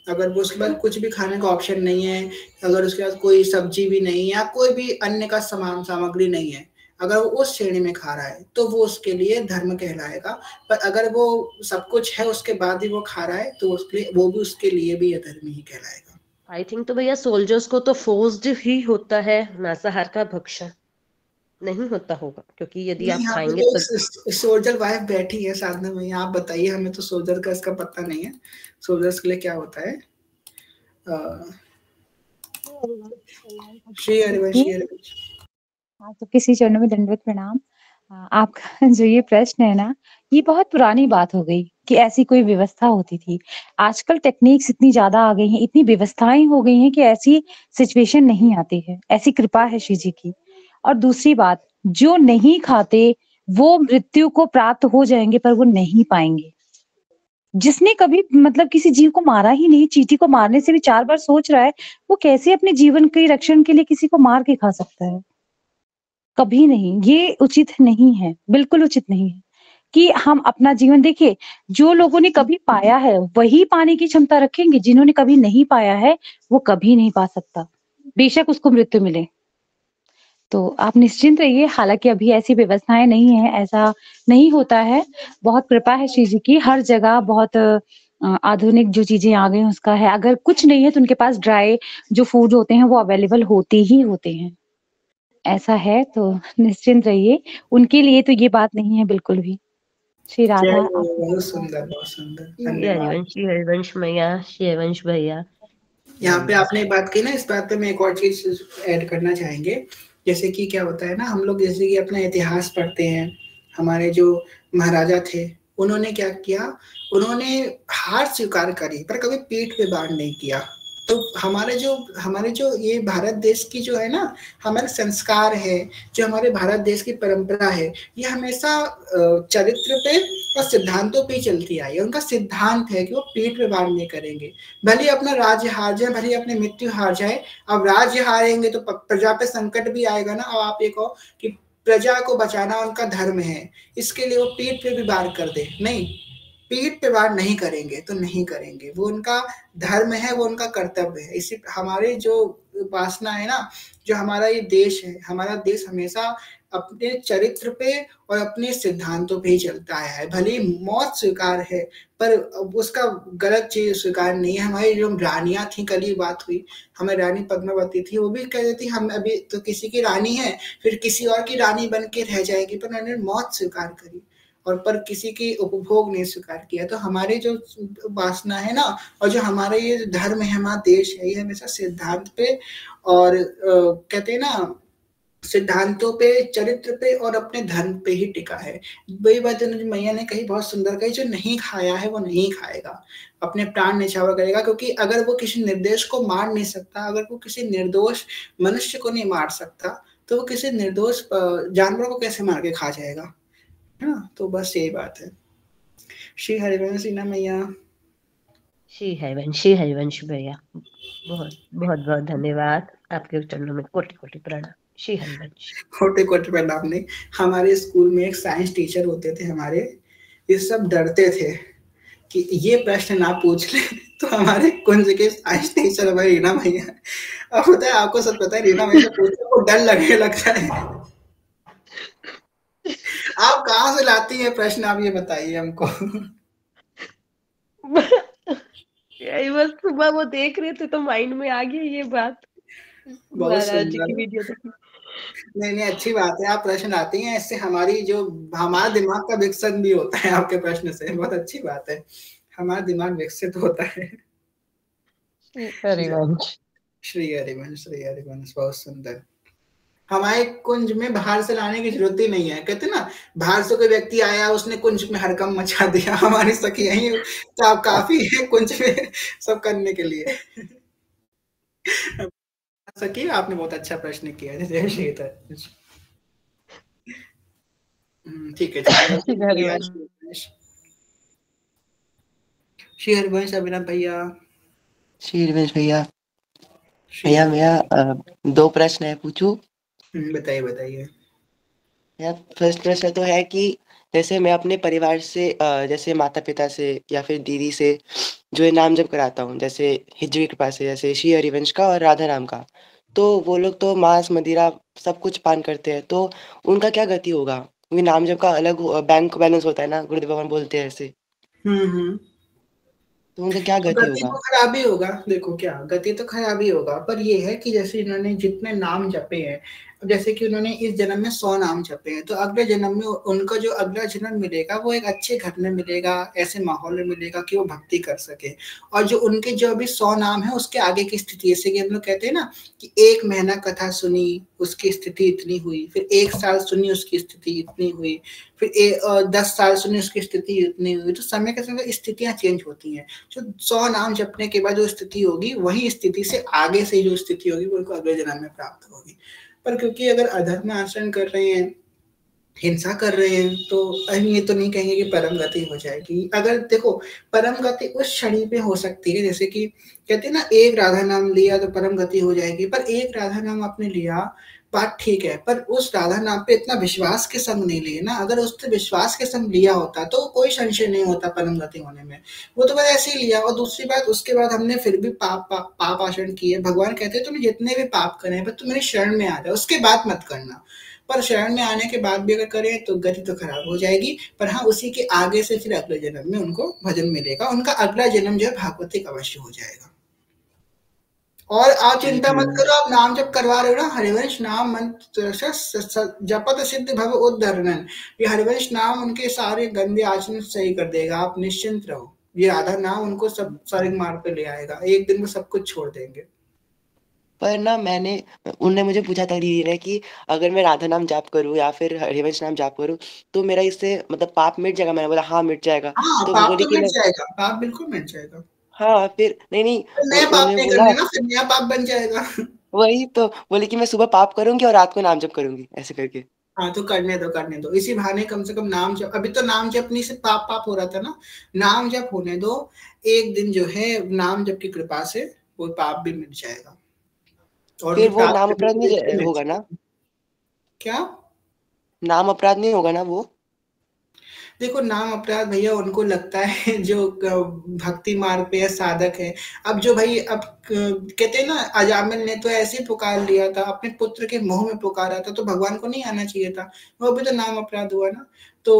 अगर वो उसके पास कुछ भी खाने का ऑप्शन नहीं है, अगर उसके पास कोई सब्जी भी नहीं है या कोई भी अन्य का सामान सामग्री नहीं है, अगर वो उस श्रेणी में खा रहा है तो वो उसके लिए धर्म कहलाएगा। पर अगर वो सब कुछ है उसके बाद ही वो खा रहा है तो उसके लिए वो भी उसके लिए भी अधर्मी ही कहलाएगा। आई थिंक तो भैया सोल्जर्स को तो फोर्स्ड ही होता है मांसाहार का भक्षण, नहीं होता होगा, क्योंकि यदि नहीं, आप यहाँ पे खाएंगे तो तो सोल्जर वाइफ बैठी है साधना में, आप बताइए, हमें तो सोल्जर का इसका पता नहीं है, सोल्जर्स के लिए क्या होता है। श्री हरिवंश, श्री हरिवंश। हाँ, तो किसी चरणों में दंडवत प्रणाम। आपका जो ये प्रश्न है ना, ये बहुत पुरानी बात हो गई कि ऐसी कोई व्यवस्था होती थी। आजकल टेक्निक्स इतनी ज्यादा आ गई हैं, इतनी व्यवस्थाएं हो गई हैं कि ऐसी सिचुएशन नहीं आती है। ऐसी कृपा है श्री जी की। और दूसरी बात, जो नहीं खाते वो मृत्यु को प्राप्त हो जाएंगे पर वो नहीं पाएंगे। जिसने कभी मतलब किसी जीव को मारा ही नहीं, चींटी को मारने से भी 4 बार सोच रहा है, वो कैसे अपने जीवन के रक्षण के लिए किसी को मार के खा सकता है? कभी नहीं, ये उचित नहीं है, बिल्कुल उचित नहीं है कि हम अपना जीवन देखिए, जो लोगों ने कभी पाया है, वही पाने की क्षमता रखेंगे, जिन्होंने कभी नहीं पाया है, वो कभी नहीं पा सकता, बेशक उसको मृत्यु मिले। तो आप निश्चिंत रहिए, हालाँकि अभी ऐसी व्यवस्थाएँ नहीं हैं, ऐसा नहीं होता है। बहुत कृपा है श्री जी की, हर जगह बहुत आधुनिक जो चीज़ें आ गई हैं उसका है। अगर कुछ नहीं है तो उनके पास ड्राई जो फूड होते हैं वो अवेलेबल होते ही होते हैं। ऐसा है तो निश्चिंत रहिए, उनके लिए तो ये बात नहीं है बिल्कुल भी। श्री राधा आप बहुत सुंदर, बहुत सुंदर, श्री धन्यवाद। हरिवंश, श्री हरिवंश मैया, श्री हरिवंश भैया। यहाँ पे आपने एक बात की ना, इस बात पे मैं एक और चीज ऐड करना चाहेंगे। जैसे कि क्या होता है ना, हम लोग जैसे कि अपना इतिहास पढ़ते हैं, हमारे जो महाराजा थे उन्होंने क्या किया, उन्होंने हार स्वीकार करी पर कभी पीठ पे वार नहीं किया। तो हमारे जो ये भारत देश की जो है ना, हमारे संस्कार है, जो हमारे भारत देश की परंपरा है, ये हमेशा चरित्र पे और सिद्धांतों पे ही चलती आई है। उनका सिद्धांत है कि वो पीठ पे वार नहीं करेंगे, भले अपना राज्य हार जाए, भले अपने मृत्यु हार जाए। अब राज्य हारेंगे तो प्रजा पे संकट भी आएगा ना। और आप ये कहो कि प्रजा को बचाना उनका धर्म है, इसके लिए वो पीठ पे भी वार कर दे, नहीं, पीठ पे वार नहीं करेंगे तो नहीं करेंगे। वो उनका धर्म है, वो उनका कर्तव्य है। इसी हमारे जो उपासना है ना, जो हमारा ये देश है, हमारा देश हमेशा अपने चरित्र पे और अपने सिद्धांतों पे ही चलता आया है। भले ही मौत स्वीकार है पर उसका गलत चीज स्वीकार नहीं है। हमारी जो रानियां थी, कल ही बात हुई, हमारी रानी पद्मावती थी, वो भी कह रही थी हम अभी तो किसी की रानी है, फिर किसी और की रानी बन के रह जाएगी, पर उन्होंने मौत स्वीकार करी और पर किसी की उपभोग नहीं स्वीकार किया। तो हमारी जो वासना है ना, और जो हमारा ये धर्म है, हमारा देश है, ये हमेशा सिद्धांत पे और कहते हैं ना, सिद्धांतों पे, चरित्र पे और अपने धर्म पे ही टिका है। वही बात जो मैया ने कही, बहुत सुंदर कही, जो नहीं खाया है वो नहीं खाएगा, अपने प्राण न्यौछावर करेगा। क्योंकि अगर वो किसी निर्दोष को मार नहीं सकता, अगर वो किसी निर्दोष मनुष्य को नहीं मार सकता, तो वो किसी निर्दोष जानवर को कैसे मार के खा जाएगा, है ना। तो बस यही बात है। श्री हरिवंश सीना मैया। श्री हरिवंश भैया, बहुत बहुत बहुत धन्यवाद। आपके चरणों में कोटि कोटि प्रणाम। श्री हरिवंश। कोटि कोटि प्रणाम। नहीं, हमारे स्कूल में एक साइंस टीचर होते थे हमारे, ये सब डरते थे कि ये प्रश्न ना पूछ ले। तो हमारे कुंज के साइंस टीचर हमारी रीना भैया, अब होता है आपको सब पता है, रीना भैया पूछने को डर लगने लगता है। आप कहाँ से लाती है प्रश्न, आप ये बताइए हमको। यही बस सुबह वो देख रहे थे तो माइंड में आ गई ये बात, महाराज जी की वीडियो देखी। नहीं, अच्छी बात है, आप प्रश्न आती हैं, इससे हमारी जो हमारा दिमाग का विकसन भी होता है आपके प्रश्न से। बहुत अच्छी बात है, हमारा दिमाग विकसित होता है। हरिवंश, श्री हरिवंश, श्री हरिवंश, बहुत सुंदर। हमारे कुंज में बाहर से लाने की जरूरत ही नहीं है। कहते ना, बाहर से कोई व्यक्ति आया, उसने कुंज में हड़कम मचा दिया, हमारी सखी यही तो आप काफी है कुंज में सब करने के लिए। सखी, आपने बहुत अच्छा प्रश्न किया है। ठीक है, श्री हरिवंश अभिनव भैया। श्री हरिवंश भैया, भैया मेरा 2 प्रश्न है, पूछूं? बताइए बताइए। फर्स्ट प्रश्न तो है कि जैसे मैं अपने परिवार से जैसे माता पिता से या फिर दीदी से जो है नाम जप कराता हूँ, जैसे हिजवी कृपा से, जैसे श्री हरिवंश का और राधा राम का, तो वो लोग तो मांस मदिरा सब कुछ पान करते हैं, तो उनका क्या गति होगा? क्योंकि नाम जप का अलग बैंक बैलेंस होता है ना, गुरुदेव भगवान बोलते हैं ऐसे, तो उनका क्या गति होगा? तो खराबी होगा। देखो क्या गति तो खराबी होगा, पर ये है कि जैसे इन्होंने जितने नाम जपे हैं, जैसे कि उन्होंने इस जन्म में 100 नाम जपे हैं, तो अगले जन्म में उनका जो अगला जन्म मिलेगा वो एक अच्छे घर में मिलेगा, ऐसे माहौल में मिलेगा कि वो भक्ति कर सके। और जो उनके जो अभी 100 नाम है उसके आगे की स्थिति, जैसे कि हम लोग कहते हैं ना कि 1 महीना कथा सुनी उसकी स्थिति इतनी हुई, फिर 1 साल सुनी उसकी स्थिति इतनी हुई, फिर 10 साल सुनी उसकी स्थिति इतनी हुई। तो समय के संग स्थितियां चेंज होती हैं। जो 100 नाम जपने के बाद जो स्थिति होगी, वही स्थिति से आगे से जो स्थिति होगी वो उनको अगले जन्म में प्राप्त होगी। पर क्योंकि अगर अधर्म आचरण कर रहे हैं हिंसा कर रहे हैं तो हम ये तो नहीं कहेंगे कि परम गति हो जाएगी। अगर देखो परम गति उस क्षण पे हो सकती है, जैसे कि कहते हैं ना एक राधा नाम लिया तो परम गति हो जाएगी, पर एक राधा नाम आपने लिया बात ठीक है, पर उस राधा नाम पे इतना विश्वास के संग नहीं लिए ना। अगर उससे विश्वास के संग लिया होता तो कोई संशय नहीं होता परम गति होने में, वो तो बस ऐसे ही लिया। और दूसरी बात उसके बाद हमने फिर भी पाप आचरण किए। भगवान कहते हैं तुम जितने भी पाप करें पर तुम मेरे शरण में आ जाओ, उसके बाद मत करना। पर शरण में आने के बाद भी अगर करें तो गति तो खराब हो जाएगी। पर हाँ उसी के आगे से फिर अगले जन्म में उनको भजन मिलेगा, उनका अगला जन्म जो है भागवतिक अवश्य हो जाएगा। और आप जी चिंता मत भैया। करो, आप नाम जब करवा रहे हो ना, हरिवंश नाम मंत्र जपत सिद्ध भव उद्धरणन, ये हरिवंश नाम उनके सारे गंदे आचरण सही कर देगा, आप निश्चिंत रहो। ये राधा नाम उनको सब सारे मार्ग पे ले आएगा, एक दिन में सब कुछ छोड़ देंगे। पर ना उनने मुझे पूछा था दीदी ने कि अगर मैं राधा नाम जाप करूँ या फिर हरिवंश नाम जाप करूँ तो मेरा इससे मतलब पाप मिट जाएगा? मैंने बोला हाँ मिट जाएगा। हाँ, तो वो पाप बोली तो कि मिट मैं जाएगा, पाप बिल्कुल मिट जाएगा। हाँ फिर नहीं फिर नए पाप उन्होंने नहीं बोला करने ना, फिर नया पाप बन जाएगा। वही तो बोले कि मैं सुबह पाप करूंगी और रात को नाम जप करूंगी ऐसे करके। हाँ तो करने दो करने दो, इसी बहाने कम से कम नाम जप, अभी तो नाम जप नहीं से पाप पाप हो रहा था ना, नाम जप होने दो। एक दिन जो है नाम जप की कृपा से वो पाप भी मिट जाएगा, और भी फिर वो पाप नाम से अपराध बिल्कुल नहीं मिट होगा ना? जाएगा। क्या? नाम अपराध नहीं होगा ना वो? देखो नाम अपराध भैया उनको लगता है जो भक्ति मार्ग पे या साधक है। अब जो भाई अब कहते हैं ना, अजामिल ने तो ऐसे ही पुकार लिया था, अपने पुत्र के मुंह में पुकारा था, तो भगवान को नहीं आना चाहिए था, वो भी तो नाम अपराध हुआ ना। तो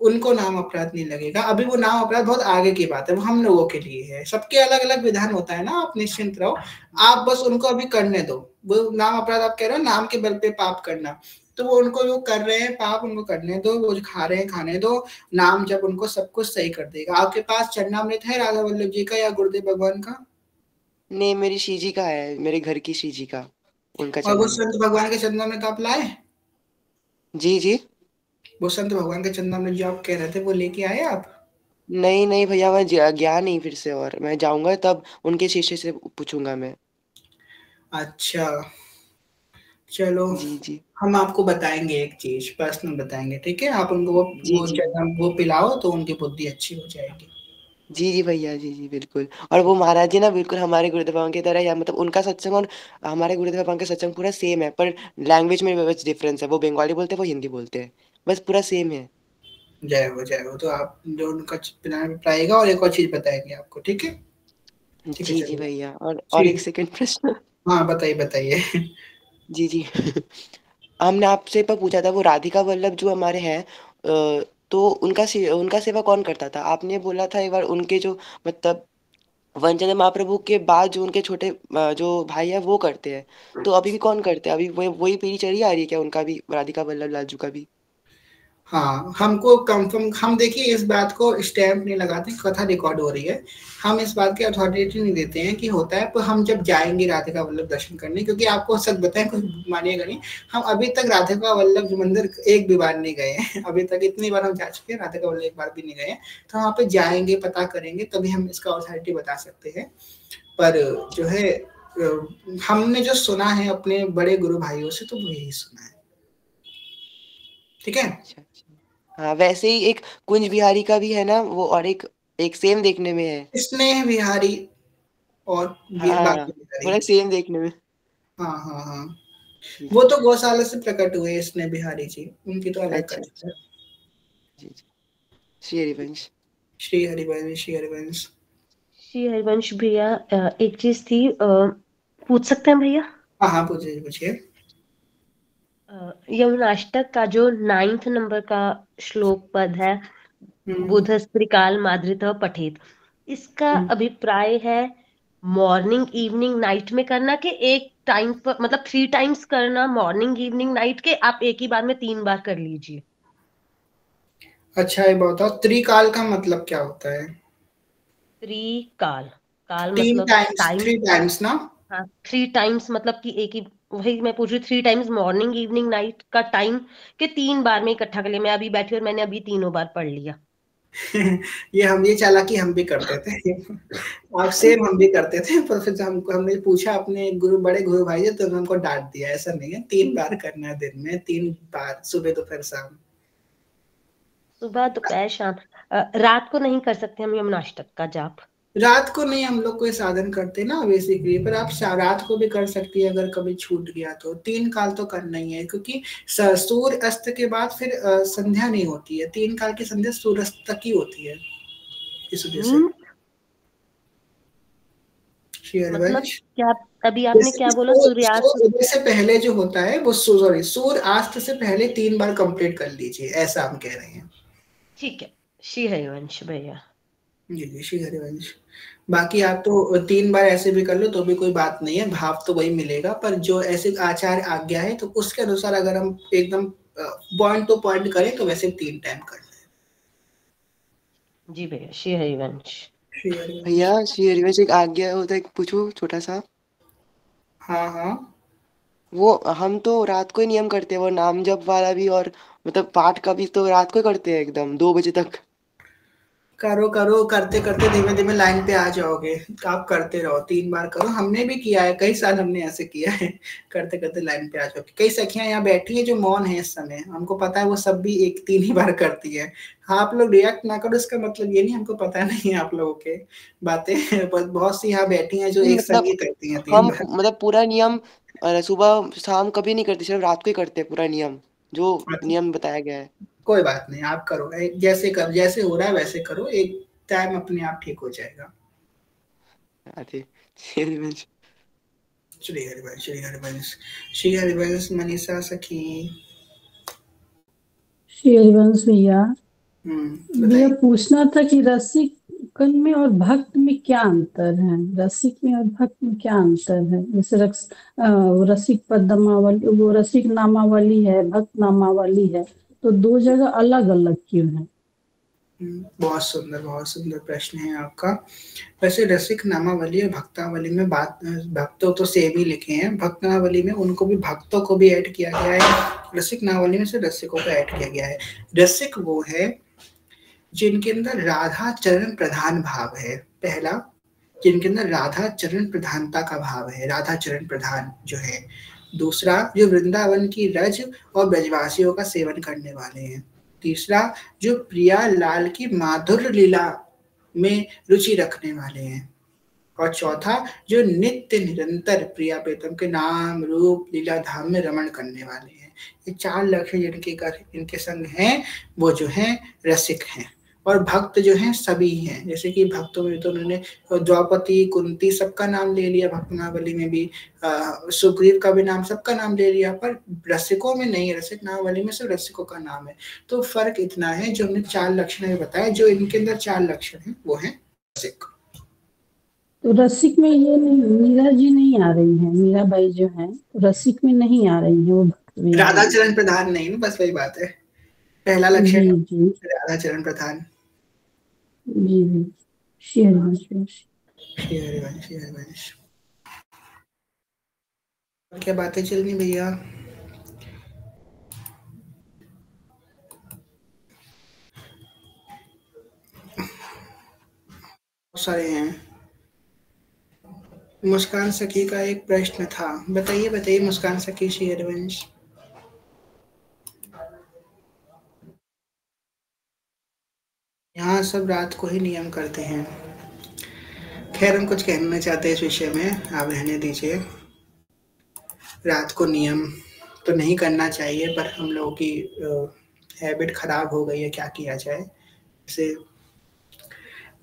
उनको नाम अपराध नहीं लगेगा, अभी वो नाम अपराध बहुत आगे की बात है, वो हम लोगों के लिए है, सबके अलग अलग विधान होता है ना, आप निश्चिंत रहो। आप बस उनको अभी करने दो, वो नाम अपराध आप कह रहे हो नाम के बल पे पाप करना, तो वो उनको जो कर रहे हैं पाप उनको करने दो, वो जो खा रहे हैं खाने दो। नाम जब उनको सब कुछ सही कर देगा। आपके पास चरणामृत है राधा वल्लभ जी का या गुरुदेव भगवान का? नहीं मेरी श्री का है, मेरे घर की श्री का, उनका और वो चरणा में। संत भगवान के चरणामृत आप लाए? जी जी। वो संत भगवान के चरणामृत जो आप कह रहे थे वो लेके आए आप? नहीं भैया मैं गया नहीं फिर से, और मैं जाऊंगा तब उनके शिष्य से पूछूंगा मैं। अच्छा चलो, जी जी। हम आपको बताएंगे एक चीज, पर्सनल बताएंगे, ठीक है? आप उनको जी वो जी। चरना वो पिलाओ तो उनकी बुद्धि अच्छी हो जाएगी। जी जी भैया, जी जी बिल्कुल। और वो महाराज जी ना बिल्कुल हमारे गुरुदेव भगवान की तरह, या मतलब उनका सत्संग और हमारे गुरुदेव भगवान का सत्संग पूरा सेम है, पर लैंग्वेज में बस डिफरेंस है, वो बंगाली बोलते हैं वो हिंदी बोलते हैं, बस पूरा सेम है। जय हो। तो आप जो उनका पिलाना पिलाएगा, और एक और चीज बताएंगे आपको, ठीक है? ठीक है जी जी चलिए। भैया। और एक ठीक, सेकंड प्रश्न। हाँ बताइए बताइए। जी जी। हमने आपसे पर पूछा था वो राधिका वल्लभ जो हमारे हैं, तो उनका सेवा कौन करता था? आपने बोला था एक बार उनके जो मतलब वंचन महाप्रभु के बाद जो उनके छोटे जो भाई है वो करते हैं, तो अभी भी कौन करते हैं? अभी वही पीढ़ी चली आ रही है क्या उनका भी, राधिका वल्लभ लालजू का भी? हाँ, हमको कंफर्म, हम देखिए इस बात को स्टैम्प नहीं लगाते, कथा रिकॉर्ड हो रही है, हम इस बात की अथॉरिटी नहीं देते हैं कि होता है, पर हम जब जाएंगे राधिका वल्लभ दर्शन करने, क्योंकि आपको सच बताएं कुछ मानिएगा नहीं, हम अभी तक राधिका वल्लभ मंदिर एक भी बार नहीं गए हैं, अभी तक इतनी बार हम जा चुके हैं, राधिका वल्लभ एक बार भी नहीं गए हैं। तो वहाँ पे जाएंगे, पता करेंगे, तभी हम इसका अथॉरिटी बता सकते हैं। पर जो है हमने जो सुना है अपने बड़े गुरु भाइयों से, तो वो यही सुना है, ठीक है? अच्छा अच्छा। हाँ वैसे ही एक कुंज बिहारी का भी है ना वो, और एक एक सेम देखने में है। स्नेह बिहारी और हाँ बाकी बिहारी। पूरा सेम देखने में। हाँ हाँ हाँ, जी वो जी। तो गौशाला से प्रकट हुए स्नेह बिहारी जी, उनकी तो अलग अच्छा कथा अच्छा। है। जी जी। श्री हरिवंश। श्री हरिवंश, श्री हरिवंश। श्री हरिवंश भैया, एक चीज थी, पूछ सकते हैं भैया? हाँ हाँ पूछिए पूछिए। यमुनाष्टक का जो 9th नंबर का श्लोक पद है, हम्म बुधस्त्रिकाल माधृत पठेत, इसका हम्म। अभिप्राय है मॉर्निंग इवनिंग नाइट में करना, कि एक टाइम पर मतलब 3 टाइम्स करना, मॉर्निंग इवनिंग नाइट, के आप एक ही बार में 3 बार कर लीजिए? अच्छा ये बताओ त्रिकाल का मतलब क्या होता है? त्रिकाल, काल तीन मतलब टाइम्स, टाइम। 3 टाइम्स ना? हाँ 3 टाइम्स मतलब कि एक ही, वही मैं पूछ रही, 3 टाइम्स मॉर्निंग इवनिंग नाइट का टाइम, के 3 बार में इकट्ठा कर लिया। मैं अभी बैठी और मैंने अभी तीनों बार पढ़ लिया। ये चालाकी हम भी करते थे। आप सेम हम भी करते थे, पर फिर हमको हमने पूछा अपने गुरु बड़े गुरु भाई से, तो उन्होंने हमको डांट दिया, ऐसा नहीं है, 3 बार करना है दिन में, 3 बार, सुबह दोपहर शाम। सुबह दोपहर शाम रात को नहीं कर सकते हम यमुनाष्टक का जाप? रात को नहीं हम लोग कोई साधन करते ना बेसिकली, पर आप रात को भी कर सकती है अगर कभी छूट गया तो। 3 काल तो करना ही है, क्योंकि सूर्य अस्त के बाद फिर संध्या नहीं होती है। 3 काल की संध्या सूर्य अस्त तक ही होती है, इस वजह से। मतलब क्या अभी आपने क्या बोला? सूर्यास्त उदय से पहले जो होता है वो सूर्यास्त से पहले 3 बार कंप्लीट कर लीजिए, ऐसा हम कह रहे हैं। ठीक है, श्री हरिवंश भैया। जी श्री हरिवंश। बाकी आप तो 3 बार ऐसे भी कर लो तो भी कोई बात नहीं है, भाव तो वही मिलेगा। पर जो ऐसे आचार आज्ञा है तो उसके अनुसार अगर हम एकदम पॉइंट टू पॉइंट करें तो वैसे 3 टाइम करना है। जी भैया, श्री हरिवंश। भैया श्री हरिवंश, एक आज्ञा होता है, पूछूं छोटा सा? हाँ। वो हम तो रात को ही नियम करते हैं, वो नाम जप वाला भी, और मतलब पाठ का भी तो रात को ही करते हैं एकदम 2 बजे तक। करो करते करते धीमे धीमे लाइन पे आ जाओगे। आप करते रहो, 3 बार करो। हमने भी किया है, कई साल हमने ऐसे किया है। करते करते लाइन पे आ जाओगे। कई सखियां यहाँ बैठी है जो मौन है इस समय, हमको पता है वो सब भी 3 ही बार करती है। हाँ, आप लोग रिएक्ट ना करो, इसका मतलब ये नहीं हमको पता नहीं है आप लोगों के बातें। बहुत सी यहाँ बैठी है जो एक संग ही करती है 3 हम बार। मतलब पूरा नियम सुबह शाम कभी नहीं करते, सिर्फ रात को ही करते हैं पूरा नियम, जो नियम बताया गया है। कोई बात नहीं, आप करो, जैसे हो रहा है वैसे करो, एक टाइम अपने आप ठीक हो जाएगा। श्री हरिवंश। श्री हरिवंश श्री हरिवंश श्री हरिवंश। मनीषा सखी। श्री हरिवंश भैया, भैया बताइए। पूछना था कि रसिकन में और भक्त में क्या अंतर है? रसिक में और भक्त में क्या अंतर है? जैसे रसिक पद्मावली, वो रसिक नामावली है, भक्त नामावली है, तो 2 जगह अलग अलग क्यों है? बहुत सुंदर प्रश्न है आपका। वैसे रसिक नामावली और भक्तावली में भक्तों तो सेम ही लिखे हैं। भक्तावली में उनको भी, भक्तों को भी ऐड किया गया है। रसिक नामावली में से रसिकों को ऐड किया गया है। रसिक वो है जिनके अंदर राधा चरण प्रधान भाव है। पहला, जिनके अंदर राधा चरण प्रधानता का भाव है, राधा चरण प्रधान जो है। दूसरा, जो वृंदावन की रज और ब्रजवासियों का सेवन करने वाले हैं। तीसरा, जो प्रिया लाल की माधुर्य लीला में रुचि रखने वाले हैं। और चौथा, जो नित्य निरंतर प्रिया प्रीतम के नाम रूप लीला धाम में रमण करने वाले हैं। ये 4 लक्षण इनके संग हैं, वो जो हैं रसिक हैं। और भक्त जो हैं सभी हैं, जैसे कि भक्तों में तो उन्होंने द्रौपदी, कुंती सबका नाम ले लिया, भक्तनावली में भी सुग्रीव का भी नाम, सबका नाम ले लिया, पर रसिकों में नहीं। रसिक नावली में सिर्फ रसिकों का नाम है। तो फर्क इतना है, जो हमने 4 लक्षण बताए, जो इनके अंदर 4 लक्षण है वो है रसिक। तो रसिक में ये नहीं, मीरा जी नहीं आ रही है, मीरा बाई जो है रसिक में नहीं आ रही है, वो भक्त में राधा चरण प्रधान नहीं, बस वही बात है। पहला लक्षण राधा चरण प्रधान। जी श्री हरिवंश। क्या बातें चल रही भैया? सारे हैं। मुस्कान सखी का एक प्रश्न था, बताइए मुस्कान सखी श्री हरिवंश। यहाँ सब रात को ही नियम करते हैं। खैर, हम कुछ कहना चाहते हैं इस विषय में, आप रहने दीजिए। रात को नियम तो नहीं करना चाहिए, पर हम लोगों की हैबिट खराब हो गई है, क्या किया जाए। जैसे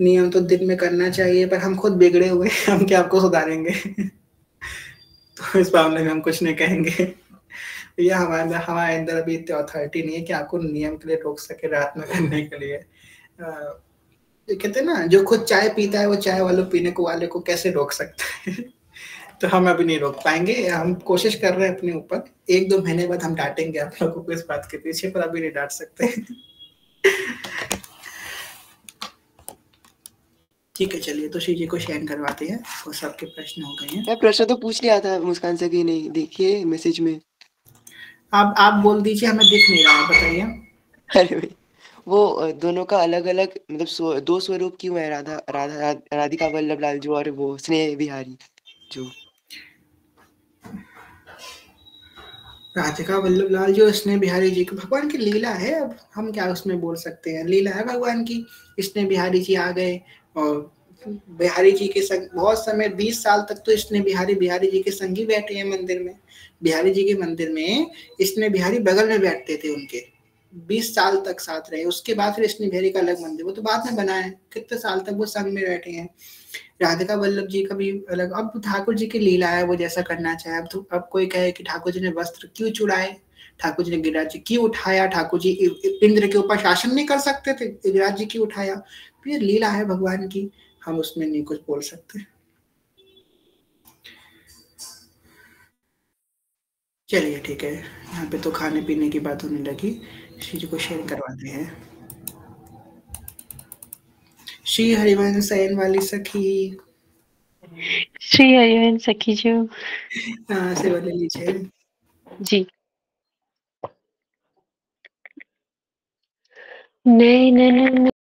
नियम तो दिन में करना चाहिए, पर हम खुद बिगड़े हुए, हम क्या आपको सुधारेंगे? तो इस मामले में हम कुछ नहीं कहेंगे। ये हमारे अंदर अभी इतनी अथॉरिटी नहीं है कि आपको नियम के लिए रोक सके रात में करने के लिए। कहते हैं ना, जो खुद चाय पीता है वो चाय वाले को कैसे रोक सकता है? तो हम अभी नहीं रोक पाएंगे। हम कोशिश कर रहे हैं अपने ऊपर। 1-2 महीने बाद हम डांटेंगे आप लोगों को इस बात के पीछे, पर अभी नहीं डांट सकते। ठीक है, चलिए तो श्री जी को शेयर करवाते हैं, वो सबके प्रश्न हो गए हैं। प्रश्न तो पूछ लिया था मुस्कान से कि नहीं, देखिए मैसेज में। आप बोल दीजिए, हमें दिख नहीं रहा है, बताइए। अरे भाई, वो दोनों का अलग अलग मतलब 2 स्वरूप क्यों है? राधिका वल्लभ लाल जो, और वो स्नेह बिहारी जो। राधिका वल्लभ लाल जो स्नेह बिहारी जी की भगवान की लीला है, अब हम क्या उसमें बोल सकते हैं, लीला है भगवान की। स्नेह बिहारी जी आ गए और बिहारी जी के संग बहुत समय 20 साल तक तो स्नेह बिहारी जी के संग ही बैठे हैं मंदिर में। बिहारी जी के मंदिर में स्नेह बिहारी बगल में बैठते थे उनके, 20 साल तक साथ रहे। उसके बाद फिर स्नेह बिहारी का अलग मंदिर, वो तो बाद में बना है, कितने साल तक वो संग में बैठे हैं। राधिका वल्लभ जी का भी अलग। अब ठाकुर जी की लीला है, वो जैसा करना चाहे। अब कोई कहे कि ठाकुर जी ने वस्त्र क्यों चुराए, ठाकुर जी ने गिरिराज जी क्यों उठाया, ठाकुर जी इंद्र के ऊपर शासन नहीं कर सकते थे, गिरिराज जी क्यों उठाया। तो ये लीला है भगवान की, हम उसमें नहीं कुछ बोल सकते। चलिए ठीक है, यहाँ पे तो खाने पीने की बात होने लगी, श्री जी को शेयर करवाते हैं। श्री हरिवंश शयन वाली सखी, श्री हरिवंश सखी जो सेवा ले लीजिए। जी। नैनन